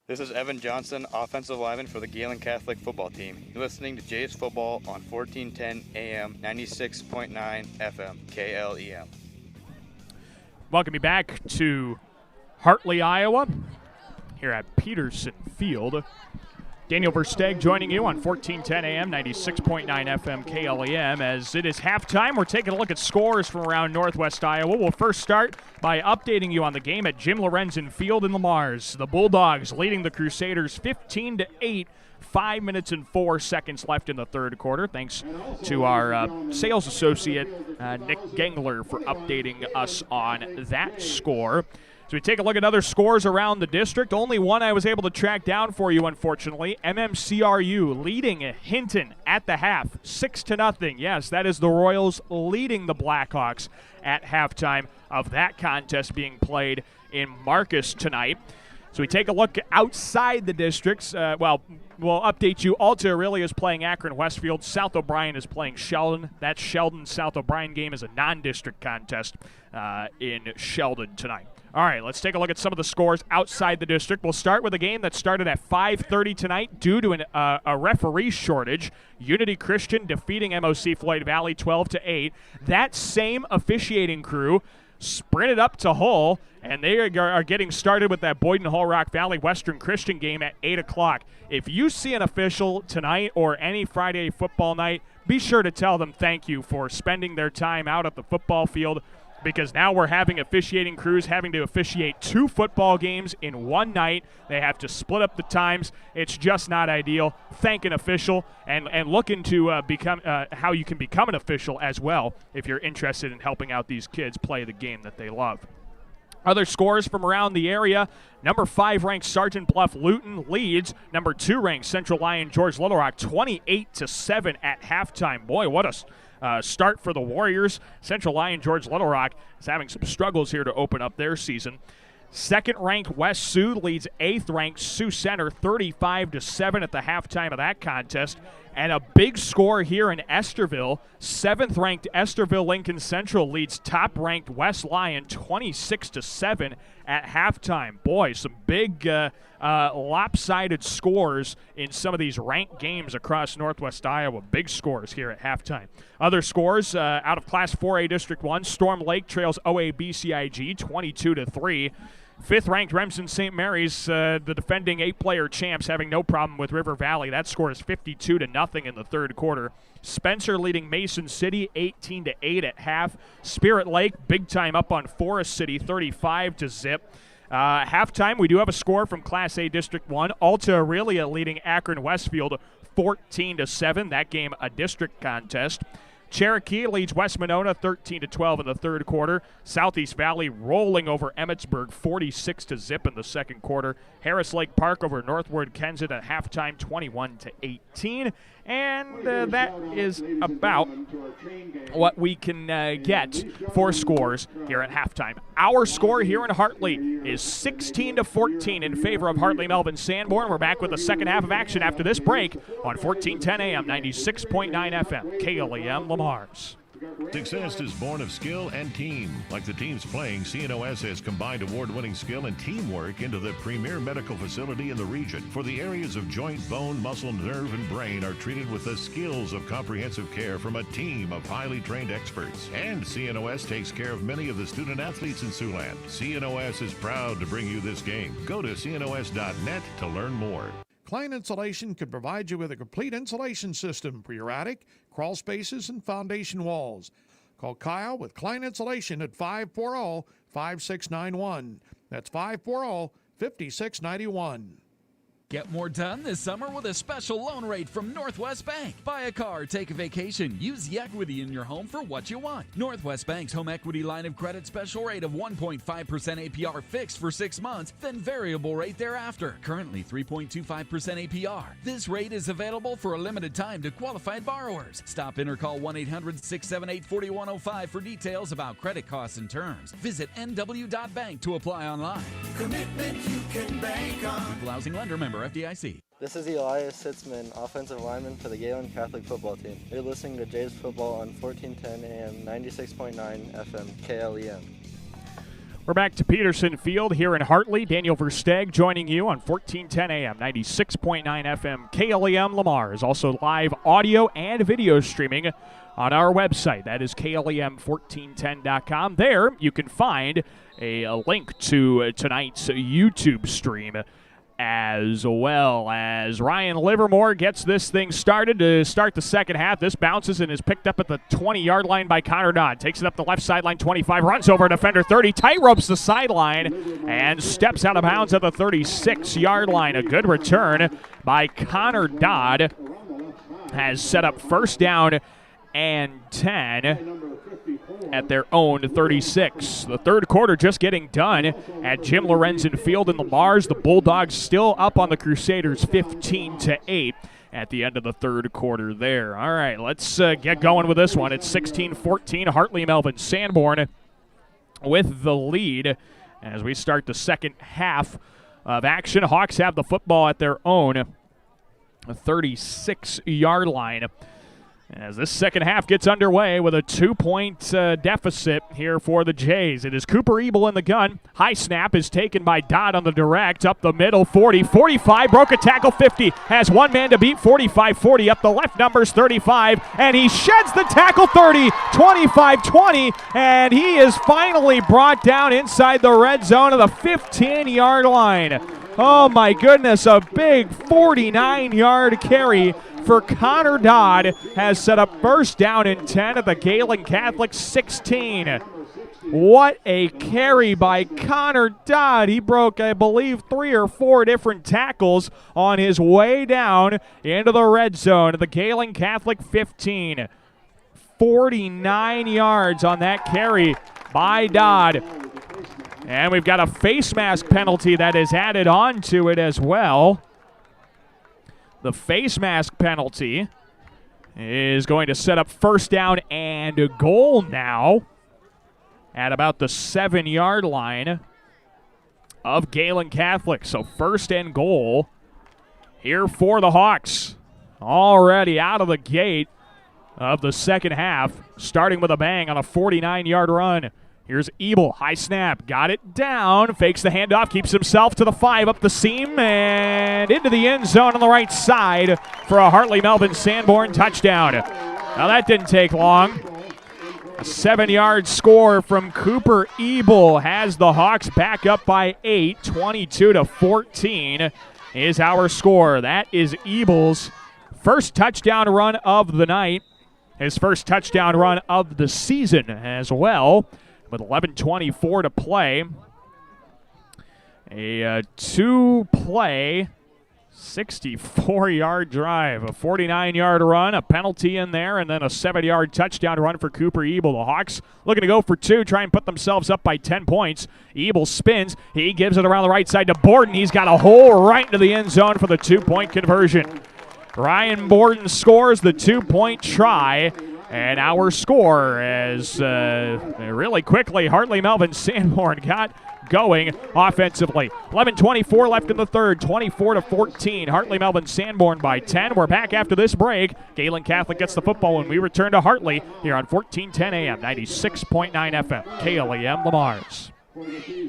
This is Evan Johnson, offensive lineman for the Gehlen Catholic football team. You're listening to Jays Football on 1410 AM, 96.9 FM, KLEM. Welcome you back to Hartley, Iowa, here at Peterson Field. Daniel Versteg joining you on 1410 AM, 96.9 FM, KLEM. As it is halftime, we're taking a look at scores from around Northwest Iowa. We'll first start by updating you on the game at Jim Lorenzen Field in Lamar's. The Bulldogs leading the Crusaders 15-8. 5 minutes and 4 seconds left in the third quarter. Thanks to our sales associate, Nick Gengler, for updating us on that score. So we take a look at other scores around the district. Only one I was able to track down for you, unfortunately. MMCRU leading Hinton at the half, 6-0. Yes, that is the Royals leading the Blackhawks at halftime of that contest being played in Marcus tonight. So we take a look outside the districts. We'll update you. Alta Aurelia is playing Akron Westfield. South O'Brien is playing Sheldon. That Sheldon-South O'Brien game is a non-district contest in Sheldon tonight. All right, let's take a look at some of the scores outside the district. We'll start with a game that started at 5:30 tonight due to a referee shortage. Unity Christian defeating MOC Floyd Valley 12-8. That same officiating crew sprinted up to Hull, and they are getting started with that Boyden Hull Rock Valley Western Christian game at 8 o'clock. If you see an official tonight or any Friday football night, be sure to tell them thank you for spending their time out at the football field, because now we're having officiating crews having to officiate 2 football games in one night. They have to split up the times. It's just not ideal. Thank an official and look into become how you can become an official as well if you're interested in helping out these kids play the game that they love. Other scores from around the area: number 5 ranked Sergeant Bluff Luton leads number 2 ranked Central Lyon George Little Rock 28-7 at halftime. Boy, what a start for the Warriors. Central Lyon George Little Rock is having some struggles here to open up their season. Second-ranked West Sioux leads 8th-ranked Sioux Center 35-7 at the halftime of that contest. And a big score here in Esterville. 7th-ranked Esterville Lincoln Central leads top-ranked West Lyon 26-7 at halftime. Boy, some big lopsided scores in some of these ranked games across Northwest Iowa. Big scores here at halftime. Other scores out of Class 4A District 1, Storm Lake trails OABCIG 22-3. 5th-ranked Remsen St. Mary's, the defending 8-player champs, having no problem with River Valley. That score is 52-0 in the third quarter. Spencer leading Mason City 18-8 at half. Spirit Lake, big time up on Forest City 35-0. Halftime, we do have a score from Class A District 1. Alta Aurelia leading Akron Westfield 14-7. That game a district contest. Cherokee leads West Monona 13-12 in the third quarter. Southeast Valley rolling over Emmetsburg 46-0 in the second quarter. Harris Lake Park over Northward Kensett at halftime 21-18. And that is about what we can get for scores here at halftime. Our score here in Hartley is 16-14 in favor of Hartley-Melvin-Sanborn. We're back with the second half of action after this break on 1410 AM, 96.9 FM, KLEM Lamars. Success is born of skill and team. Like the teams playing, CNOS has combined award-winning skill and teamwork into the premier medical facility in the region. For the areas of joint, bone, muscle, nerve, and brain are treated with the skills of comprehensive care from a team of highly trained experts. And CNOS takes care of many of the student athletes in Siouxland. CNOS is proud to bring you this game. Go to cnos.net to learn more. Klein Insulation could provide you with a complete insulation system for your attic, crawl spaces, and foundation walls. Call Kyle with Klein Insulation at 540-5691. That's 540-5691. Get more done this summer with a special loan rate from Northwest Bank. Buy a car, take a vacation, use the equity in your home for what you want. Northwest Bank's home equity line of credit special rate of 1.5% APR fixed for 6 months, then variable rate thereafter. Currently 3.25% APR. This rate is available for a limited time to qualified borrowers. Stop in or call 1-800-678-4105 for details about credit costs and terms. Visit nw.bank to apply online. Commitment you can bank on. Equal housing lender, member FDIC. This is Elias Sitzman, offensive lineman for the Gehlen Catholic football team. You're listening to Jays Football on 1410 AM, 96.9 FM, KLEM. We're back to Peterson Field here in Hartley. Daniel Versteg joining you on 1410 AM, 96.9 FM, KLEM Lamar. Is also live audio and video streaming on our website. That is KLEM1410.com. There you can find a link to tonight's YouTube stream, as well as Ryan Livermore gets this thing started to start the second half. This bounces and is picked up at the 20-yard line by Connor Dodd. Takes it up the left sideline, 25, runs over defender 30, tight ropes the sideline, and steps out of bounds at the 36-yard line. A good return by Connor Dodd has set up first down and 10 at their own 36. The third quarter just getting done at Jim Lorenzen Field in Lamars. The Bulldogs still up on the Crusaders 15-8 at the end of the third quarter there. All right, let's get going with this one. It's 16-14, Hartley-Melvin-Sanborn with the lead as we start the second half of action. Hawks have the football at their own 36-yard line. As this second half gets underway with a 2-point deficit here for the Jays. It is Cooper Ebel in the gun. High snap is taken by Dodd on the direct. Up the middle, 40, 45, broke a tackle, 50. Has one man to beat, 45, 40. Up the left numbers, 35. And he sheds the tackle, 30, 25, 20. And he is finally brought down inside the red zone of the 15-yard line. Oh my goodness, a big 49-yard carry for Connor Dodd has set up first down and 10 at the Gehlen Catholic 16. What a carry by Connor Dodd. He broke, I believe, 3 or 4 different tackles on his way down into the red zone at the Gehlen Catholic 15. 49 yards on that carry by Dodd. And we've got a face mask penalty that is added on to it as well. The face mask penalty is going to set up first down and a goal now at about the 7-yard line of Gehlen Catholic. So first and goal here for the Hawks. Already out of the gate of the second half, starting with a bang on a 49-yard run. Here's Ebel, high snap, got it down, fakes the handoff, keeps himself to the 5, up the seam, and into the end zone on the right side for a Hartley-Melvin-Sanborn touchdown. Now that didn't take long. A 7-yard score from Cooper Ebel has the Hawks back up by 8, 22-14 is our score. That is Ebel's first touchdown run of the night, his first touchdown run of the season as well. With 11:24 to play, a 2-play, 64-yard drive, a 49-yard run, a penalty in there, and then a 7-yard touchdown run for Cooper Ebel. The Hawks looking to go for 2, try and put themselves up by 10 points. Ebel spins. He gives it around the right side to Borden. He's got a hole right into the end zone for the 2-point conversion. Ryan Borden scores the 2-point try. And our score is really quickly Hartley-Melvin-Sanborn got going offensively. 11:24 left in the third, 24-14. Hartley-Melvin-Sanborn by 10. We're back after this break. Gehlen Catholic gets the football when we return to Hartley here on 1410 AM, 96.9 FM, KLEM Lamars.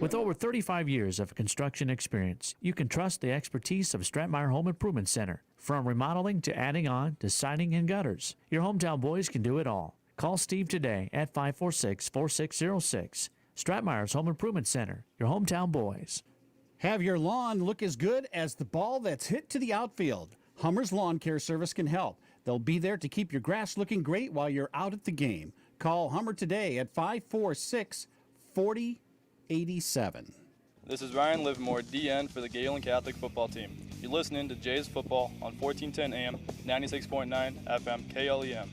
With over 35 years of construction experience, you can trust the expertise of Stratmeyer Home Improvement Center. From remodeling to adding on to siding and gutters, your hometown boys can do it all. Call Steve today at 546-4606. Stratmeyer's Home Improvement Center, your hometown boys. Have your lawn look as good as the ball that's hit to the outfield. Hummer's Lawn Care Service can help. They'll be there to keep your grass looking great while you're out at the game. Call Hummer today at 546-4087. This is Ryan Livermore, DN for the Gehlen Catholic football team. You're listening to Jays Football on 1410 AM, 96.9 FM, KLEM.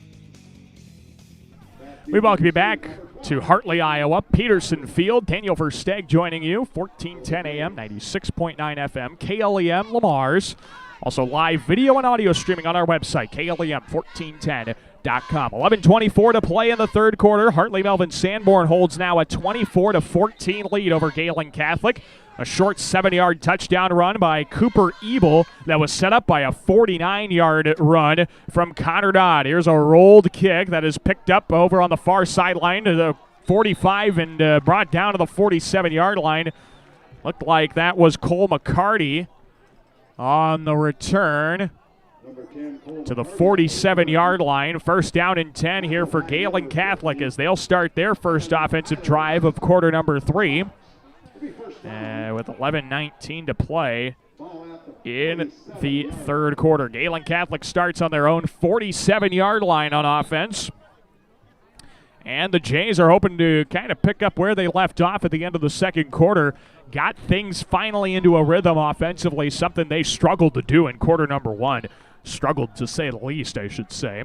We welcome you back to Hartley, Iowa, Peterson Field. Daniel Versteg joining you, 1410 AM, 96.9 FM, KLEM Lamars. Also live video and audio streaming on our website, KLEM1410.com. 11:24 to play in the third quarter. Hartley-Melvin-Sanborn holds now a 24-14 lead over Gehlen Catholic. A short 7-yard touchdown run by Cooper Ebel that was set up by a 49-yard run from Connor Dodd. Here's a rolled kick that is picked up over on the far sideline to the 45 and brought down to the 47-yard line. Looked like that was Cole McCarty on the return to the 47-yard line. First down and 10 here for Gehlen Catholic as they'll start their first offensive drive of quarter number 3. With 11:19 to play in the third quarter. Gehlen Catholic starts on their own 47-yard line on offense. And the Jays are hoping to kind of pick up where they left off at the end of the second quarter. Got things finally into a rhythm offensively, something they struggled to do in quarter number 1. Struggled, to say the least, I should say.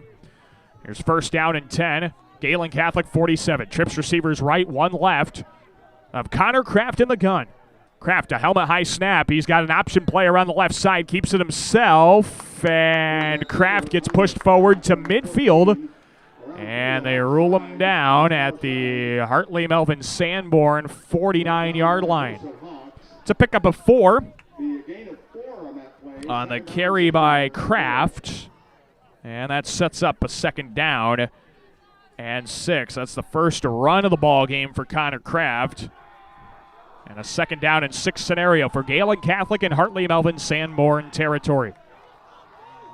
Here's first down and 10. Gehlen Catholic 47. Trips receivers right, 1 left. Of Connor Kraft in the gun. Kraft, a helmet high snap. He's got an option play around the left side. Keeps it himself. And Kraft gets pushed forward to midfield. And they rule him down at the Hartley-Melvin-Sanborn 49-yard line. It's a pickup of 4 on the carry by Kraft. And that sets up a 2nd down and 6. That's the first run of the ball game for Connor Kraft. And a 2nd down and 6 scenario for Gehlen Catholic and Hartley-Melvin-Sanborn territory.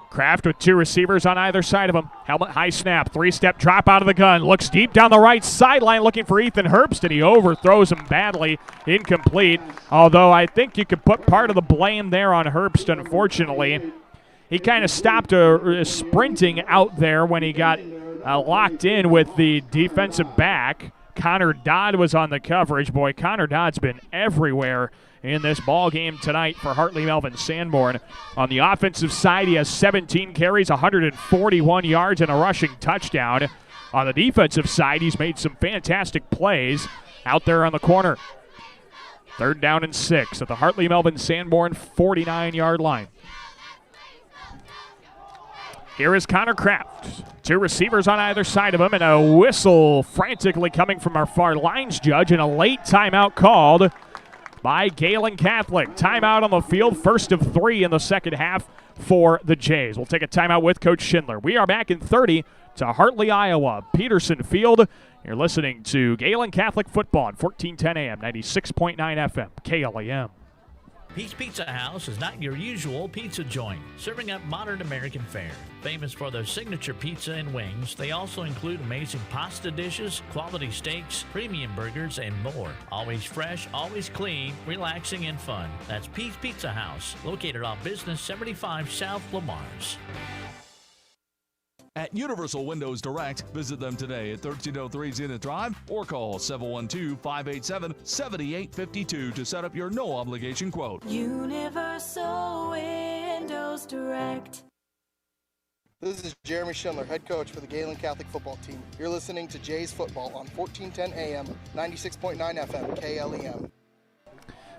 Kraft with 2 receivers on either side of him. Helmet high snap, 3-step drop out of the gun. Looks deep down the right sideline looking for Ethan Herbst, and he overthrows him badly. Incomplete. Although I think you could put part of the blame there on Herbst, unfortunately. He kind of stopped sprinting out there when he got locked in with the defensive back. Connor Dodd was on the coverage. Boy, Connor Dodd's been everywhere in this ball game tonight for Hartley-Melvin-Sanborn. On the offensive side, he has 17 carries, 141 yards, and a rushing touchdown. On the defensive side, he's made some fantastic plays out there on the corner. 3rd down and 6 at the Hartley-Melvin-Sanborn 49-yard line. Here is Connor Kraft. 2 receivers on either side of him, and a whistle frantically coming from our far lines judge, and a late timeout called by Gehlen Catholic. Timeout on the field, first of 3 in the second half for the Jays. We'll take a timeout with Coach Schindler. We are back in 30 to Hartley, Iowa, Peterson Field. You're listening to Gehlen Catholic football on 1410 AM, 96.9 FM, KLEM. Pete's Pizza House is not your usual pizza joint, serving up modern American fare. Famous for their signature pizza and wings, they also include amazing pasta dishes, quality steaks, premium burgers, and more. Always fresh, always clean, relaxing, and fun. That's Pete's Pizza House, located on Business 75 South Lamar's. At Universal Windows Direct, visit them today at 1303 Zenith Drive or call 712-587-7852 to set up your no-obligation quote. Universal Windows Direct. This is Jeremy Schindler, head coach for the Gehlen Catholic football team. You're listening to Jays Football on 1410 AM, 96.9 FM, KLEM.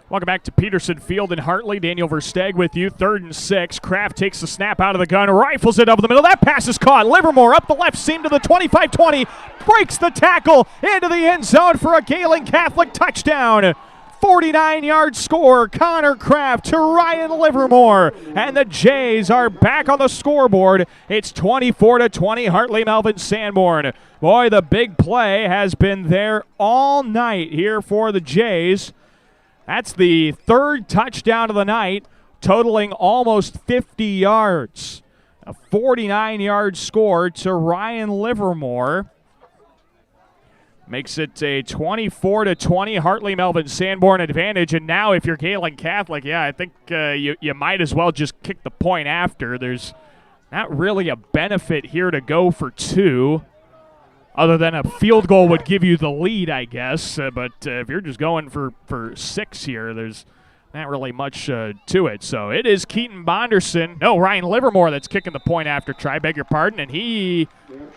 Welcome back to Peterson Field in Hartley. Daniel Versteg with you. 3rd and 6. Kraft takes the snap out of the gun, rifles it over the middle. That pass is caught. Livermore up the left seam to the 25-20. Breaks the tackle into the end zone for a Gehlen Catholic touchdown. 49-yard score. Connor Kraft to Ryan Livermore. And the Jays are back on the scoreboard. It's 24-20 Hartley-Melvin-Sanborn. Boy, the big play has been there all night here for the Jays. That's the 3rd touchdown of the night, totaling almost 50 yards. A 49-yard score to Ryan Livermore. Makes it a 24-20 Hartley-Melvin-Sanborn advantage. And now if you're Gehlen Catholic, I think you might as well just kick the point after. There's not really a benefit here to go for 2. Other than a field goal would give you the lead, I guess. But if you're just going for 6 here, there's not really much to it. So it is Keaton Bonderson. No, Ryan Livermore that's kicking the point after try. Beg your pardon. And he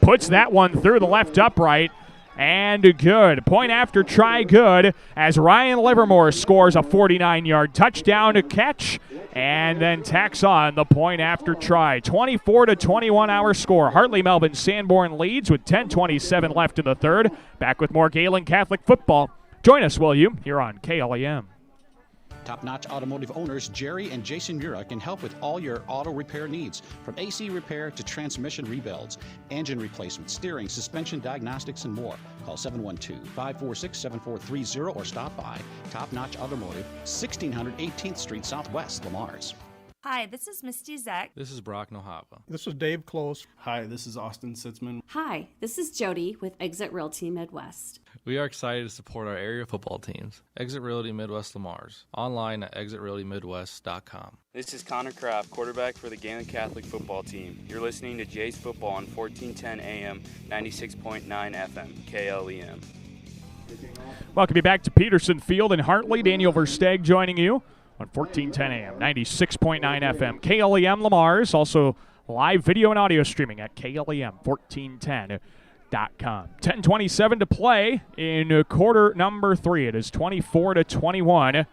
puts that one through the left upright. And good. Point after try good as Ryan Livermore scores a 49-yard touchdown to catch and then tacks on the point after try. 24-21 our score. Hartley-Melvin-Sanborn leads with 10:27 left in the 3rd. Back with more Gehlen Catholic football. Join us, will you, here on KLEM. Top-notch automotive owners Jerry and Jason Mura can help with all your auto repair needs, from AC repair to transmission rebuilds, engine replacement, steering, suspension diagnostics, and more. Call 712-546-7430 or stop by Top-Notch Automotive, 1600 18th Street Southwest, Lamar's. Hi, this is Misty Zek. This is Brock Nohava. This is Dave Close. Hi, this is Austin Sitzman. Hi, this is Jody with Exit Realty Midwest. We are excited to support our area football teams. Exit Realty Midwest Lamar's. Online at exitrealtymidwest.com. This is Connor Kraft, quarterback for the Gehlen Catholic football team. You're listening to Jays Football on 1410 AM, 96.9 FM, KLEM. Welcome you back to Peterson Field in Hartley. Daniel Versteg joining you on 1410 AM, 96.9 FM, KLEM Lamar's. Also live video and audio streaming at KLEM1410.com. 10:27 to play in quarter number 3. It is 24-21.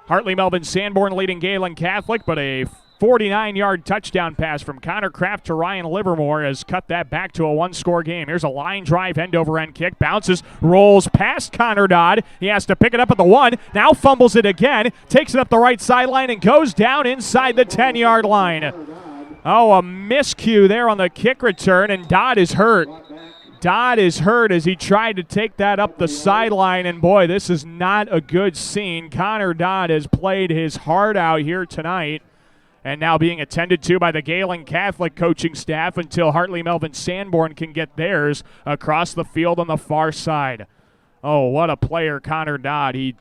Hartley-Melvin-Sanborn leading Gehlen Catholic, but a 49-yard touchdown pass from Connor Kraft to Ryan Livermore has cut that back to a one-score game. Here's a line drive, end-over-end kick, bounces, rolls past Connor Dodd. He has to pick it up at the 1, now fumbles it again, takes it up the right sideline and goes down inside the 10-yard line. Oh, a miscue there on the kick return, and Dodd is hurt. Dodd is hurt as he tried to take that up the sideline, and boy, this is not a good scene. Connor Dodd has played his heart out here tonight, and now being attended to by the Gehlen Catholic coaching staff until Hartley-Melvin-Sanborn can get theirs across the field on the far side. Oh, what a player, Connor Dodd. He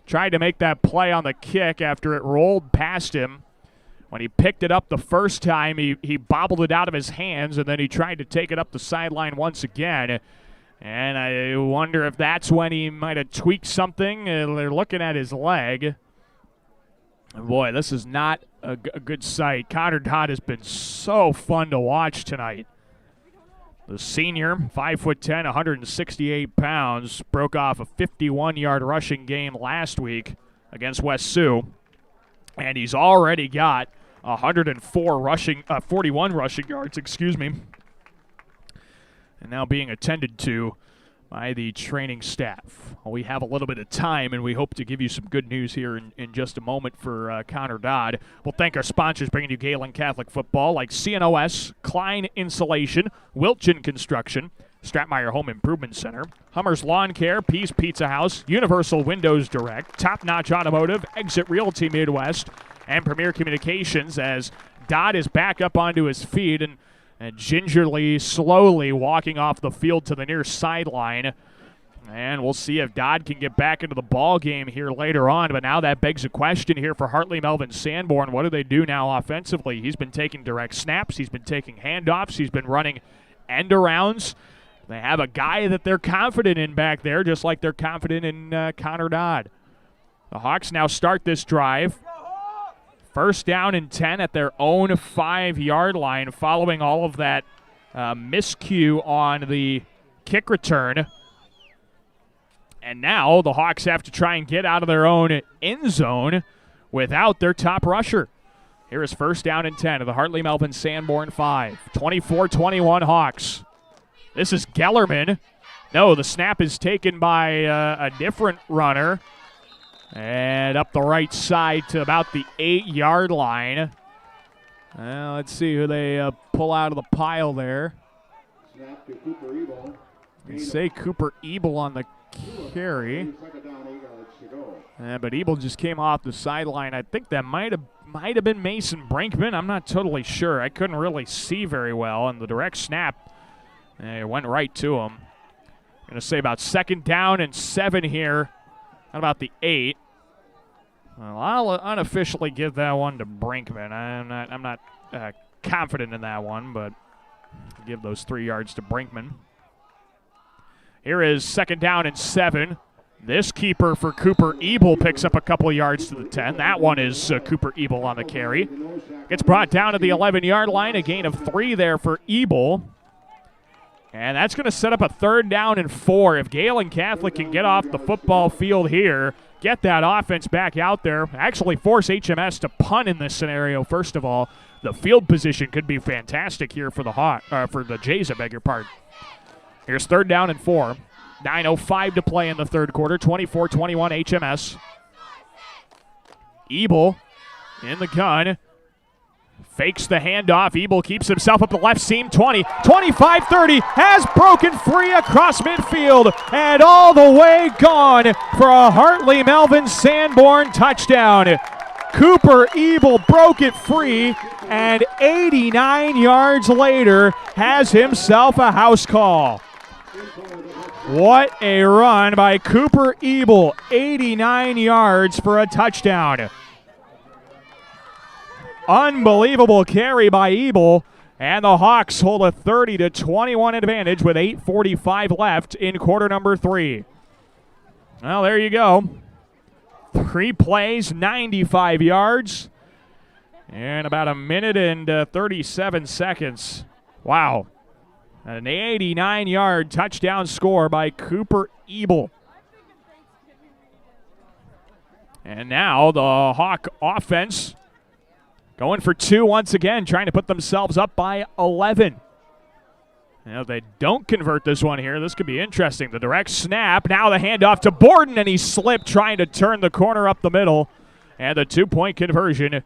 tried to make that play on the kick after it rolled past him. When he picked it up the first time, he bobbled it out of his hands, and then he tried to take it up the sideline once again. And I wonder if that's when he might have tweaked something. They're looking at his leg. And boy, this is not a good sight. Connor Dodd has been so fun to watch tonight. The senior, 5'10", 168 pounds, broke off a 51-yard rushing game last week against West Sioux. And he's already got 41 rushing yards, and now being attended to by the training staff. Well, we have a little bit of time, and we hope to give you some good news here in just a moment for Connor Dodd. We'll thank our sponsors bringing you Gehlen Catholic football, like CNOS, Klein Insulation, Wilchin Construction, Stratmeyer Home Improvement Center, Hummer's Lawn Care, Peace Pizza House, Universal Windows Direct, Top Notch Automotive, Exit Realty Midwest, and Premier Communications, as Dodd is back up onto his feet and gingerly, slowly walking off the field to the near sideline. And we'll see if Dodd can get back into the ball game here later on. But now that begs a question here for Hartley-Melvin-Sanborn. What do they do now offensively? He's been taking direct snaps. He's been taking handoffs. He's been running end-arounds. They have a guy that they're confident in back there, just like they're confident in Connor Dodd. The Hawks now start this drive. First down and 10 at their own 5-yard line, following all of that miscue on the kick return. And now the Hawks have to try and get out of their own end zone without their top rusher. Here is first down and 10 of the Hartley-Melvin-Sanborn 5. 24-21 Hawks. This is Gellerman. No, the snap is taken by a different runner. And up the right side to about the 8-yard line. Let's see who they pull out of the pile there. Snap to Cooper Ebel. They say Cooper Ebel on the carry. But Ebel just came off the sideline. I think that might have been Mason Brinkman. I'm not totally sure. I couldn't really see very well. And the direct snap it went right to him. I'm going to say about second down and 7 here. How about the 8? Well, I'll unofficially give that one to Brinkman. I'm not confident in that one, but I'll give those 3 yards to Brinkman. Here is second down and 7. This keeper for Cooper Ebel picks up a couple of yards to the 10. That one is Cooper Ebel on the carry. Gets brought down to the 11-yard line. A gain of 3 there for Ebel. And that's going to set up a third down and 4. If Gehlen Catholic can get off the football field here, get that offense back out there, actually force HMS to punt in this scenario, first of all, the field position could be fantastic here for the Jays, I beg your pardon. Here's third down and 4. 9:05 to play in the third quarter, 24-21 HMS. Ebel in the gun. Fakes the handoff. Ebel keeps himself up the left seam. 20, 25, 30. Has broken free across midfield. And all the way gone for a Hartley-Melvin-Sanborn touchdown. Cooper Ebel broke it free. And 89 yards later has himself a house call. What a run by Cooper Ebel. 89 yards for a touchdown. Unbelievable carry by Ebel, and the Hawks hold a 30-21 advantage with 8:45 left in quarter number 3. Well, there you go. 3 plays, 95 yards, and about a minute and 37 seconds. Wow. An 89-yard touchdown score by Cooper Ebel. And now the Hawk offense going for 2 once again, trying to put themselves up by 11. Now, if they don't convert this one here, this could be interesting. The direct snap, now the handoff to Borden, and he slipped trying to turn the corner up the middle. And the 2-point conversion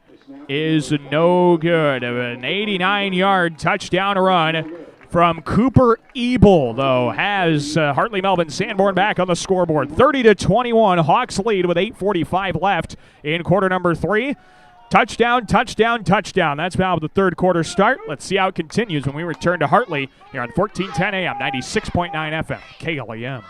is no good. An 89-yard touchdown run from Cooper Ebel, though, has Hartley-Melvin-Sanborn back on the scoreboard. 30-21, Hawks lead with 8:45 left in quarter number 3. Touchdown, touchdown, touchdown. That's how the third quarter start. Let's see how it continues when we return to Hartley here on 1410 AM, 96.9 FM, KLEM.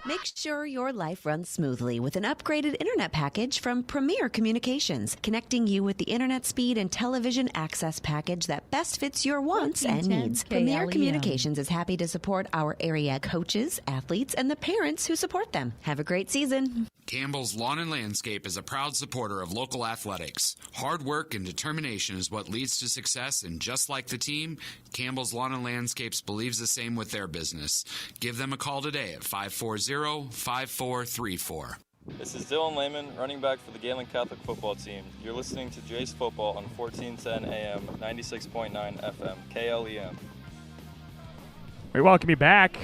Make sure your life runs smoothly with an upgraded internet package from Premier Communications, connecting you with the internet speed and television access package that best fits your wants and needs. Premier Communications is happy to support our area coaches, athletes, and the parents who support them. Have a great season. Campbell's Lawn and Landscape is a proud supporter of local athletics. Hard work and determination is what leads to success, and just like the team, Campbell's Lawn and Landscapes believes the same with their business. Give them a call today at 540-5434. This is Dylan Lehman, running back for the Gehlen Catholic football team. You're listening to Jays Football on 1410 AM, 96.9 FM, KLEM. We welcome you back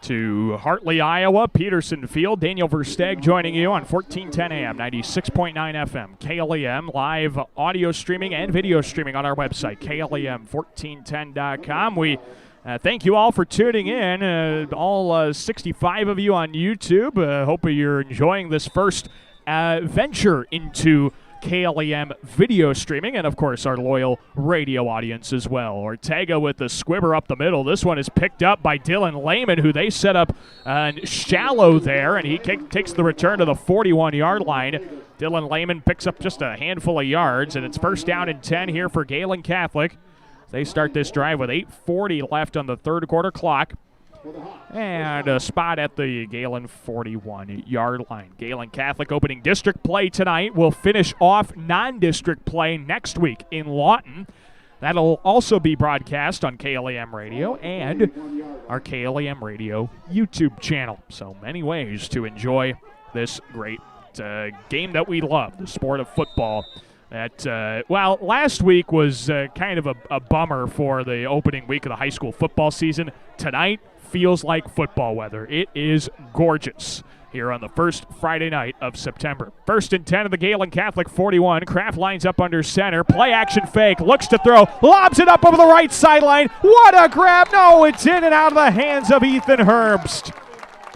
to Hartley, Iowa, Peterson Field. Daniel Versteg joining you on 1410 AM, 96.9 FM, KLEM, live audio streaming and video streaming on our website, KLEM1410.com. We thank you all for tuning in, all 65 of you on YouTube. Hope you're enjoying this first venture into KLEM video streaming, and of course our loyal radio audience as well. Ortega with the squibber up the middle. This one is picked up by Dylan Lehman, who they set up shallow there, and he takes the return to the 41-yard line. Dylan Lehman picks up just a handful of yards, and it's first down and 10 here for Gehlen Catholic. They start this drive with 8:40 left on the third quarter clock. And a spot at the Gehlen 41-yard line. Gehlen Catholic opening district play tonight. Will finish off non-district play next week in Lawton. That'll also be broadcast on KLEM Radio and our KLEM Radio YouTube channel. So many ways to enjoy this great game that we love, the sport of football. Last week was kind of a bummer for the opening week of the high school football season. Tonight feels like football weather. It is gorgeous here on the first Friday night of September. First and 10 of the Gehlen Catholic 41. Kraft lines up under center. Play action fake. Looks to throw. Lobs it up over the right sideline. What a grab. No, it's in and out of the hands of Ethan Herbst.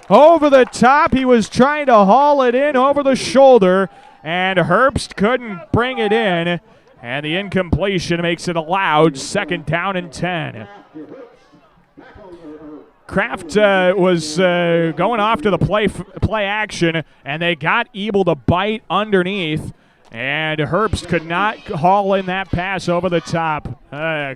Over the top. He was trying to haul it in over the shoulder, and Herbst couldn't bring it in. And the incompletion makes it allowed. Second down and 10. Kraft was going off to the play action, and they got Ebel to bite underneath, and Herbst could not haul in that pass over the top.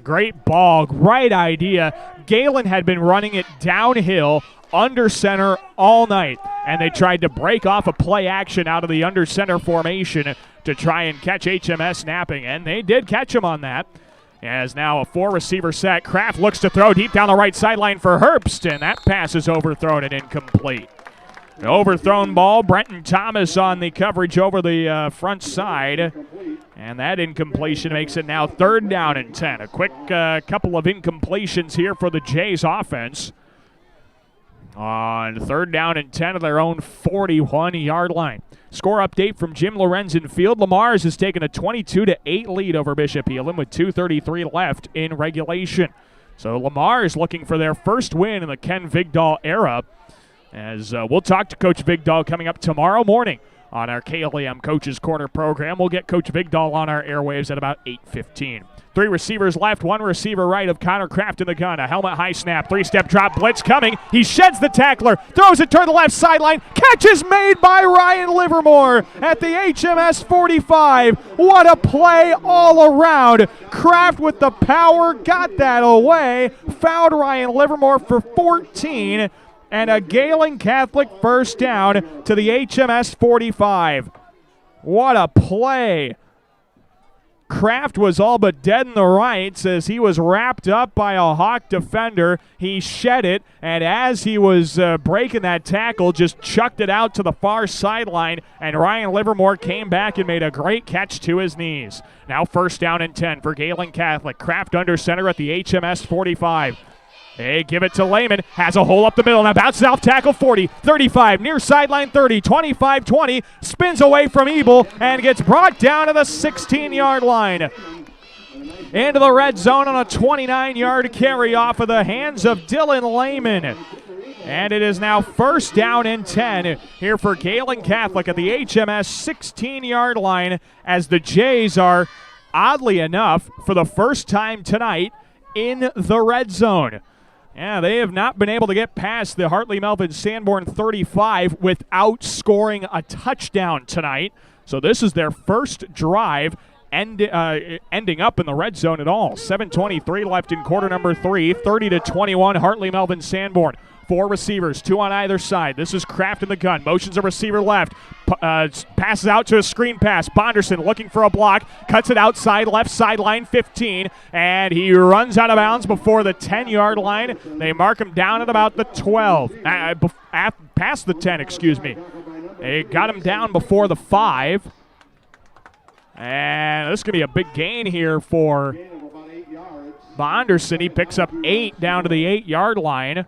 Great ball, great idea. Gehlen had been running it downhill under center all night, and they tried to break off a play action out of the under center formation to try and catch HMS napping, and they did catch him on that. As now a 4-receiver set. Kraft looks to throw deep down the right sideline for Herbst, and that pass is overthrown and incomplete. An overthrown ball. Brenton Thomas on the coverage over the front side, and that incompletion makes it now third down and 10. A quick couple of incompletions here for the Jays offense on third down and 10 of their own 41-yard line. Score update from Jim Lorenzen Field. Lamar's has taken a 22-8 lead over Bishop Elam with 2:33 left in regulation. So Lamar's looking for their first win in the Ken Vigdahl era. As we'll talk to Coach Vigdahl coming up tomorrow morning on our KLEM Coaches Corner program. We'll get Coach Vigdahl on our airwaves at about 8:15. 3 receivers left, 1 receiver right of Connor Kraft in the gun. A helmet high snap, 3-step drop blitz coming. He sheds the tackler, throws it toward the left sideline. Catch is made by Ryan Livermore at the HMS 45. What a play all around. Kraft with the power, got that away. Fouled Ryan Livermore for 14. And a Gehlen Catholic first down to the HMS 45. What a play. Kraft was all but dead in the rights as he was wrapped up by a Hawk defender. He shed it, and as he was breaking that tackle, just chucked it out to the far sideline, and Ryan Livermore came back and made a great catch to his knees. Now first down and 10 for Gehlen Catholic. Kraft under center at the HMS 45. They give it to Lehman. Has a hole up the middle. Now bounces off tackle 40, 35, near sideline 30, 25, 20. Spins away from Ebel and gets brought down to the 16-yard line. Into the red zone on a 29-yard carry off of the hands of Dylan Lehman. And it is now first down and 10 here for Gehlen Catholic at the HMS 16-yard line as the Jays are, oddly enough, for the first time tonight, in the red zone. Yeah, they have not been able to get past the Hartley-Melvin-Sanborn 35 without scoring a touchdown tonight. So this is their first drive ending up in the red zone at all. 7:23 left in quarter number 3, 30-21 Hartley-Melvin-Sanborn. 4 receivers, 2 on either side. This is Kraft in the gun. Motions a receiver left. Passes out to a screen pass. Bonderson looking for a block. Cuts it outside, left sideline 15. And he runs out of bounds before the 10-yard line. They mark him down at about the 12. Past the 10, excuse me. They got him down before the 5. And this is going to be a big gain here for Bonderson. He picks up 8 down to the 8-yard line.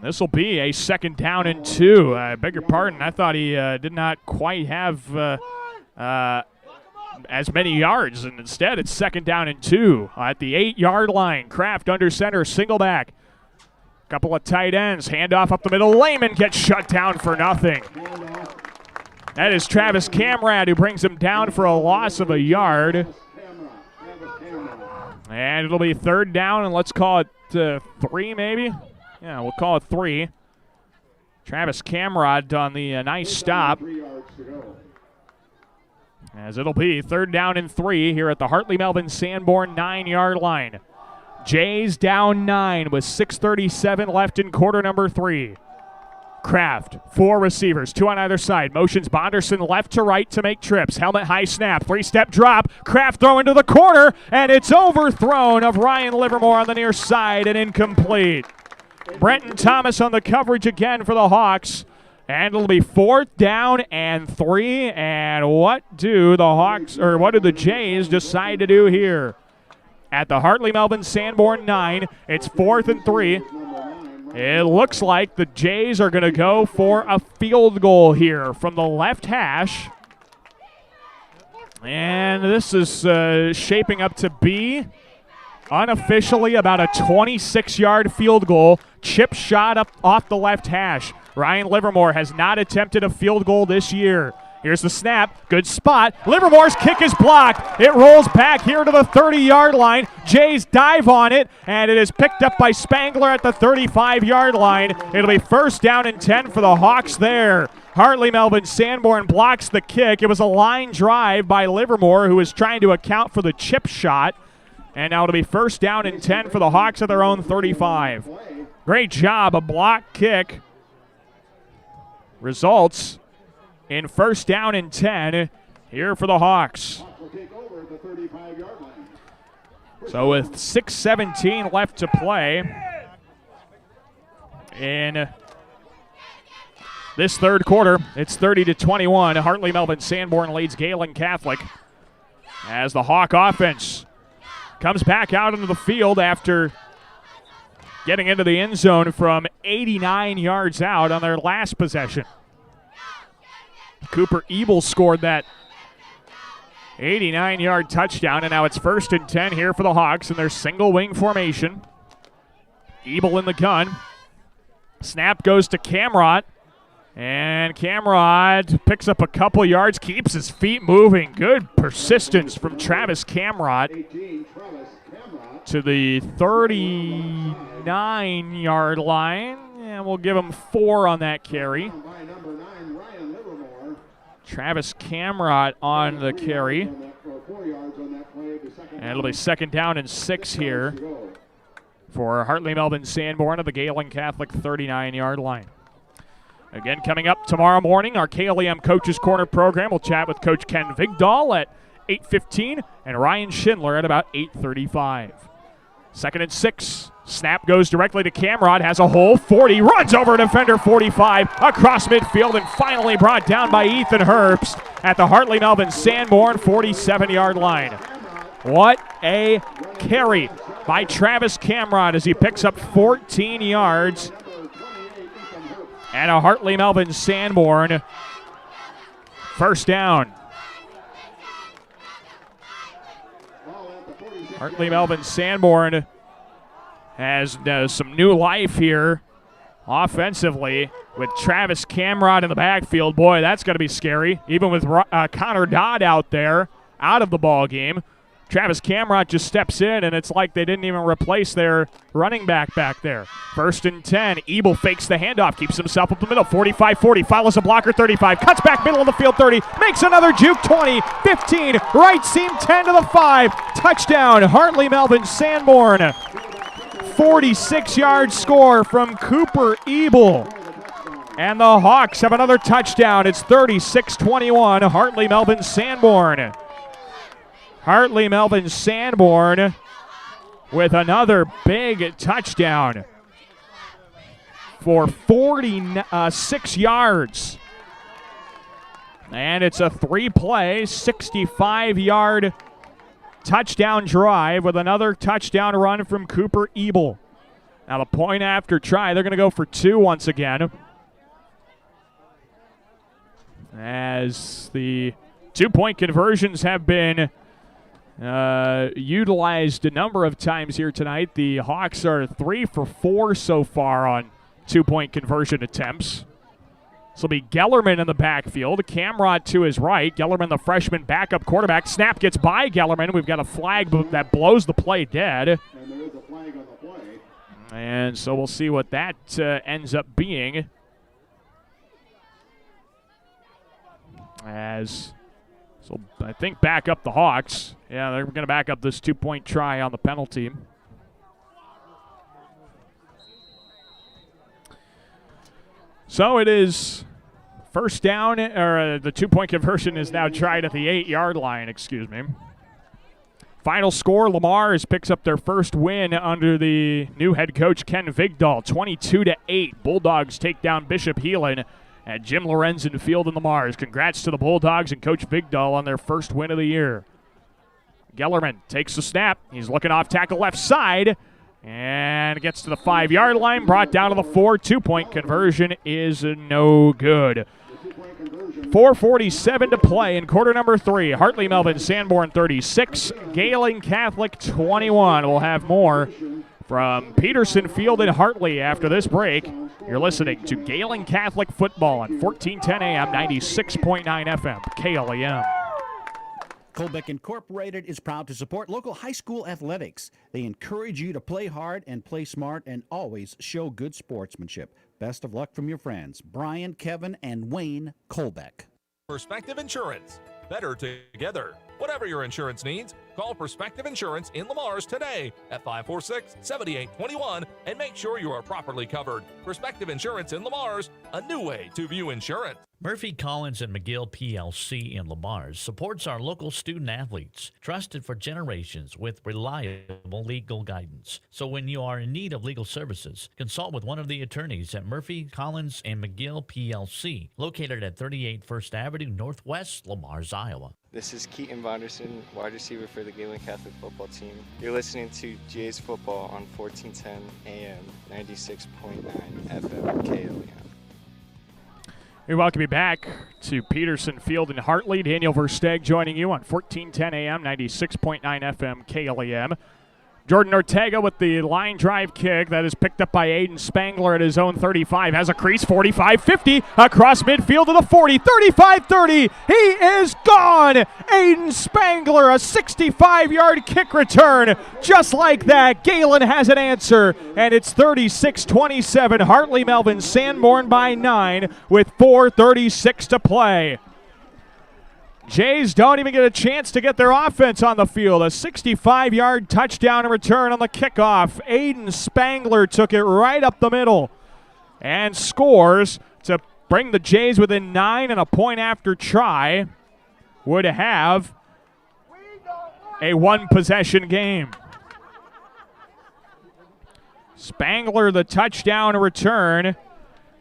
This will be a second down and 2. I beg your pardon. I thought he did not quite have as many yards, and instead it's second down and 2 at the 8-yard line. Kraft under center, single back. Couple of tight ends. Handoff up the middle. Lehman gets shut down for nothing. That is Travis Camrad who brings him down for a loss of a yard. And it'll be third down, and let's call it 3 maybe. Yeah, we'll call it 3. Travis Camrod on the nice stop. As it'll be third down and 3 here at the Hartley-Melvin-Sanborn 9-yard line. Jays down 9 with 6:37 left in quarter number 3. Kraft, 4 receivers, 2 on either side. Motions Bonderson left to right to make trips. Helmet high snap, 3-step drop. Kraft throw into the corner, and it's overthrown of Ryan Livermore on the near side and incomplete. Brenton Thomas on the coverage again for the Hawks. And it'll be fourth down and 3. And what do the Jays decide to do here? At the Hartley-Melvin-Sanborn 9, it's 4th and 3. It looks like the Jays are going to go for a field goal here from the left hash. And this is shaping up to be unofficially about a 26-yard field goal. Chip shot up off the left hash. Ryan Livermore has not attempted a field goal this year. Here's the snap. Good spot. Livermore's kick is blocked. It rolls back here to the 30-yard line. Jays dive on it, and it is picked up by Spangler at the 35-yard line. It'll be first down and 10 for the Hawks there. Hartley-Melvin-Sanborn blocks the kick. It was a line drive by Livermore, who was trying to account for the chip shot. And now it'll be first down and 10 for the Hawks at their own 35. Great job, a block kick. Results in first down and 10 here for the Hawks. So with 6:17 left to play in this third quarter, it's 30-21. Hartley-Melvin-Sanborn leads Gehlen Catholic as the Hawk offense comes back out into the field after getting into the end zone from 89 yards out on their last possession. Cooper Ebel scored that 89-yard touchdown, and now it's first and 10 here for the Hawks in their single wing formation. Ebel in the gun. Snap goes to Camrod, and Camrod picks up a couple yards, keeps his feet moving. Good persistence from Travis Camrod to the 39-yard line, and we'll give him 4 on that carry. Travis Camrod on the carry. And it'll be second down and 6 here for Hartley-Melvin-Sanborn at the Gehlen Catholic 39-yard line. Again, coming up tomorrow morning, our KLEM Coaches Corner program. We'll chat with Coach Ken Vigdahl at 8:15 and Ryan Schindler at about 8:35. Second and 6. Snap goes directly to Camrod, has a hole, 40, runs over defender 45, across midfield, and finally brought down by Ethan Herbst at the Hartley-Melvin-Sanborn 47-yard line. What a carry by Travis Camrod as he picks up 14 yards. And a Hartley-Melvin-Sanborn first down. Hartley-Melvin-Sanborn has some new life here offensively with Travis Camrod in the backfield. Boy, that's going to be scary, even with Connor Dodd out there, out of the ball game. Travis Camrod just steps in, and it's like they didn't even replace their running back there. 1st and 10. Ebel fakes the handoff, keeps himself up the middle. 45-40, follows a blocker, 35. Cuts back middle of the field, 30. Makes another juke, 20, 15. Right seam, 10 to the 5. Touchdown, Hartley-Melvin-Sanborn. 46-yard score from Cooper Ebel. And the Hawks have another touchdown. It's 36-21, Hartley-Melvin-Sanborn. Hartley-Melvin-Sanborn with another big touchdown for 46 yards. And it's a 3-play, 65-yard touchdown drive with another touchdown run from Cooper Ebel. Now the point after try, they're going to go for 2 once again, as the 2-point conversions have been utilized a number of times here tonight. The Hawks are 3 for 4 so far on 2-point conversion attempts. This will be Gellerman in the backfield. Camrod to his right. Gellerman, the freshman backup quarterback. Snap gets by Gellerman. We've got a flag that blows the play dead. And there is a flag on the play. And so we'll see what that ends up being. So I think back up the Hawks. Yeah, they're going to back up this 2-point try on the penalty. So it is first down, or the 2-point conversion is now tried at the 8-yard line, excuse me. Final score, Lamars picks up their first win under the new head coach Ken Vigdahl, 22-8. Bulldogs take down Bishop Heelan at Jim Lorenzen Field in Lamars. Congrats to the Bulldogs and Coach Vigdahl on their first win of the year. Gellerman takes the snap. He's looking off tackle left side and gets to the 5-yard line, brought down to the 4. 2-point conversion is no good. 4:47 to play in quarter number 3. Hartley-Melvin-Sanborn 36, Gehlen Catholic 21. We'll have more from Peterson Field in Hartley after this break. You're listening to Gehlen Catholic Football on 1410 AM, 96.9 FM, KLEM. Colbeck Incorporated is proud to support local high school athletics. They encourage you to play hard and play smart and always show good sportsmanship. Best of luck from your friends, Brian, Kevin, and Wayne Colbeck. Perspective Insurance. Better together. Whatever your insurance needs, call Perspective Insurance in Lamars today at 546-7821 and make sure you are properly covered. Perspective Insurance in Lamars, a new way to view insurance. Murphy, Collins, and McGill PLC in Lamars supports our local student athletes, trusted for generations with reliable legal guidance. So when you are in need of legal services, consult with one of the attorneys at Murphy, Collins, and McGill PLC, located at 38 First Avenue Northwest, Lamars, Iowa. This is Keaton Vonderson, wide receiver for the Gehlen Catholic football team. You're listening to Jay's Football on 1410 AM, 96.9 FM, KLEM. We welcome you back to Peterson Field in Hartley. Daniel Versteg joining you on 1410 AM, 96.9 FM, KLEM. Jordan Ortega with the line drive kick that is picked up by Aiden Spangler at his own 35. Has a crease, 45-50, across midfield to the 40, 35-30. He is gone! Aiden Spangler, a 65-yard kick return. Just like that, Gehlen has an answer, and it's 36-27. Hartley-Melvin-Sanborn by 9 with 4:36 to play. Jays don't even get a chance to get their offense on the field. A 65-yard touchdown return on the kickoff. Aiden Spangler took it right up the middle and scores to bring the Jays within 9, and a point after try would have a one-possession game. Spangler, the touchdown return.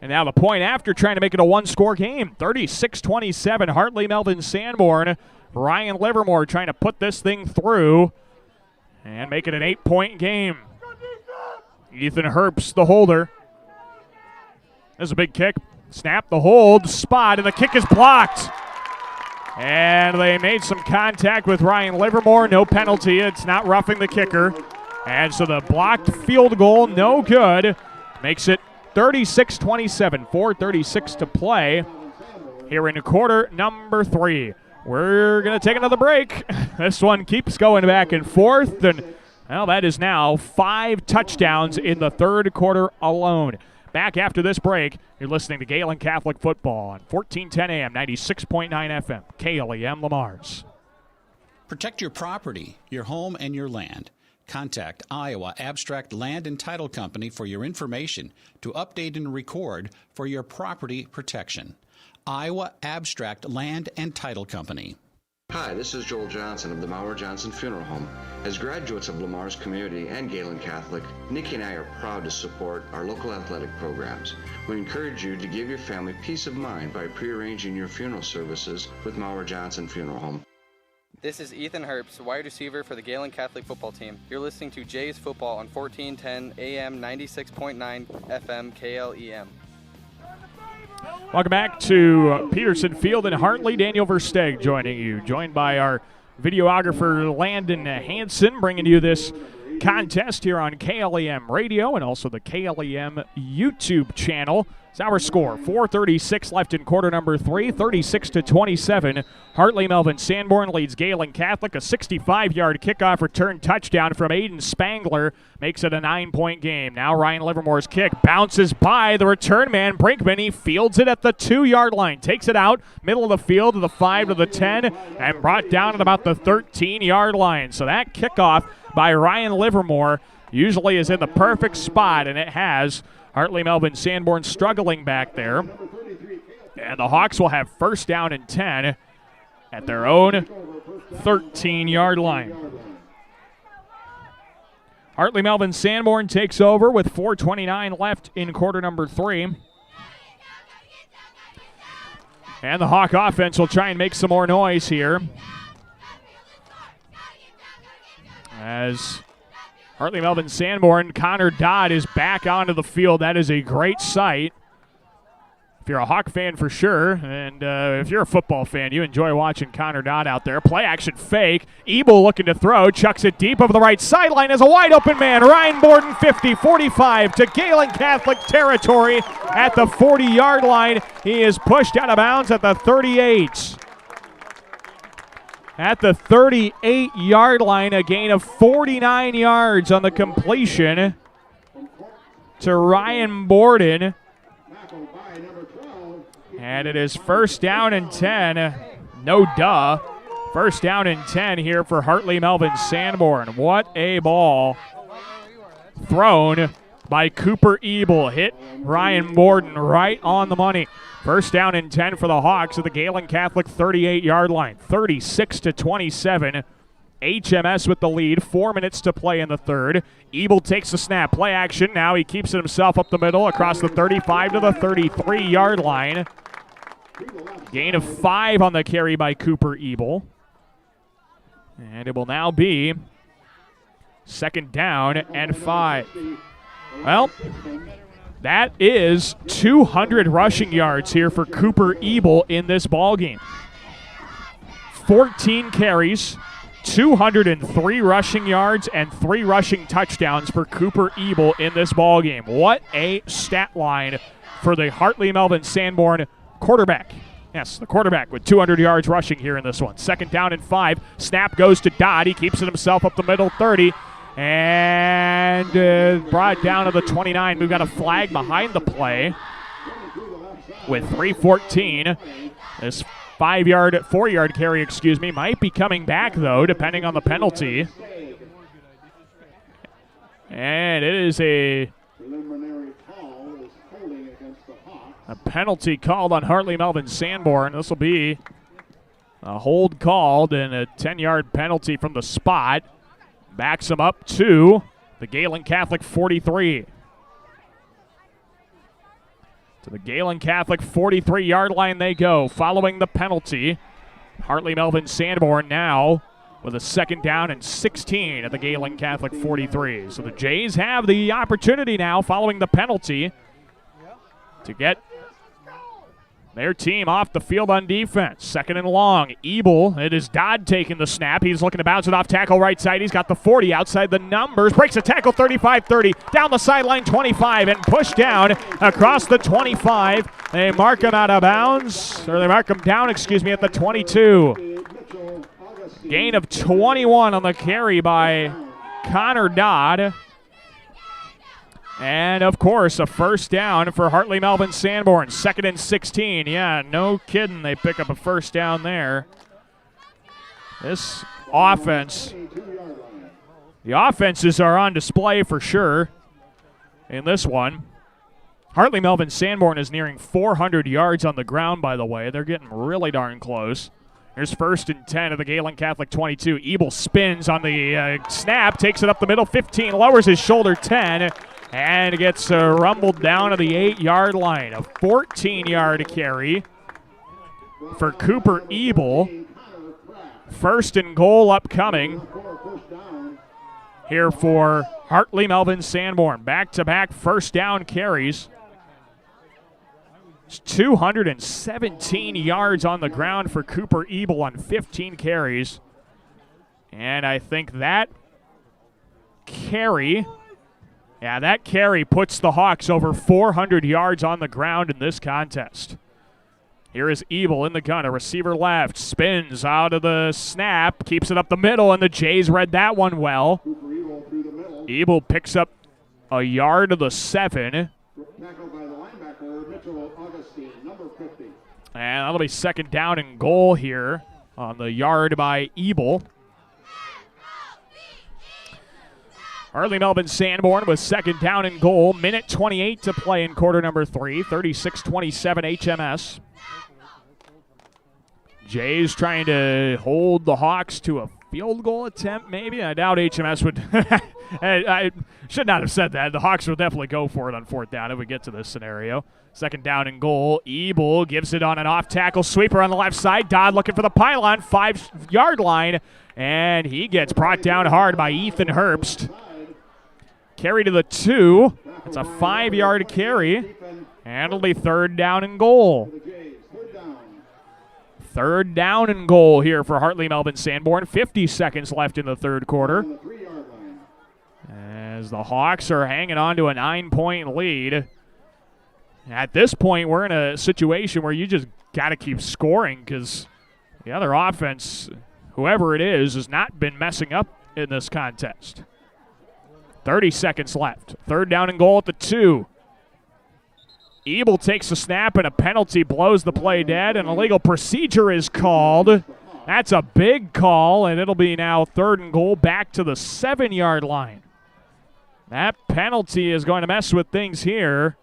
And now the point after, trying to make it a one-score game. 36-27, Hartley-Melvin-Sanborn. Ryan Livermore trying to put this thing through. And make it an 8-point game. Ethan Herbst, the holder. There's a big kick. Snap, the hold, spot, and the kick is blocked. And they made some contact with Ryan Livermore. No penalty. It's not roughing the kicker. And so the blocked field goal, no good. Makes it 36-27, 4:36 to play here in quarter number 3. We're going to take another break. This one keeps going back and forth. And, well, that is now 5 touchdowns in the third quarter alone. Back after this break, you're listening to Gehlen Catholic Football on 1410 AM, 96.9 FM, KLEM Lamars. Protect your property, your home, and your land. Contact Iowa Abstract Land and Title Company for your information to update and record for your property protection. Iowa Abstract Land and Title Company. Hi, this is Joel Johnson of the Maurer Johnson Funeral Home. As graduates of Lamar's community and Gehlen Catholic, Nikki and I are proud to support our local athletic programs. We encourage you to give your family peace of mind by prearranging your funeral services with Maurer Johnson Funeral Home. This is Ethan Herbst, wide receiver for the Gehlen Catholic football team. You're listening to Jay's Football on 1410 AM, 96.9 FM, KLEM. Welcome back to Peterson Field in Hartley. Daniel Versteg joining you, joined by our videographer Landon Hansen, bringing you this contest here on KLEM Radio and also the KLEM YouTube channel. It's our score, 4:36 left in quarter number 3, 36-27. Hartley-Melvin-Sanborn leads Gehlen Catholic. A 65-yard kickoff return touchdown from Aiden Spangler makes it a 9-point game. Now Ryan Livermore's kick bounces by the return man, Brinkman. He fields it at the 2-yard line, takes it out, middle of the field to the 5 to the 10, and brought down at about the 13-yard line. So that kickoff by Ryan Livermore usually is in the perfect spot, and it has. Hartley-Melvin-Sanborn struggling back there. And the Hawks will have first down and 10 at their own 13-yard line. Hartley-Melvin-Sanborn takes over with 4:29 left in quarter number 3. And the Hawk offense will try and make some more noise here, as Hartley-Melvin-Sanborn, Connor Dodd is back onto the field. That is a great sight. If you're a Hawk fan, for sure, and if you're a football fan, you enjoy watching Connor Dodd out there. Play action fake. Ebel looking to throw, chucks it deep over the right sideline as a wide open man. Ryan Borden, 50-45 to Gehlen Catholic territory at the 40-yard line. He is pushed out of bounds at the 38. At the 38-yard line, a gain of 49 yards on the completion to Ryan Borden. And it is first down and 10. No duh. First down and 10 here for Hartley-Melvin-Sanborn. What a ball thrown by Cooper Ebel. Hit Ryan Borden right on the money. First down and 10 for the Hawks at the Gehlen Catholic 38-yard line. 36-27. HMS with the lead. 4 minutes to play in the third. Ebel takes the snap. Play action. Now he keeps it himself up the middle across the 35 to the 33-yard line. Gain of 5 on the carry by Cooper Ebel. And it will now be second down and 5. Well, that is 200 rushing yards here for Cooper Ebel in this ballgame. 14 carries, 203 rushing yards, and 3 rushing touchdowns for Cooper Ebel in this ballgame. What a stat line for the Hartley-Melvin-Sanborn quarterback. Yes, the quarterback with 200 yards rushing here in this one. Second down and 5. Snap goes to Dodd. He keeps it himself up the middle, 30. And brought down to the 29. We've got a flag behind the play with 3:14. This 4-yard carry, might be coming back, though, depending on the penalty. And it is a penalty called on Hartley-Melvin-Sanborn. This will be a hold called and a 10-yard penalty from the spot. Backs them up to the Gehlen Catholic 43. To the Gehlen Catholic 43-yard line they go, following the penalty. Hartley-Melvin-Sanborn now with a 2nd down and 16 at the Gehlen Catholic 43. So the Jays have the opportunity now, following the penalty, to get their team off the field on defense. 2nd and long. Ebel, it is Dodd taking the snap. He's looking to bounce it off tackle right side. He's got the 40 outside the numbers. Breaks a tackle 35-30. Down the sideline 25 and pushed down across the 25. They mark him out of bounds, or they mark him down, at the 22. Gain of 21 on the carry by Connor Dodd. And, of course, a 1st down for Hartley-Melvin-Sanborn. 2nd and 16. Yeah, no kidding. They pick up a 1st down there. This offense, the offenses are on display for sure in this one. Hartley-Melvin-Sanborn is nearing 400 yards on the ground, by the way. They're getting really darn close. Here's 1st and 10 of the Gehlen Catholic 22. Ebel spins on the snap, takes it up the middle, 15, lowers his shoulder, 10. And gets rumbled down to the 8-yard line. A 14-yard carry for Cooper Ebel. 1st and goal upcoming here for Hartley-Melvin-Sanborn. Back-to-back 1st down carries. It's 217 yards on the ground for Cooper Ebel on 15 carries. And I think that carry puts the Hawks over 400 yards on the ground in this contest. Here is Ebel in the gun, a receiver left, spins out of the snap, keeps it up the middle, and the Jays read that one well. Ebel picks up a yard to the 7. And that'll be 2nd down and goal here on the yard by Ebel. Hartley-Melvin-Sanborn with 2nd down and goal. Minute 28 to play in quarter number 3. 36-27 HMS. Jays trying to hold the Hawks to a field goal attempt, maybe. I doubt HMS would. I should not have said that. The Hawks will definitely go for it on 4th down if we get to this scenario. 2nd down and goal. Ebel gives it on an off-tackle sweeper on the left side. Dodd looking for the pylon, 5-yard line. And he gets brought down hard by Ethan Herbst. Carry to the 2. It's a 5-yard carry. And it'll be 3rd down and goal. 3rd down and goal here for Hartley-Melvin-Sanborn. 50 seconds left in the 3rd quarter. As the Hawks are hanging on to a 9-point lead. At this point, we're in a situation where you just got to keep scoring because the other offense, whoever it is, has not been messing up in this contest. 30 seconds left. 3rd down and goal at the 2. Ebel takes a snap and a penalty blows the play dead. An illegal procedure is called. That's a big call, and it'll be now 3rd and goal back to the 7-yard line. That penalty is going to mess with things here.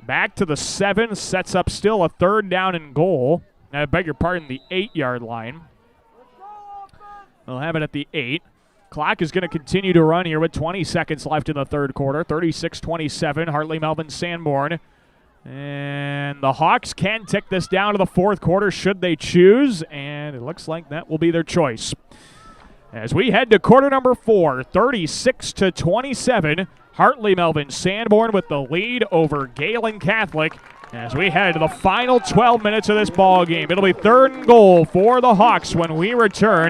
Back to the 7, sets up still a 3rd down and goal. I beg your pardon, the 8-yard line. They'll have it at the 8. Clock is going to continue to run here with 20 seconds left in the 3rd quarter. 36-27, Hartley-Melvin-Sanborn. And the Hawks can tick this down to the 4th quarter should they choose, and it looks like that will be their choice. As we head to quarter number 4, 36-27, Hartley-Melvin-Sanborn with the lead over Gehlen Catholic. As we head to the final 12 minutes of this ball game, it'll be 3rd and goal for the Hawks when we return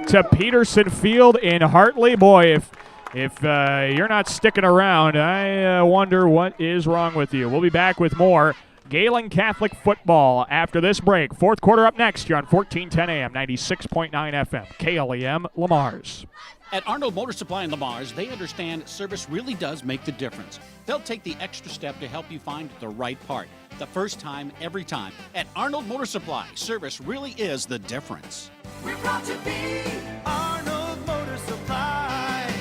to Peterson Field in Hartley. Boy, if you're not sticking around, I wonder what is wrong with you. We'll be back with more Gehlen Catholic football after this break. 4th quarter up next here on 1410 AM, 96.9 FM, KLEM Lamars. At Arnold Motor Supply in Lamars, they understand service really does make the difference. They'll take the extra step to help you find the right part. The first time, every time. At Arnold Motor Supply, service really is the difference. We're proud to be Arnold Motor Supply.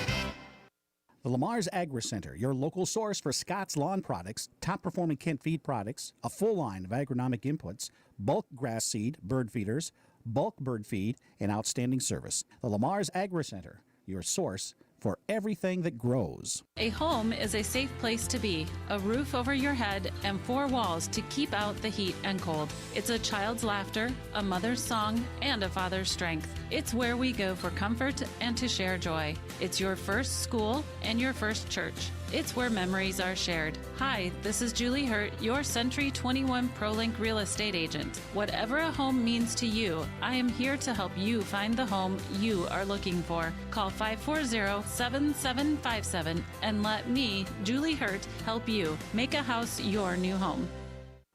The Lamar's Agri Center, your local source for Scott's lawn products, top-performing Kent feed products, a full line of agronomic inputs, bulk grass seed, bird feeders, bulk bird feed, and outstanding service. The Lamar's Agri Center, your source for for everything that grows. A home is a safe place to be, a roof over your head, and 4 walls to keep out the heat and cold. It's a child's laughter, a mother's song, and a father's strength. It's where we go for comfort and to share joy. It's your first school and your first church. It's where memories are shared. Hi, this is Julie Hurt, your Century 21 ProLink real estate agent. Whatever a home means to you, I am here to help you find the home you are looking for. Call 540-7757 and let me, Julie Hurt, help you make a house your new home.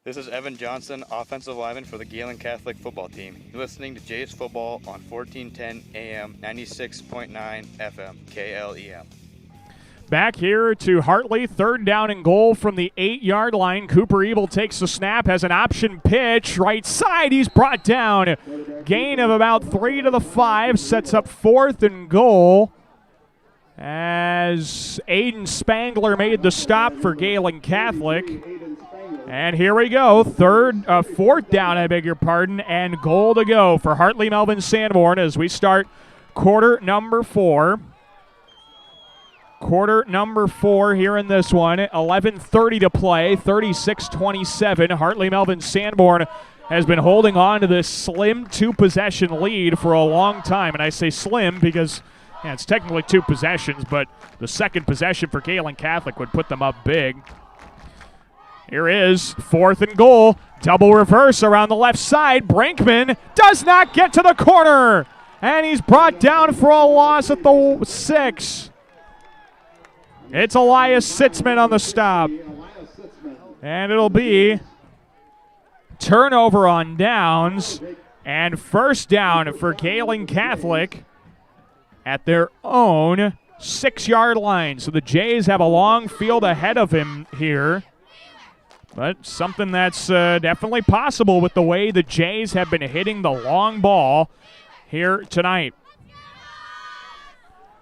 This is Evan Johnson, offensive lineman for the Gehlen Catholic football team. You're listening to Jays Football on 1410 AM, 96.9 FM, KLEM. Back here to Hartley, 3rd down and goal from the 8-yard line. Cooper Ebel takes the snap, has an option pitch. Right side, he's brought down. Gain of about 3 to the 5, sets up 4th and goal. As Aiden Spangler made the stop for Gehlen Catholic. And here we go, 4th down, and goal to go for Hartley-Melvin-Sanborn as we start quarter number 4. Quarter number 4 here in this one. 11:30 to play, 36-27. Hartley-Melvin-Sanborn has been holding on to this slim 2-possession lead for a long time. And I say slim because it's technically 2 possessions, but the second possession for Gehlen Catholic would put them up big. Here is 4th and goal. Double reverse around the left side. Brinkman does not get to the corner. And he's brought down for a loss at the 6. It's Elias Sitzman on the stop. And it'll be turnover on downs and first down for Gehlen Catholic at their own 6-yard line. So the Jays have a long field ahead of him here. But something that's definitely possible with the way the Jays have been hitting the long ball here tonight.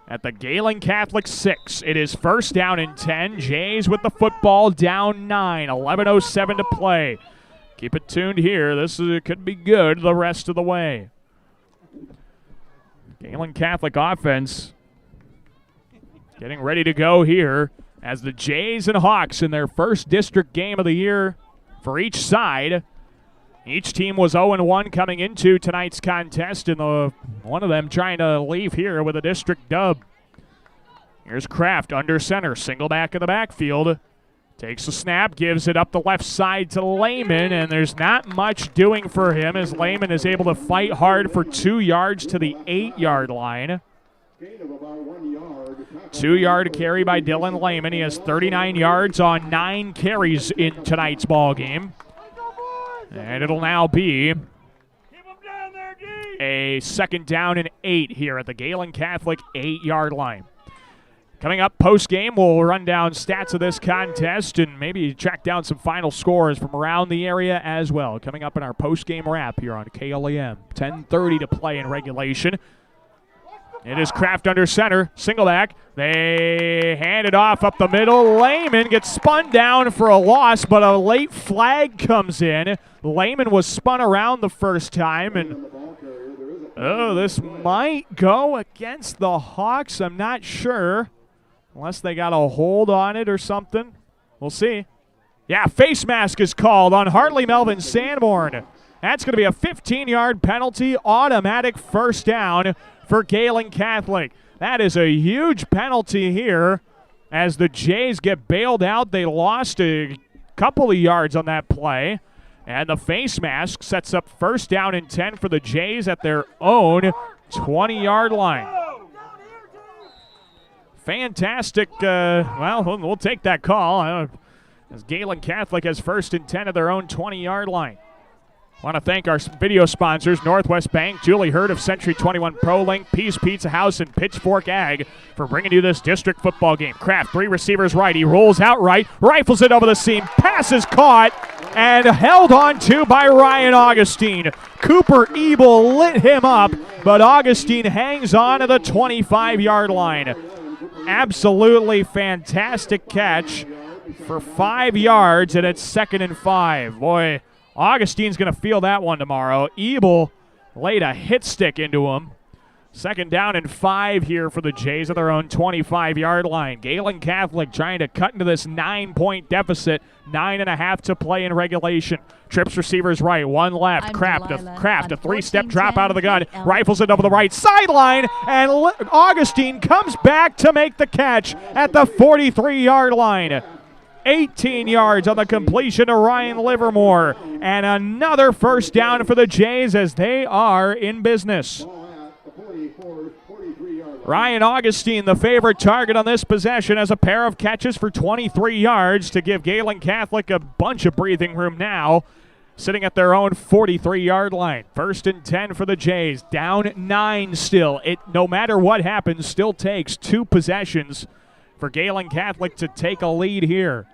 At the Gehlen Catholic 6, it is first down and 10. Jays with the football, down 9. 11:07 to play. Keep it tuned here. This could be good the rest of the way. Gehlen Catholic offense getting ready to go here as the Jays and Hawks in their first district game of the year for each side. Each team was 0-1 coming into tonight's contest, and one of them trying to leave here with a district dub. Here's Kraft under center, single back in the backfield. Takes the snap, gives it up the left side to Lehman, and there's not much doing for him as Lehman is able to fight hard for 2 yards to the 8-yard line. 2-yard carry by Dylan Lehman. He has 39 yards on 9 carries in tonight's ball game. And it'll now be a 2nd down and 8 here at the Gehlen Catholic 8-yard line. Coming up post-game, we'll run down stats of this contest and maybe track down some final scores from around the area as well. Coming up in our post-game wrap here on KLEM. 10:30 to play in regulation. It is Kraft under center, single back. They hand it off up the middle. Lehman gets spun down for a loss, but a late flag comes in. Lehman was spun around the first time, and this might go against the Hawks. I'm not sure, unless they got a hold on it or something. We'll see. Yeah, face mask is called on Hartley-Melvin-Sanborn. That's going to be a 15-yard penalty, automatic first down for Gehlen Catholic. That is a huge penalty here as the Jays get bailed out. They lost a couple of yards on that play. And the face mask sets up first down and 10 for the Jays at their own 20-yard line. Fantastic. We'll take that call as Gehlen Catholic has first and 10 at their own 20-yard line. Want to thank our video sponsors, Northwest Bank, Julie Hurt of Century 21 ProLink, Peace Pizza House, and Pitchfork Ag for bringing you this district football game. Kraft, 3 receivers right. He rolls out right, rifles it over the seam, pass is caught, and held on to by Ryan Augustine. Cooper Ebel lit him up, but Augustine hangs on to the 25-yard line. Absolutely fantastic catch for 5 yards, and it's 2nd and 5. Boy, Augustine's going to feel that one tomorrow. Ebel laid a hit stick into him. Second down and 5 here for the Jays at their own 25-yard line. Gehlen Catholic trying to cut into this 9-point deficit. 9.5 to play in regulation. Trips receivers right, one left. Kraft, a three-step drop out of the gun. Rifles it over the right sideline, and Augustine comes back to make the catch at the 43-yard line. 18 yards on the completion to Ryan Livermore. And another first down for the Jays as they are in business. Ryan Augustine, the favorite target on this possession, has a pair of catches for 23 yards to give Gehlen Catholic a bunch of breathing room now, sitting at their own 43-yard line. 1st and 10 for the Jays, down 9 still. It, no matter what happens, still takes 2 possessions for Gehlen Catholic to take a lead here.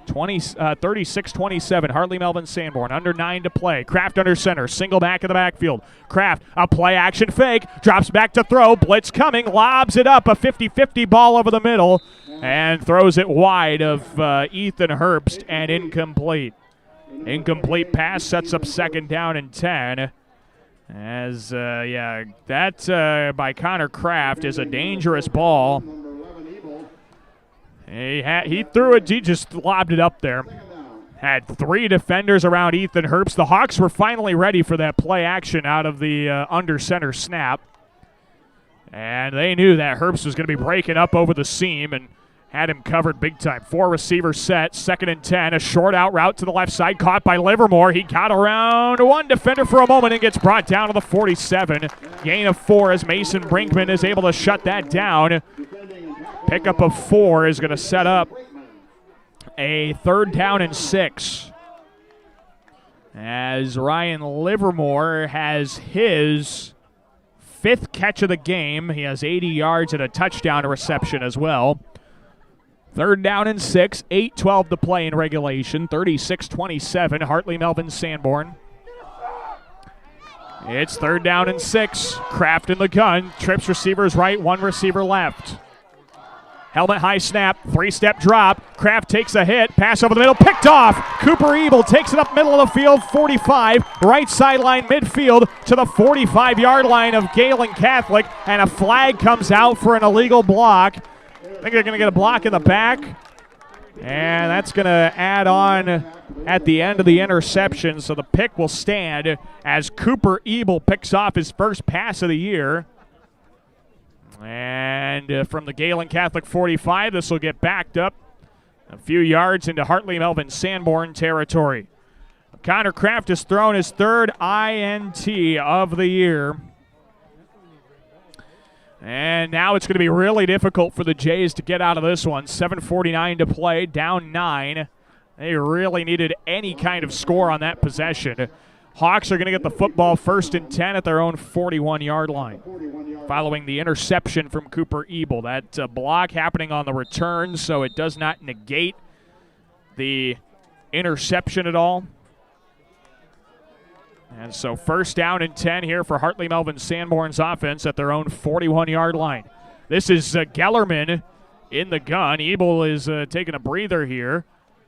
36-27, Hartley-Melvin-Sanborn, under 9 to play. Kraft under center, single back in the backfield. Kraft, a play-action fake, drops back to throw, blitz coming, lobs it up, a 50-50 ball over the middle, and throws it wide of Ethan Herbst and incomplete. Incomplete pass sets up 2nd down and 10. As, that by Connor Kraft is a dangerous ball. He threw it, he just lobbed it up there. Had 3 defenders around Ethan Herbst. The Hawks were finally ready for that play action out of the under center snap. And they knew that Herbst was going to be breaking up over the seam and had him covered big time. 4 receivers set, 2nd and 10. A short out route to the left side, caught by Livermore. He got around one defender for a moment and gets brought down to the 47. Gain of 4 as Mason Brinkman is able to shut that down. Pickup of 4 is going to set up a 3rd down and 6. As Ryan Livermore has his 5th catch of the game. He has 80 yards and a touchdown reception as well. 3rd down and 6, 8:12 to play in regulation. 36-27, Hartley-Melvin-Sanborn. It's 3rd down and 6. Kraft in the gun. Trips receivers right, 1 receiver left. Helmet high snap, 3-step drop. Kraft takes a hit, pass over the middle, picked off. Cooper Ebel takes it up middle of the field, 45. Right sideline midfield to the 45-yard line of Gehlen Catholic, and a flag comes out for an illegal block. I think they're going to get a block in the back, and that's going to add on at the end of the interception, so the pick will stand as Cooper Ebel picks off his first pass of the year. And from the Gehlen Catholic 45, this will get backed up a few yards into Hartley-Melvin-Sanborn territory. Connor Kraft has thrown his 3rd INT of the year. And now it's going to be really difficult for the Jays to get out of this one. 7:49 to play, down 9. They really needed any kind of score on that possession. Hawks are going to get the football 1st and 10 at their own 41-yard line. Following the interception from Cooper Ebel. That block happening on the return, so it does not negate the interception at all. And so 1st down and 10 here for Hartley-Melvin-Sanborn's offense at their own 41-yard line. This is Gellerman in the gun. Ebel is taking a breather here.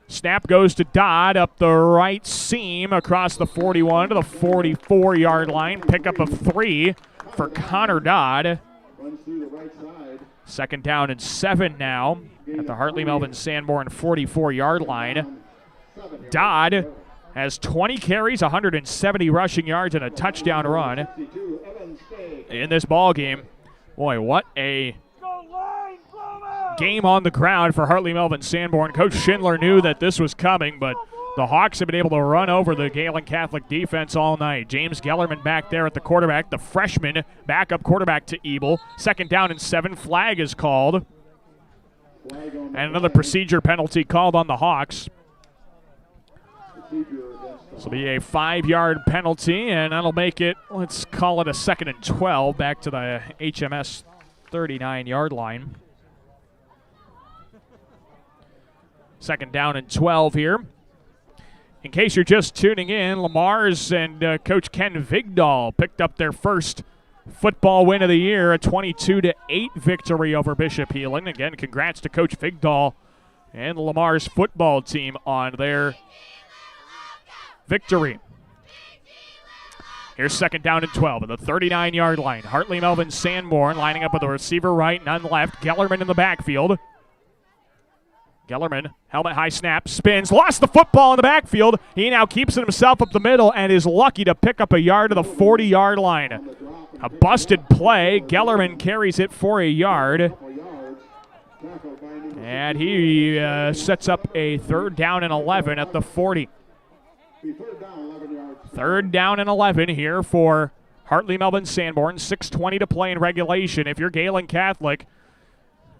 Snap goes to Dodd up the right seam across the 41 to the 44-yard line. Pickup of 3 for Connor Dodd. 2nd down and 7 now at the Hartley-Melvin-Sanborn 44-yard line. Dodd has 20 carries, 170 rushing yards, and a touchdown run in this ball game. Boy, what a game on the ground for Hartley-Melvin-Sanborn. Coach Schindler knew that this was coming, but the Hawks have been able to run over the Gehlen Catholic defense all night. James Gellerman back there at the quarterback, the freshman backup quarterback to Ebel. 2nd down and 7, flag is called. And another procedure penalty called on the Hawks. This will be a 5-yard penalty, and that'll make it, let's call it a 2nd and 12, back to the HMS 39-yard line. 2nd down and 12 here. In case you're just tuning in, Lamar's and Coach Ken Vigdahl picked up their first football win of the year, a 22-8 victory over Bishop Heelan. Again, congrats to Coach Vigdahl and Lamar's football team on their victory. Here's second down and 12 at the 39-yard line. Hartley-Melvin-Sanborn lining up with the receiver right, none left. Gellerman in the backfield. Gellerman, helmet high snap, spins, lost the football in the backfield. He now keeps it himself up the middle and is lucky to pick up a yard to the 40-yard line. A busted play. Gellerman carries it for a yard. And he sets up a 3rd down and 11 at the 40. 3rd down and 11 here for Hartley-Melvin-Sanborn. 6:20 to play in regulation. If you're Gehlen Catholic,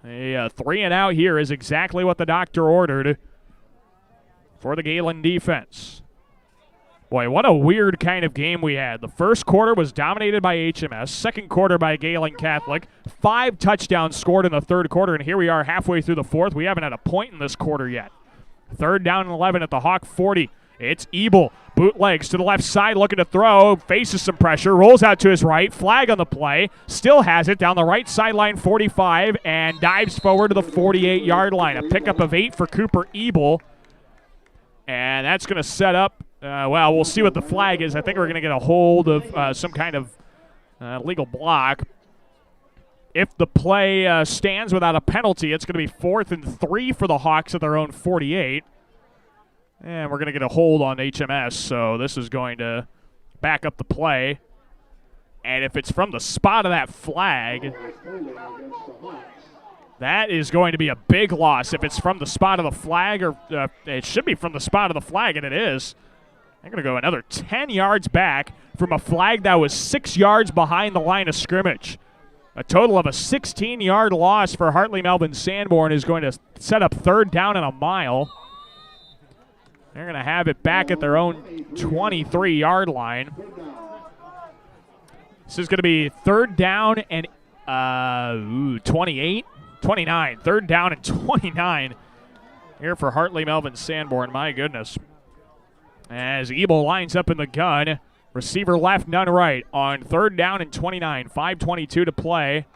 a 3 and out here is exactly what the doctor ordered for the Gehlen defense. Boy, what a weird kind of game we had. The first quarter was dominated by HMS, second quarter by Gehlen Catholic. 5 touchdowns scored in the third quarter, and here we are halfway through the fourth. We haven't had a point in this quarter yet. 3rd down and 11 at the Hawk 40. It's Ebel, bootlegs to the left side, looking to throw, faces some pressure, rolls out to his right, flag on the play, still has it down the right sideline 45, and dives forward to the 48-yard line. A pickup of 8 for Cooper Ebel, and that's going to set up, well, we'll see what the flag is. I think we're going to get a hold of some kind of legal block. If the play stands without a penalty, it's going to be 4th and 3 for the Hawks at their own 48. And we're going to get a hold on HMS, so this is going to back up the play. And if it's from the spot of that flag, that is going to be a big loss. If it's from the spot of the flag, or it should be from the spot of the flag, and it is. They're going to go another 10 yards back from a flag that was 6 yards behind the line of scrimmage. A total of a 16-yard loss for Hartley-Melvin-Sanborn is going to set up 3rd down and a mile. They're going to have it back at their own 23-yard line. This is going to be 3rd down and 29. 3rd down and 29 here for Hartley-Melvin-Sanborn. My goodness. As Ebel lines up in the gun. Receiver left, none right on 3rd down and 29. 5:22 to play.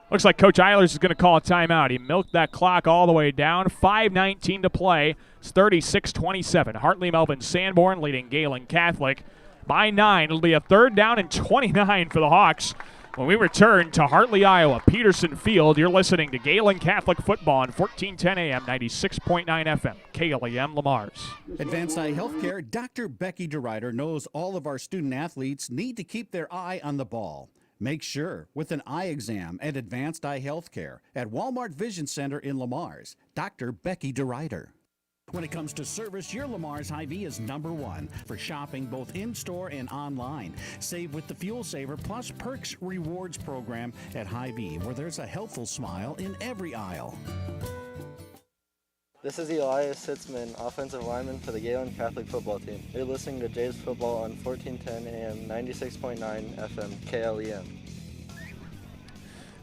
Looks like Coach Eilers is going to call a timeout. He milked that clock all the way down. 5:19 to play. It's 36-27. Hartley-Melvin-Sanborn leading Gehlen Catholic by 9. It'll be a 3rd down and 29 for the Hawks when we return to Hartley, Iowa, Peterson Field. You're listening to Gehlen Catholic Football on 1410 AM, 96.9 FM, KLEM Lamars. Advanced Eye Healthcare, Dr. Becky DeRuyter knows all of our student athletes need to keep their eye on the ball. Make sure with an eye exam at Advanced Eye Healthcare at Walmart Vision Center in Lamars. Dr. Becky DeRuyter. When it comes to service, your Lamar's Hy-Vee is #1 for shopping both in-store and online. Save with the Fuel Saver Plus Perks Rewards program at Hy-Vee, where there's a helpful smile in every aisle. This is Elias Sitzman, offensive lineman for the Gehlen Catholic football team. You're listening to Jays Football on 1410 AM, 96.9 FM, KLEM.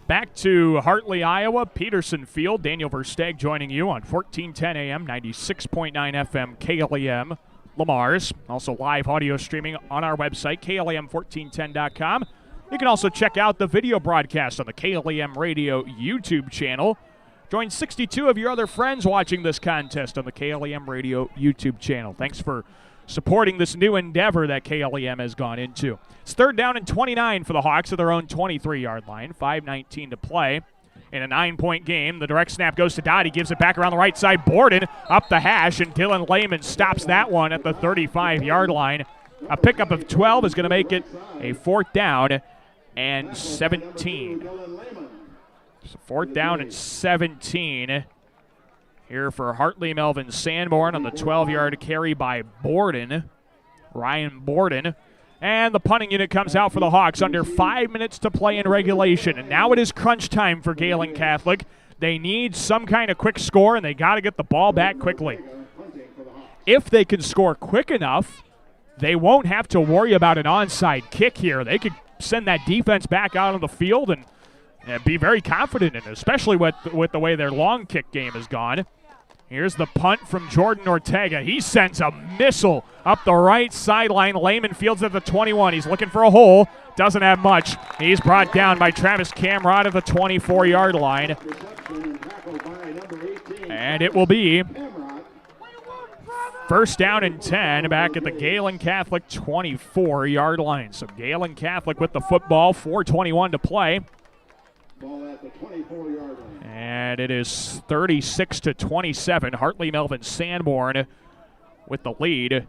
Back to Hartley, Iowa, Peterson Field. Daniel Versteg joining you on 1410 AM, 96.9 FM, KLEM Lamars. Also live audio streaming on our website, KLEM1410.com. You can also check out the video broadcast on the KLEM Radio YouTube channel. Join 62 of your other friends watching this contest on the KLEM Radio YouTube channel. Thanks for supporting this new endeavor that KLEM has gone into. It's 3rd down and 29 for the Hawks at their own 23-yard line. 5:19 to play in a 9-point game. The direct snap goes to Dottie, gives it back around the right side. Borden up the hash, and Dylan Lehman stops that one at the 35-yard line. A pickup of 12 is going to make it a 4th down and 17. So 4th down and 17 here for Hartley-Melvin-Sanborn on the 12-yard carry by Borden, Ryan Borden. And the punting unit comes out for the Hawks. Under 5 minutes to play in regulation. And now it is crunch time for Gehlen Catholic. They need some kind of quick score, and they got to get the ball back quickly. If they can score quick enough, they won't have to worry about an onside kick here. They could send that defense back out on the field and be very confident in it, especially with the way their long kick game has gone. Here's the punt from Jordan Ortega. He sends a missile up the right sideline. Lehman fields at the 21. He's looking for a hole. Doesn't have much. He's brought down by Travis Camrod at the 24-yard line. And it will be First down and 10 back at the Gehlen Catholic 24-yard line. So Gehlen Catholic with the football, 4:21 to play. Ball at the 24-yard line. And it is 36-27. Hartley-Melvin-Sanborn with the lead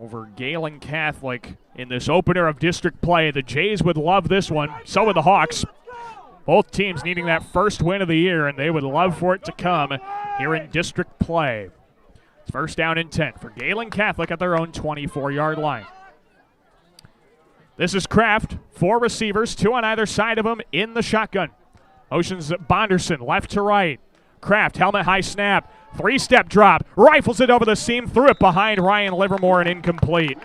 over Gehlen Catholic in this opener of district play. The Jays would love this one. So would the Hawks. Both teams needing that first win of the year, and they would love for it to come here in district play. It's first down and 10 for Gehlen Catholic at their own 24-yard line. This is Kraft, 4 receivers, 2 on either side of him in the shotgun. Motions Bonderson left to right. Kraft, helmet high snap, 3-step drop, rifles it over the seam, threw it behind Ryan Livermore and incomplete.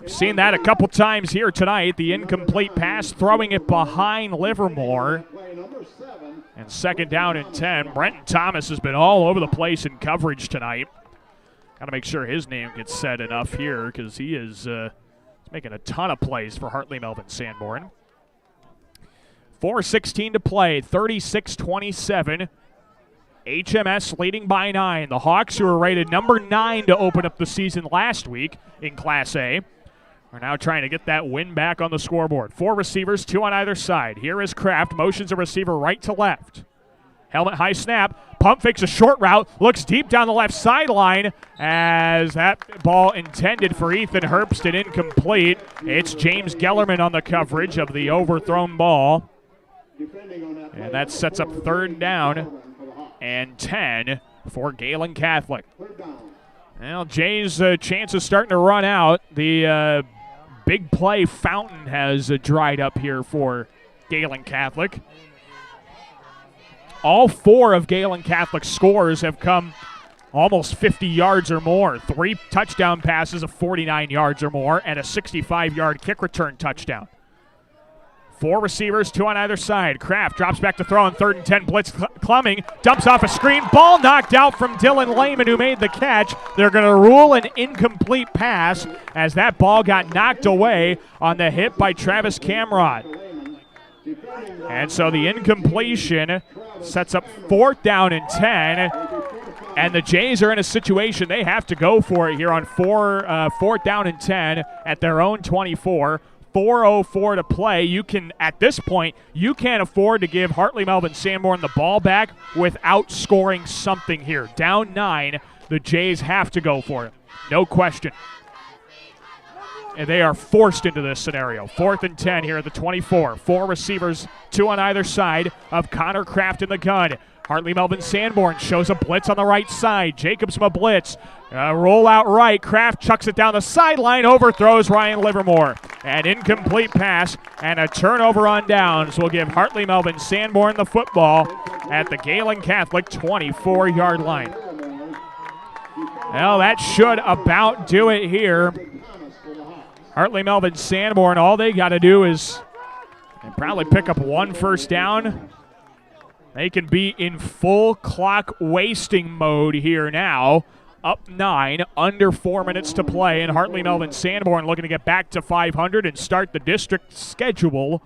We've seen that a couple times here tonight, the incomplete pass, throwing it behind Livermore. And second down and 10. Brenton Thomas has been all over the place in coverage tonight. Got to make sure his name gets said enough here because he is making a ton of plays for Hartley-Melvin-Sanborn. 4:16 to play, 36-27. HMS leading by 9. The Hawks, who were rated number 9 to open up the season last week in Class A, are now trying to get that win back on the scoreboard. 4 receivers, 2 on either side. Here is Kraft, motions a receiver right to left. Helmet high snap, pump fakes a short route, looks deep down the left sideline as that ball intended for Ethan Herbst and incomplete. It's James Gellerman on the coverage of the overthrown ball. And that sets up third down and 10 for Gehlen Catholic. Well, Jay's chance is starting to run out. The big play fountain has dried up here for Gehlen Catholic. All 4 of Gehlen Catholic's scores have come almost 50 yards or more. 3 touchdown passes of 49 yards or more and a 65-yard kick return touchdown. 4 receivers, 2 on either side. Kraft drops back to throw on 3rd and 10. Blitz Clumming, dumps off a screen. Ball knocked out from Dylan Lehman, who made the catch. They're going to rule an incomplete pass as that ball got knocked away on the hit by Travis Camrod. And so the incompletion sets up 4th down and 10. And the Jays are in a situation they have to go for it here on 4th down and 10 at their own 24. 4:04 to play. You can, at this point, you can't afford to give Hartley-Melvin-Sanborn the ball back without scoring something here. Down 9, the Jays have to go for it. No question. And they are forced into this scenario. 4th and 10 here at the 24. 4 receivers, 2 on either side of Connor Kraft in the gun. Hartley-Melvin-Sanborn shows a blitz on the right side. Jacobs from a blitz. Roll out right. Kraft chucks it down the sideline, overthrows Ryan Livermore. An incomplete pass and a turnover on downs will give Hartley-Melvin-Sanborn the football at the Gehlen Catholic 24-yard line. Well, that should about do it here. Hartley-Melvin-Sanborn, all they got to do is probably pick up 1 first down. They can be in full clock wasting mode here now. Up 9, under 4 minutes to play, and Hartley-Melvin-Sanborn looking to get back to 500 and start the district schedule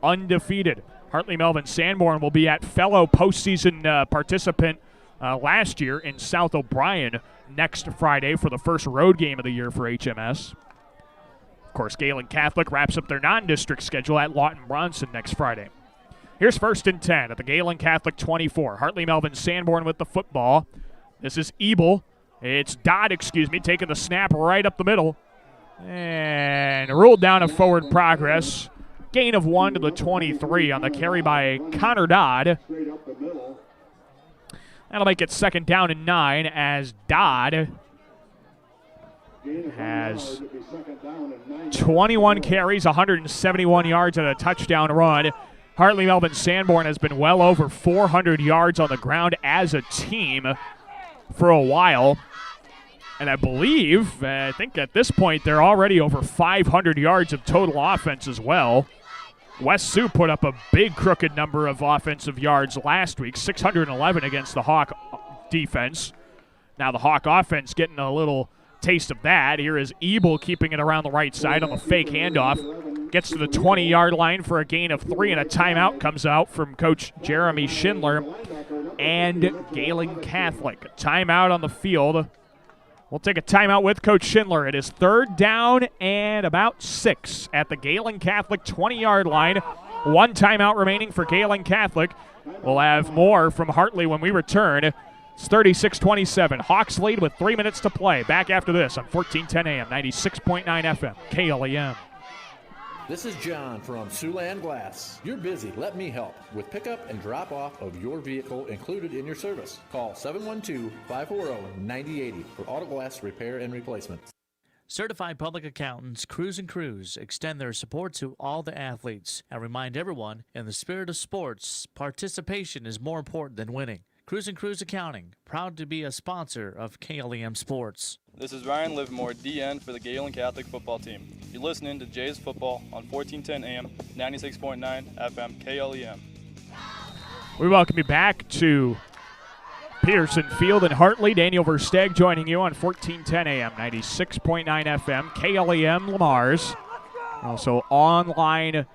undefeated. Hartley-Melvin-Sanborn will be at fellow postseason participant last year in South O'Brien next Friday for the first road game of the year for HMS. Of course, Gehlen Catholic wraps up their non-district schedule at Lawton Bronson next Friday. Here's 1st and 10 at the Gehlen Catholic 24. Hartley-Melvin-Sanborn with the football. This is Ebel. It's Dodd, taking the snap right up the middle. And ruled down a forward progress. Gain of 1 to the 23 on the carry by Connor Dodd. That'll make it 2nd down and 9 as Dodd has 21 carries, 171 yards and a touchdown run. Hartley-Melvin-Sanborn has been well over 400 yards on the ground as a team for a while. And I think at this point they're already over 500 yards of total offense as well. West Sioux put up a big crooked number of offensive yards last week, 611 against the Hawk defense. Now the Hawk offense getting a little taste of that. Here is Ebel keeping it around the right side on the fake handoff. Gets to the 20-yard line for a gain of 3, and a timeout comes out from Coach Jeremy Schindler and Gehlen Catholic. A timeout on the field We'll take a timeout with Coach Schindler. It is 3rd down and about 6 at the Gehlen Catholic 20-yard line. 1 timeout remaining for Gehlen Catholic. We'll have more from Hartley when we return. It's 36-27. Hawks lead with 3 minutes to play. Back after this on 1410 AM, 96.9 FM, KLEM. This is John from Siouxland Glass. You're busy. Let me help with pickup and drop off of your vehicle included in your service. Call 712-540-9080 for auto glass repair and replacement. Certified Public Accountants Cruz & Cruz extend their support to all the athletes and remind everyone, in the spirit of sports, participation is more important than winning. Cruz & Cruz Accounting, proud to be a sponsor of KLEM Sports. This is Ryan Livermore, DN for the Gehlen Catholic football team. You're listening to Jay's Football on 1410 AM, 96.9 FM, KLEM. We welcome you back to Peterson Field in Hartley. Daniel Versteg joining you on 1410 AM, 96.9 FM, KLEM Lamar's. Also online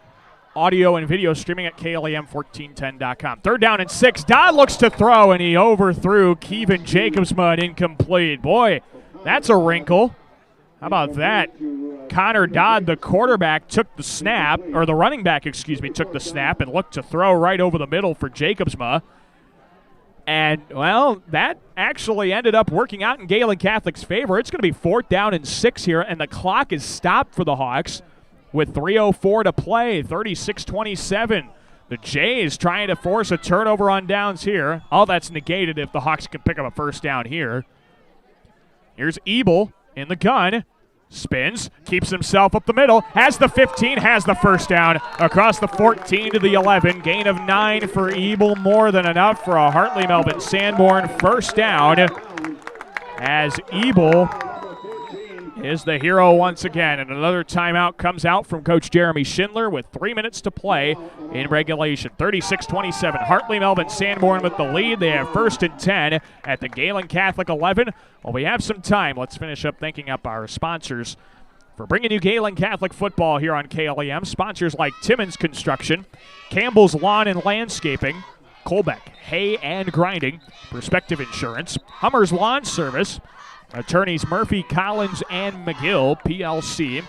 audio and video streaming at KLEM1410.com. 3rd down and 6. Dodd looks to throw, and he overthrew Kevin Jacobsma, incomplete. Boy, that's a wrinkle. How about that? Connor Dodd, the quarterback, took the snap, or the running back, took the snap and looked to throw right over the middle for Jacobsma. And, well, that actually ended up working out in Gehlen Catholic's favor. It's going to be 4th down and 6 here, and the clock is stopped for the Hawks with 3:04 to play, 36-27. The Jays trying to force a turnover on downs here. All that's negated if the Hawks can pick up a 1st down here. Here's Ebel in the gun. Spins, keeps himself up the middle, has the 15, has the 1st down across the 14 to the 11. Gain of 9 for Ebel, more than enough for a Hartley-Melvin-Sanborn 1st down, as Ebel is the hero once again. And another timeout comes out from Coach Jeremy Schindler with 3 minutes to play in regulation. 36-27. Hartley-Melvin-Sanborn with the lead. They have 1st and 10 at the Gehlen Catholic 11. Well, we have some time. Let's finish up thanking up our sponsors for bringing you Gehlen Catholic football here on KLEM. Sponsors like Timmons Construction, Campbell's Lawn and Landscaping, Colbeck Hay and Grinding, Perspective Insurance, Hummer's Lawn Service, Attorneys Murphy, Collins, and McGill, PLC,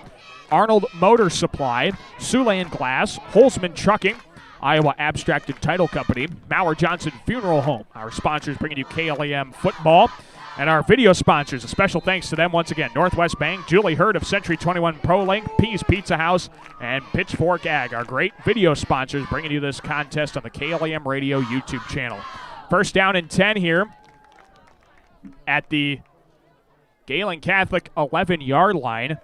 Arnold Motor Supply, Siouxland Glass, Holzman Trucking, Iowa Abstract and Title Company, Mauer Johnson Funeral Home. Our sponsors bringing you KLEM football. And our video sponsors, a special thanks to them once again. Northwest Bank, Julie Hurd of Century 21 ProLink, Pease Pizza House, and Pitchfork Ag. Our great video sponsors bringing you this contest on the KLEM Radio YouTube channel. 1st down and 10 here at the Gehlen Catholic 11-yard line.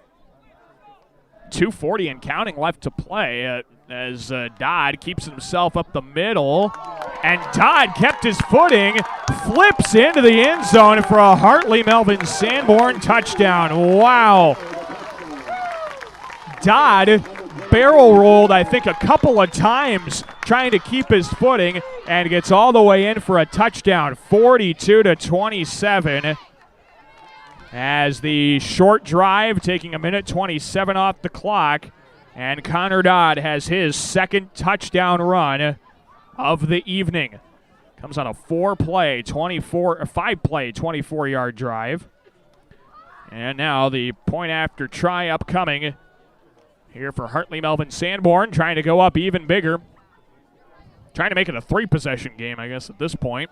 2:40 and counting left to play as Dodd keeps himself up the middle. And Dodd kept his footing, flips into the end zone for a Hartley-Melvin-Sanborn touchdown. Wow. Dodd barrel rolled, I think, a couple of times trying to keep his footing and gets all the way in for a touchdown, 42-27. As the short drive taking a minute 27 off the clock, and Connor Dodd has his 2nd touchdown run of the evening. Comes on a 5-play, 24-yard drive. And now the point after try upcoming here for Hartley-Melvin-Sanborn, trying to go up even bigger. Trying to make it a 3-possession game, I guess, at this point,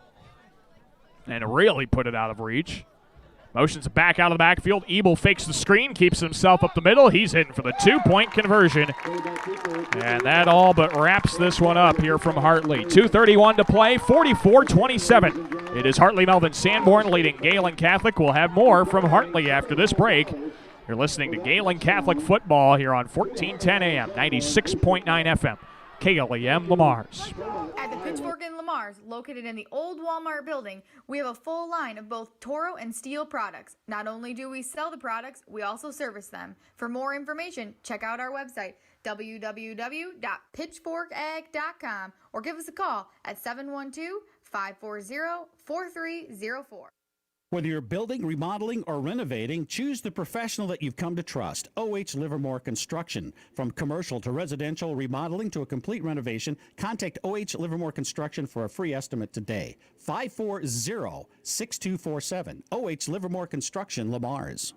and really put it out of reach. Motions back out of the backfield. Ebel fakes the screen, keeps himself up the middle. He's hitting for the 2-point conversion. And that all but wraps this one up here from Hartley. 2:31 to play, 44-27. It is Hartley-Melvin-Sanborn leading Gehlen Catholic. We'll have more from Hartley after this break. You're listening to Gehlen Catholic football here on 1410 AM, 96.9 FM. KLEM Lamar's. At the Pitchfork in Lamar's, located in the old Walmart building, we have a full line of both Toro and Steel products. Not only do we sell the products, we also service them. For more information, check out our website, www.pitchforkag.com, or give us a call at 712-540-4304. Whether you're building, remodeling, or renovating, choose the professional that you've come to trust. O.H. Livermore Construction. From commercial to residential remodeling to a complete renovation, contact O.H. Livermore Construction for a free estimate today. 540-6247. O.H. Livermore Construction, Lamar's.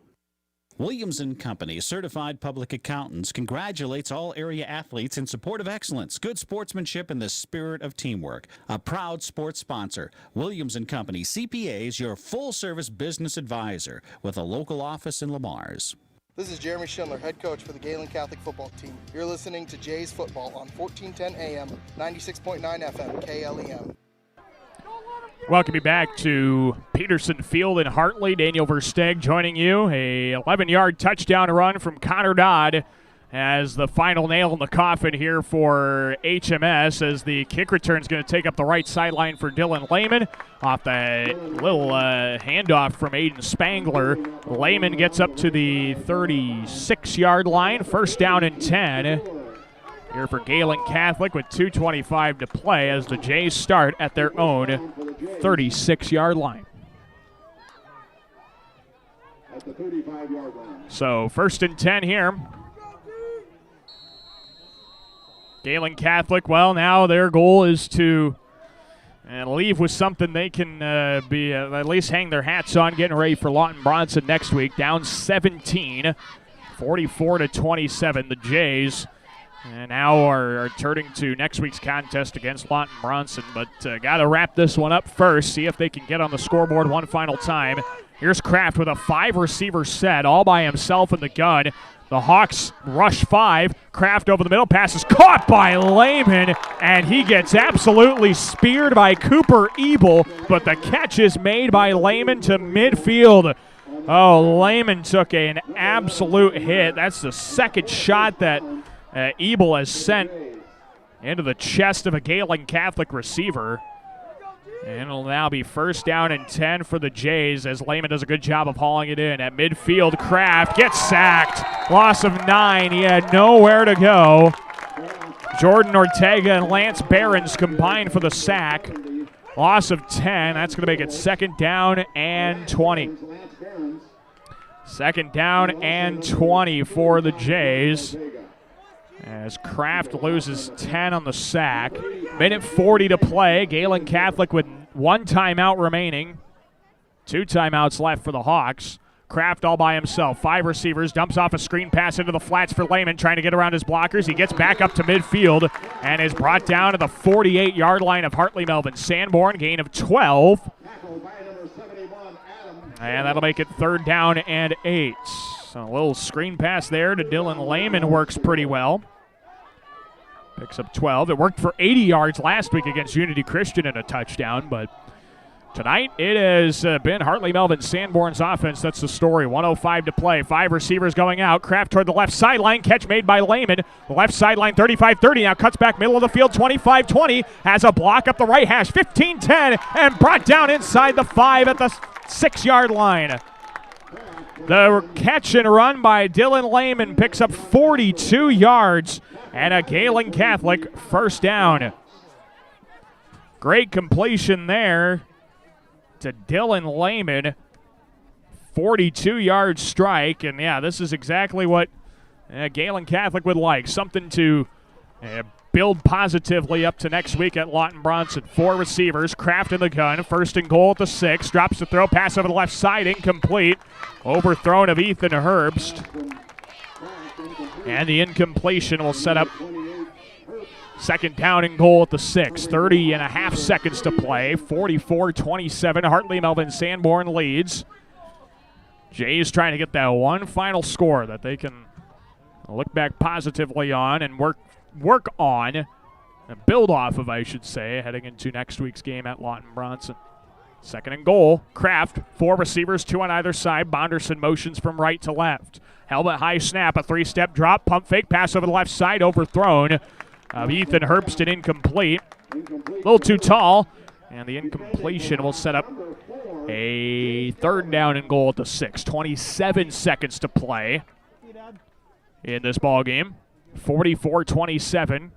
Williams & Company, certified public accountants, congratulates all area athletes in support of excellence, good sportsmanship, and the spirit of teamwork. A proud sports sponsor. Williams & Company, CPAs, your full-service business advisor with a local office in Lamar's. This is Jeremy Schindler, head coach for the Gehlen Catholic football team. You're listening to Jays Football on 1410 AM, 96.9 FM, KLEM. Welcome you back to Peterson Field in Hartley. Daniel Versteg joining you. A 11-yard touchdown run from Connor Dodd as the final nail in the coffin here for HMS, as the kick return is going to take up the right sideline for Dylan Lehman off the little handoff from Aiden Spangler. Lehman gets up to the 36-yard line, first down and 10. Here for Gehlen Catholic with 2:25 to play as the Jays start at their own 36-yard line. At the 35-yard line. So first and 10 here. Gehlen Catholic, well, now their goal is to leave with something they can be at least hang their hats on, getting ready for Lawton Bronson next week. Down 17, 44-27, the Jays. And now are turning to next week's contest against Lawton Bronson. But got to wrap this one up first, see if they can get on the scoreboard one final time. Here's Kraft with a 5-receiver set all by himself in the gun. The Hawks rush 5. Kraft over the middle. Pass is caught by Lehman, and he gets absolutely speared by Cooper Ebel. But the catch is made by Lehman to midfield. Oh, Lehman took an absolute hit. That's the second shot that Ebel has sent into the chest of a Gehlen Catholic receiver. And it'll now be first down and 10 for the Jays as Lehman does a good job of hauling it in. At midfield, Kraft gets sacked. Loss of 9. He had nowhere to go. Jordan Ortega and Lance Behrens combined for the sack. Loss of 10. That's going to make it second down and 20. Second down and 20 for the Jays, as Kraft loses 10 on the sack. Minute 40 to play. Gehlen Catholic with 1 timeout remaining. 2 timeouts left for the Hawks. Kraft all by himself. 5 receivers. Dumps off a screen pass into the flats for Lehman, trying to get around his blockers. He gets back up to midfield and is brought down to the 48-yard line of Hartley-Melvin-Sanborn. Gain of 12. And that'll make it third down and 8. So a little screen pass there to Dylan Lehman works pretty well. Picks up 12. It worked for 80 yards last week against Unity Christian in a touchdown, but tonight it has been Hartley-Melvin-Sanborn's offense. That's the story. 1:05 to play. 5 receivers going out. Kraft toward the left sideline. Catch made by Lehman. The left sideline 35-30. Now cuts back middle of the field 25-20. Has a block up the right hash 15-10 and brought down inside the 5 at the 6-yard line. The catch and run by Dylan Lehman picks up 42 yards and a Gehlen Catholic first down. Great completion there to Dylan Lehman. 42-yard strike, and yeah, this is exactly what Gehlen Catholic would like. Something to build positively up to next week at Lawton Bronson. 4 receivers, Kraft in the gun, first and goal at the 6, drops the throw, pass over the left side, incomplete. Overthrown of Ethan Herbst. And the incompletion will set up second down and goal at the 6. 30.5 seconds to play. 44-27. Hartley-Melvin-Sanborn leads. Jays trying to get that one final score that they can look back positively on and work on and build off of, I should say, heading into next week's game at Lawton Bronson. Second and goal. Kraft, 4 receivers, 2 on either side. Bonderson motions from right to left. Helmet high snap, a 3-step drop, pump fake, pass over the left side, overthrown of Ethan Herbst and incomplete. A little too tall, and the incompletion will set up a third down and goal at the 6. 27 seconds to play in this ball game. 44-27.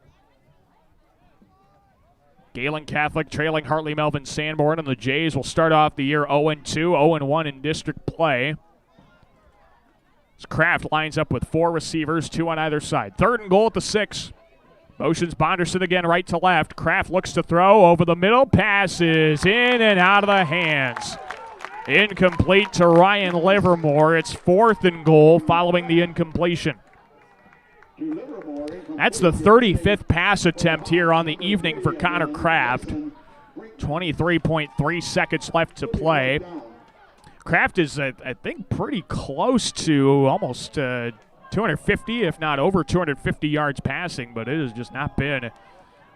Gehlen Catholic trailing Hartley-Melvin-Sanborn, and the Jays will start off the year 0-2, 0-1 in district play. As Kraft lines up with 4 receivers, 2 on either side. 3rd and goal at the 6. Motions Bonderson again right to left. Kraft looks to throw over the middle. Passes in and out of the hands. Incomplete to Ryan Livermore. It's 4th and goal following the incompletion. That's the 35th pass attempt here on the evening for Connor Kraft. 23.3 seconds left to play. Kraft is, I think, pretty close to almost 250, if not over 250 yards passing, but it has just not been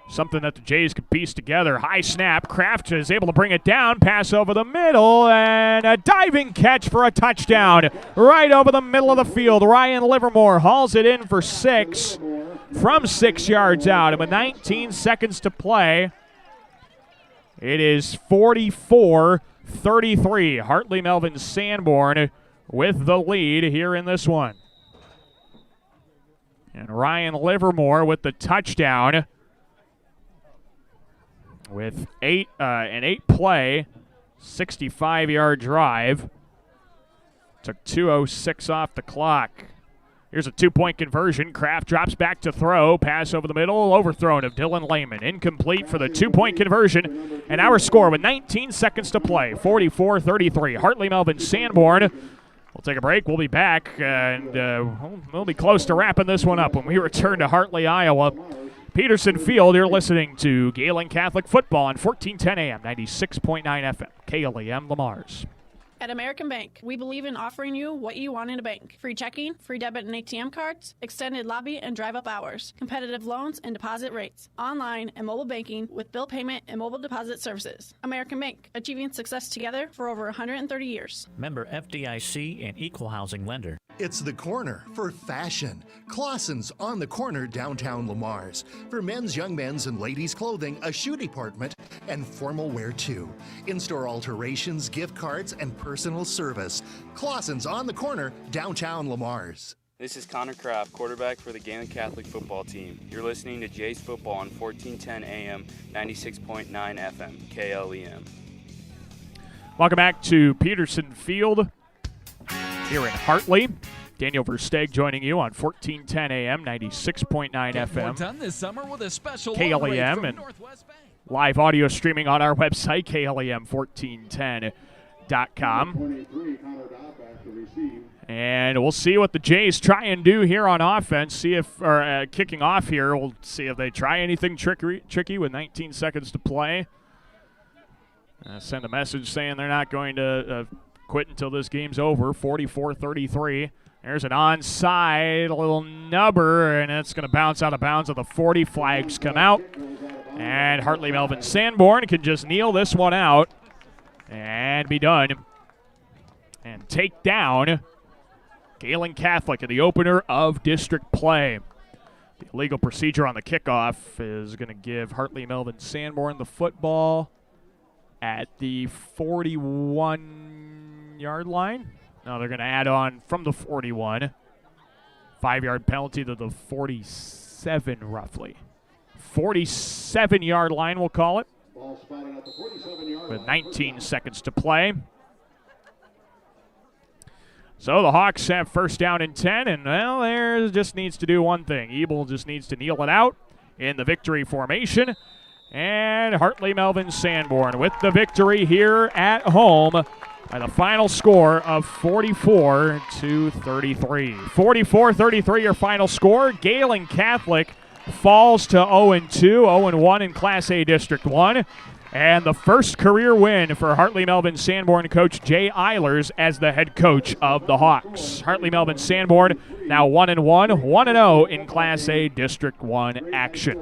something that the Jays could piece together. High snap. Kraft is able to bring it down, pass over the middle, and a diving catch for a touchdown right over the middle of the field. Ryan Livermore hauls it in for 6 from 6 yards out. And with 19 seconds to play, it is 44-33. Hartley-Melvin-Sanborn with the lead here in this one. And Ryan Livermore with the touchdown. With an 8-play, 65-yard drive. Took 2:06 off the clock. Here's a 2-point conversion. Kraft drops back to throw. Pass over the middle. Overthrown of Dylan Lehman. Incomplete for the 2-point conversion. And our score with 19 seconds to play. 44-33. Hartley-Melvin-Sanborn. We'll take a break. We'll be back. And we'll be close to wrapping this one up when we return to Hartley, Iowa. Peterson Field, you're listening to Gehlen Catholic Football on 1410 AM, 96.9 FM, KLEM Lamar's. At American Bank, we believe in offering you what you want in a bank. Free checking, free debit and ATM cards, extended lobby and drive-up hours, competitive loans and deposit rates, online and mobile banking with bill payment and mobile deposit services. American Bank, achieving success together for over 130 years. Member FDIC and equal housing lender. It's the corner for fashion. Clausen's on the corner downtown Lamar's. For men's, young men's, and ladies' clothing, a shoe department, and formal wear too. In-store alterations, gift cards, and personal service. Clausen's on the corner downtown Lamar's. This is Connor Kraft, quarterback for the Gehlen Catholic football team. You're listening to Jays Football on 1410 AM, 96.9 FM, KLEM. Welcome back to Peterson Field here in Hartley. Daniel Versteeg joining you on 1410 AM, 96.9 FM. Done this summer with a special KLEM and live audio streaming on our website, KLEM1410.com. And we'll see what the Jays try and do here on offense. See if, kicking off here, we'll see if they try anything tricky with 19 seconds to play. Send a message saying they're not going to quit until this game's over. 44-33. There's an onside, a little nubber, and it's going to bounce out of bounds at the 40. Flags come out. And Hartley-Melvin-Sanborn can just kneel this one out and be done. And take down Gehlen Catholic in the opener of district play. The illegal procedure on the kickoff is going to give Hartley-Melvin-Sanborn the football at the 41-yard line. No, they're going to add on from the 41. 5-yard penalty to the 47, roughly. 47-yard line, we'll call it. With 19 seconds to play. So the Hawks have first down and 10, and, well, there just needs to do one thing. Ebel just needs to kneel it out in the victory formation. And Hartley-Melvin-Sanborn with the victory here at home by the final score of 44-33. 44-33 your final score. Gehlen Catholic falls to 0-2, 0-1 in Class A District 1. And the first career win for Hartley-Melvin-Sanborn coach Jay Eilers as the head coach of the Hawks. Hartley-Melvin-Sanborn now 1-1, 1-0 in Class A District 1 action.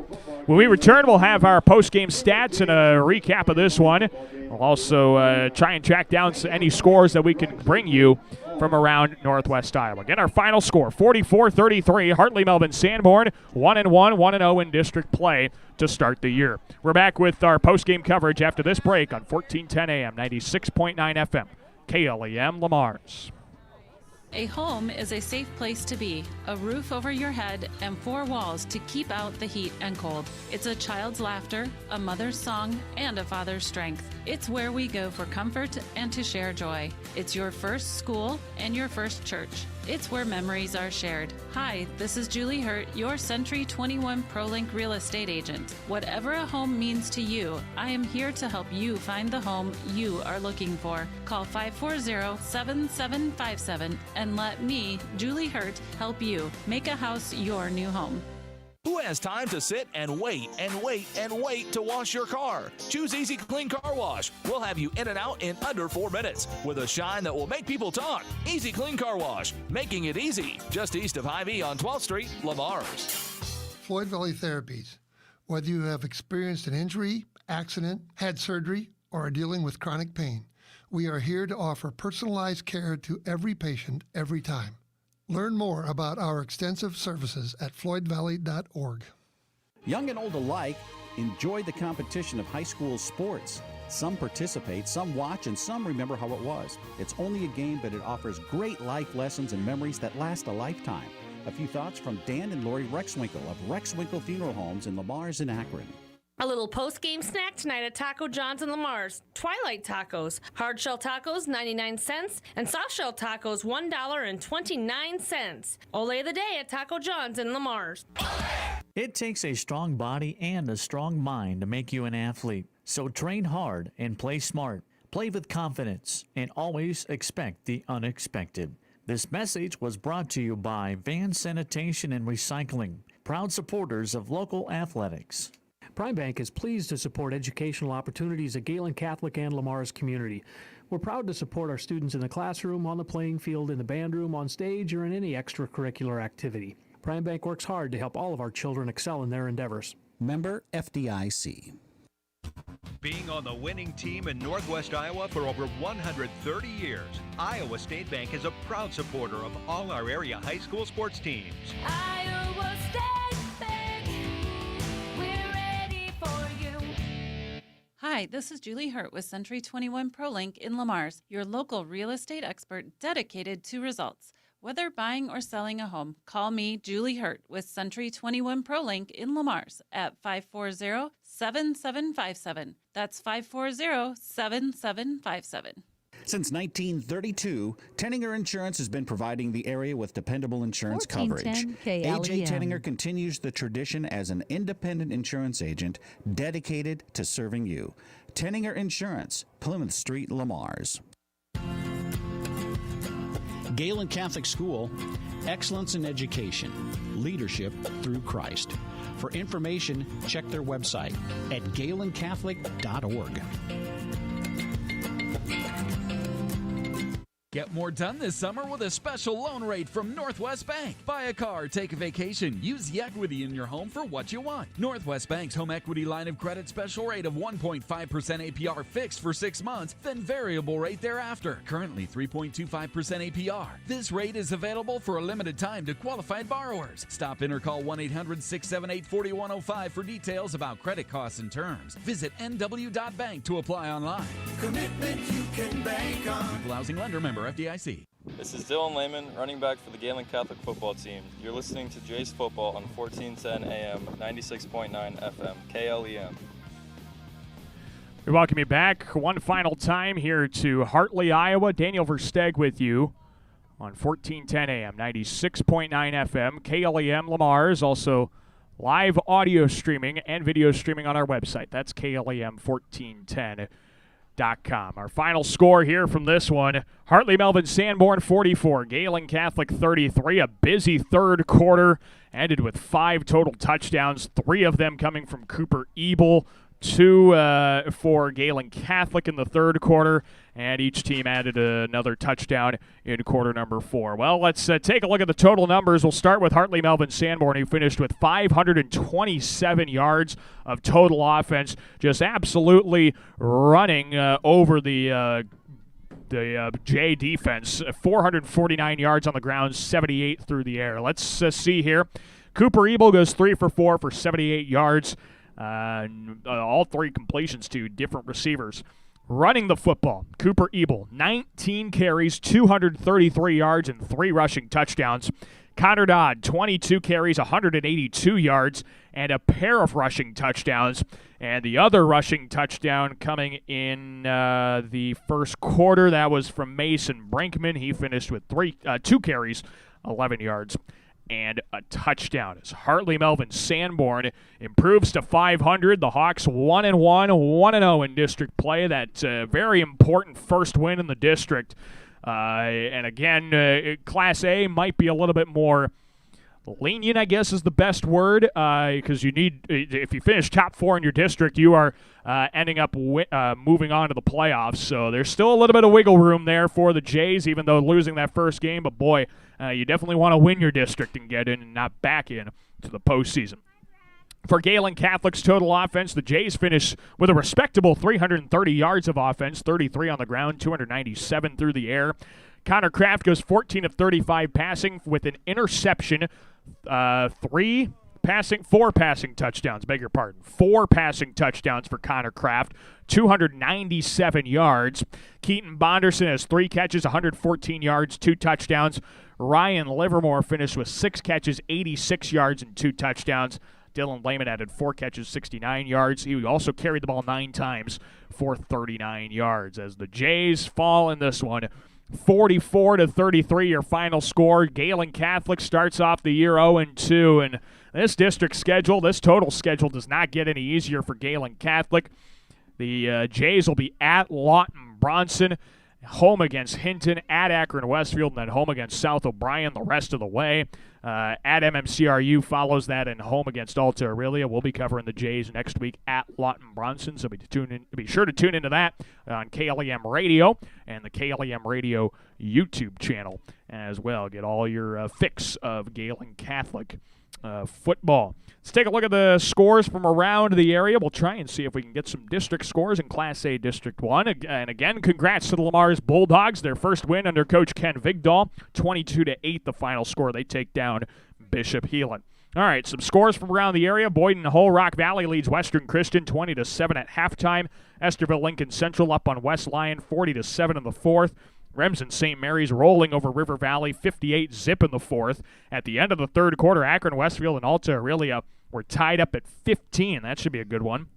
When we return, we'll have our post-game stats and a recap of this one. We'll also try and track down any scores that we can bring you from around Northwest Iowa. Again, our final score, 44-33. Hartley-Melvin-Sanborn 1-1, 1-0 in district play to start the year. We're back with our post-game coverage after this break on 1410 AM, 96.9 FM, KLEM Lamar's. A home is a safe place to be, a roof over your head, and 4 walls to keep out the heat and cold. It's a child's laughter, a mother's song, and a father's strength. It's where we go for comfort and to share joy. It's your first school and your first church. It's where memories are shared. Hi, this is Julie Hurt, your Century 21 ProLink real estate agent. Whatever a home means to you, I am here to help you find the home you are looking for. Call 540-7757 and let me, Julie Hurt, help you make a house your new home. Who has time to sit and wait and wait and wait to wash your car? Choose Easy Clean Car Wash. We'll have you in and out in under 4 minutes with a shine that will make people talk. Easy Clean Car Wash, making it easy. Just east of Hy-Vee on 12th Street, Lamar's. Floyd Valley Therapies. Whether you have experienced an injury, accident, had surgery, or are dealing with chronic pain, we are here to offer personalized care to every patient every time. Learn more about our extensive services at floydvalley.org. Young and old alike enjoy the competition of high school sports. Some participate, some watch, and some remember how it was. It's only a game, but it offers great life lessons and memories that last a lifetime. A few thoughts from Dan and Lori Rexwinkle of Rexwinkle Funeral Homes in Lamar's and Akron. A little post-game snack tonight at Taco John's in Lamar's. Twilight tacos, hard shell tacos 99 cents, and soft shell tacos $1.29. Ole of the day at Taco John's in Lamar's. It takes a strong body and a strong mind to make you an athlete. So train hard and play smart. Play with confidence and always expect the unexpected. This message was brought to you by Van Sanitation and Recycling, proud supporters of local athletics. Prime Bank is pleased to support educational opportunities at Gehlen Catholic and Lamar's community. We're proud to support our students in the classroom, on the playing field, in the band room, on stage, or in any extracurricular activity. Prime Bank works hard to help all of our children excel in their endeavors. Member FDIC. Being on the winning team in Northwest Iowa for over 130 years, Iowa State Bank is a proud supporter of all our area high school sports teams. Iowa State Bank, we're ready for you. Hi, this is Julie Hurt with Century 21 ProLink in Lamar's, your local real estate expert dedicated to results. Whether buying or selling a home, call me, Julie Hurt, with Century 21 ProLink in Lamar's at 540-7757. That's 540-7757. Since 1932, Tenninger Insurance has been providing the area with dependable insurance coverage. AJ Tenninger continues the tradition as an independent insurance agent dedicated to serving you. Tenninger Insurance, Plymouth Street, Lamar's. Gehlen Catholic School, excellence in education, leadership through Christ. For information, check their website at GehlenCatholic.org. Get more done this summer with a special loan rate from Northwest Bank. Buy a car, take a vacation, use the equity in your home for what you want. Northwest Bank's home equity line of credit special rate of 1.5% APR fixed for 6 months, then variable rate thereafter. Currently 3.25% APR. This rate is available for a limited time to qualified borrowers. Stop in or call 1-800-678-4105 for details about credit costs and terms. Visit nw.bank to apply online. Commitment you can bank on. Equal housing lender, member FDIC. This is Dylan Lehman, running back for the Gehlen Catholic football team. You're listening to Jay's Football on 1410 AM, 96.9 FM, KLEM. We welcome you back one final time here to Hartley, Iowa. Daniel Versteg with you on 1410 AM, 96.9 FM, KLEM Lamar's. Also live audio streaming and video streaming on our website. That's KLEM1410.com. Our final score here from this one, Hartley-Melvin-Sanborn 44, Gehlen Catholic 33. A busy third quarter, ended with 5 total touchdowns, 3 of them coming from Cooper Ebel, 2 for Gehlen Catholic in the third quarter, and each team added another touchdown in quarter number 4. Well, let's take a look at the total numbers. We'll start with Hartley-Melvin-Sanborn, who finished with 527 yards of total offense, just absolutely running over the J defense. 449 yards on the ground, 78 through the air. Let's see here. Cooper Ebel goes 3 for 4 for 78 yards. All 3 completions to different receivers. Running the football, Cooper Ebel, 19 carries, 233 yards, and 3 rushing touchdowns. Connor Dodd, 22 carries, 182 yards, and a pair of rushing touchdowns. And the other rushing touchdown coming in the first quarter, that was from Mason Brinkman. He finished with 2 carries, 11 yards, and a touchdown. As Hartley-Melvin-Sanborn improves to 500, the Hawks 1-1, 1-0 in district play. That's a very important first win in the district. And again, Class A might be a little bit more lenient, I guess is the best word, because you need, if you finish top 4 in your district, you are ending up moving on to the playoffs. So there's still a little bit of wiggle room there for the Jays, even though losing that first game. But boy, you definitely want to win your district and get in and not back in to the postseason. For Gehlen Catholic's total offense, the Jays finish with a respectable 330 yards of offense, 33 on the ground, 297 through the air. Connor Kraft goes 14 of 35 passing with an interception, 4 passing touchdowns, beg your pardon. 4 passing touchdowns for Connor Kraft, 297 yards. Keaton Bonderson has 3 catches, 114 yards, 2 touchdowns. Ryan Livermore finished with 6 catches, 86 yards, and 2 touchdowns. Dylan Lehman added 4 catches, 69 yards. He also carried the ball 9 times for 39 yards. As the Jays fall in this one, 44-33, your final score. Gehlen Catholic starts off the year 0-2, and this district schedule, this total schedule, does not get any easier for Gehlen Catholic. The Jays will be at Lawton Bronson, home against Hinton, at Akron Westfield, and then home against South O'Brien the rest of the way. At MMCRU follows that, and home against Alta Aurelia. We'll be covering the Jays next week at Lawton Bronson, so be sure to tune into that on KLEM Radio and the KLEM Radio YouTube channel as well. Get all your fix of Gehlen Catholic football. Let's take a look at the scores from around the area. We'll try and see if we can get some district scores in Class A District 1. And again, congrats to the Lamar's Bulldogs. Their first win under Coach Ken Vigdahl, 22-8 the final score. They take down Bishop Heelan. All right, some scores from around the area. Boyden Hull Rock Valley leads Western Christian 20-7 at halftime. Esterville Lincoln Central up on West Lyon 40-7 in the fourth. Remsen St. Mary's rolling over River Valley 58-zip in the fourth. At the end of the third quarter, Akron Westfield and Alta Aurelia were tied up at 15. That should be a good one.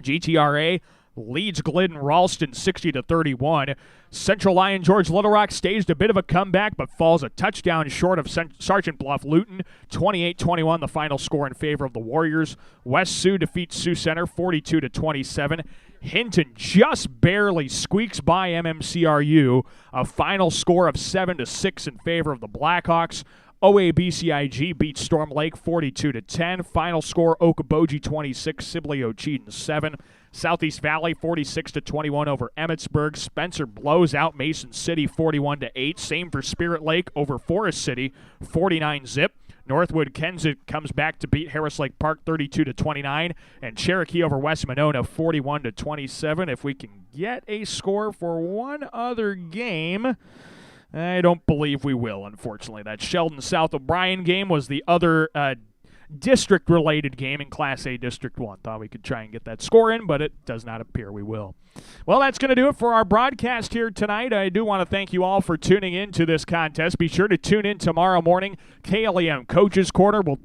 GTRA leads Glidden Ralston 60-31. Central Lyon George Little Rock staged a bit of a comeback but falls a touchdown short of Sergeant Bluff Luton. 28-21 the final score in favor of the Warriors. West Sioux defeats Sioux Center 42-27. Hinton just barely squeaks by MMCRU, a final score of 7-6 in favor of the Blackhawks. OABCIG beats Storm Lake 42-10. Final score Okoboji 26, Sibley Ocheyedan 7. Southeast Valley 46-21 over Emmetsburg. Spencer blows out Mason City 41-8. Same for Spirit Lake over Forest City 49-zip. Northwood Kensett comes back to beat Harris Lake Park 32-29, and Cherokee over West Monona 41-27. If we can get a score for one other game, I don't believe we will, unfortunately. That Sheldon South O'Brien game was the other district-related game in Class A District 1. Thought we could try and get that score in, but it does not appear we will. Well, that's going to do it for our broadcast here tonight. I do want to thank you all for tuning in to this contest. Be sure to tune in tomorrow morning. KLEM Coaches Corner. We'll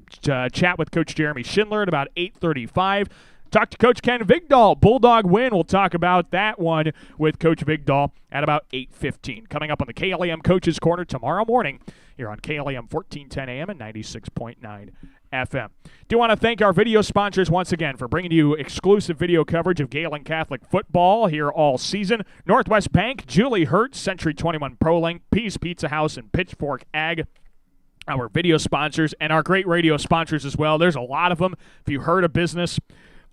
chat with Coach Jeremy Schindler at about 8:35. Talk to Coach Ken Vigdahl. Bulldog win. We'll talk about that one with Coach Vigdahl at about 8:15. Coming up on the KLEM Coaches Corner tomorrow morning here on KLEM 1410 AM and 96.9 FM. Do want to thank our video sponsors once again for bringing you exclusive video coverage of Gehlen Catholic football here all season. Northwest Bank, Julie Hurt, Century 21 ProLink, Pease Pizza House, and Pitchfork Ag. Our video sponsors and our great radio sponsors as well. There's a lot of them. If you heard a business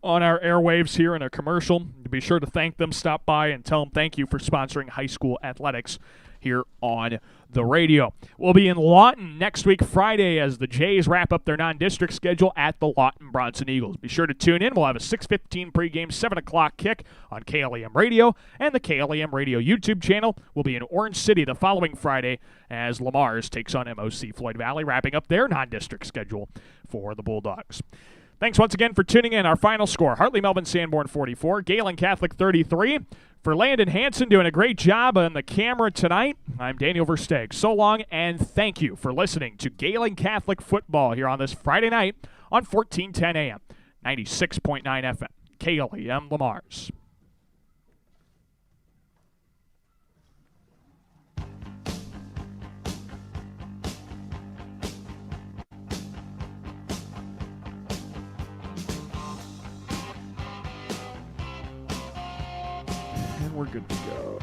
on our airwaves here in a commercial, be sure to thank them. Stop by and tell them thank you for sponsoring high school athletics here on the radio. We'll be in Lawton next week Friday as the Jays wrap up their non-district schedule at the Lawton Bronson Eagles. Be sure to tune in. We'll have a 6:15 pregame, 7 o'clock kick on KLEM Radio and the KLEM Radio YouTube channel. We'll be in Orange City the following Friday as Lamar's takes on MOC Floyd Valley, wrapping up their non-district schedule for the Bulldogs. Thanks once again for tuning in. Our final score, Hartley-Melvin-Sanborn 44, Gehlen Catholic 33. For Landon Hansen doing a great job on the camera tonight, I'm Daniel Versteeg. So long, and thank you for listening to Gehlen Catholic Football here on this Friday night on 1410 AM, 96.9 FM, KLEM Lamar's. And we're good to go.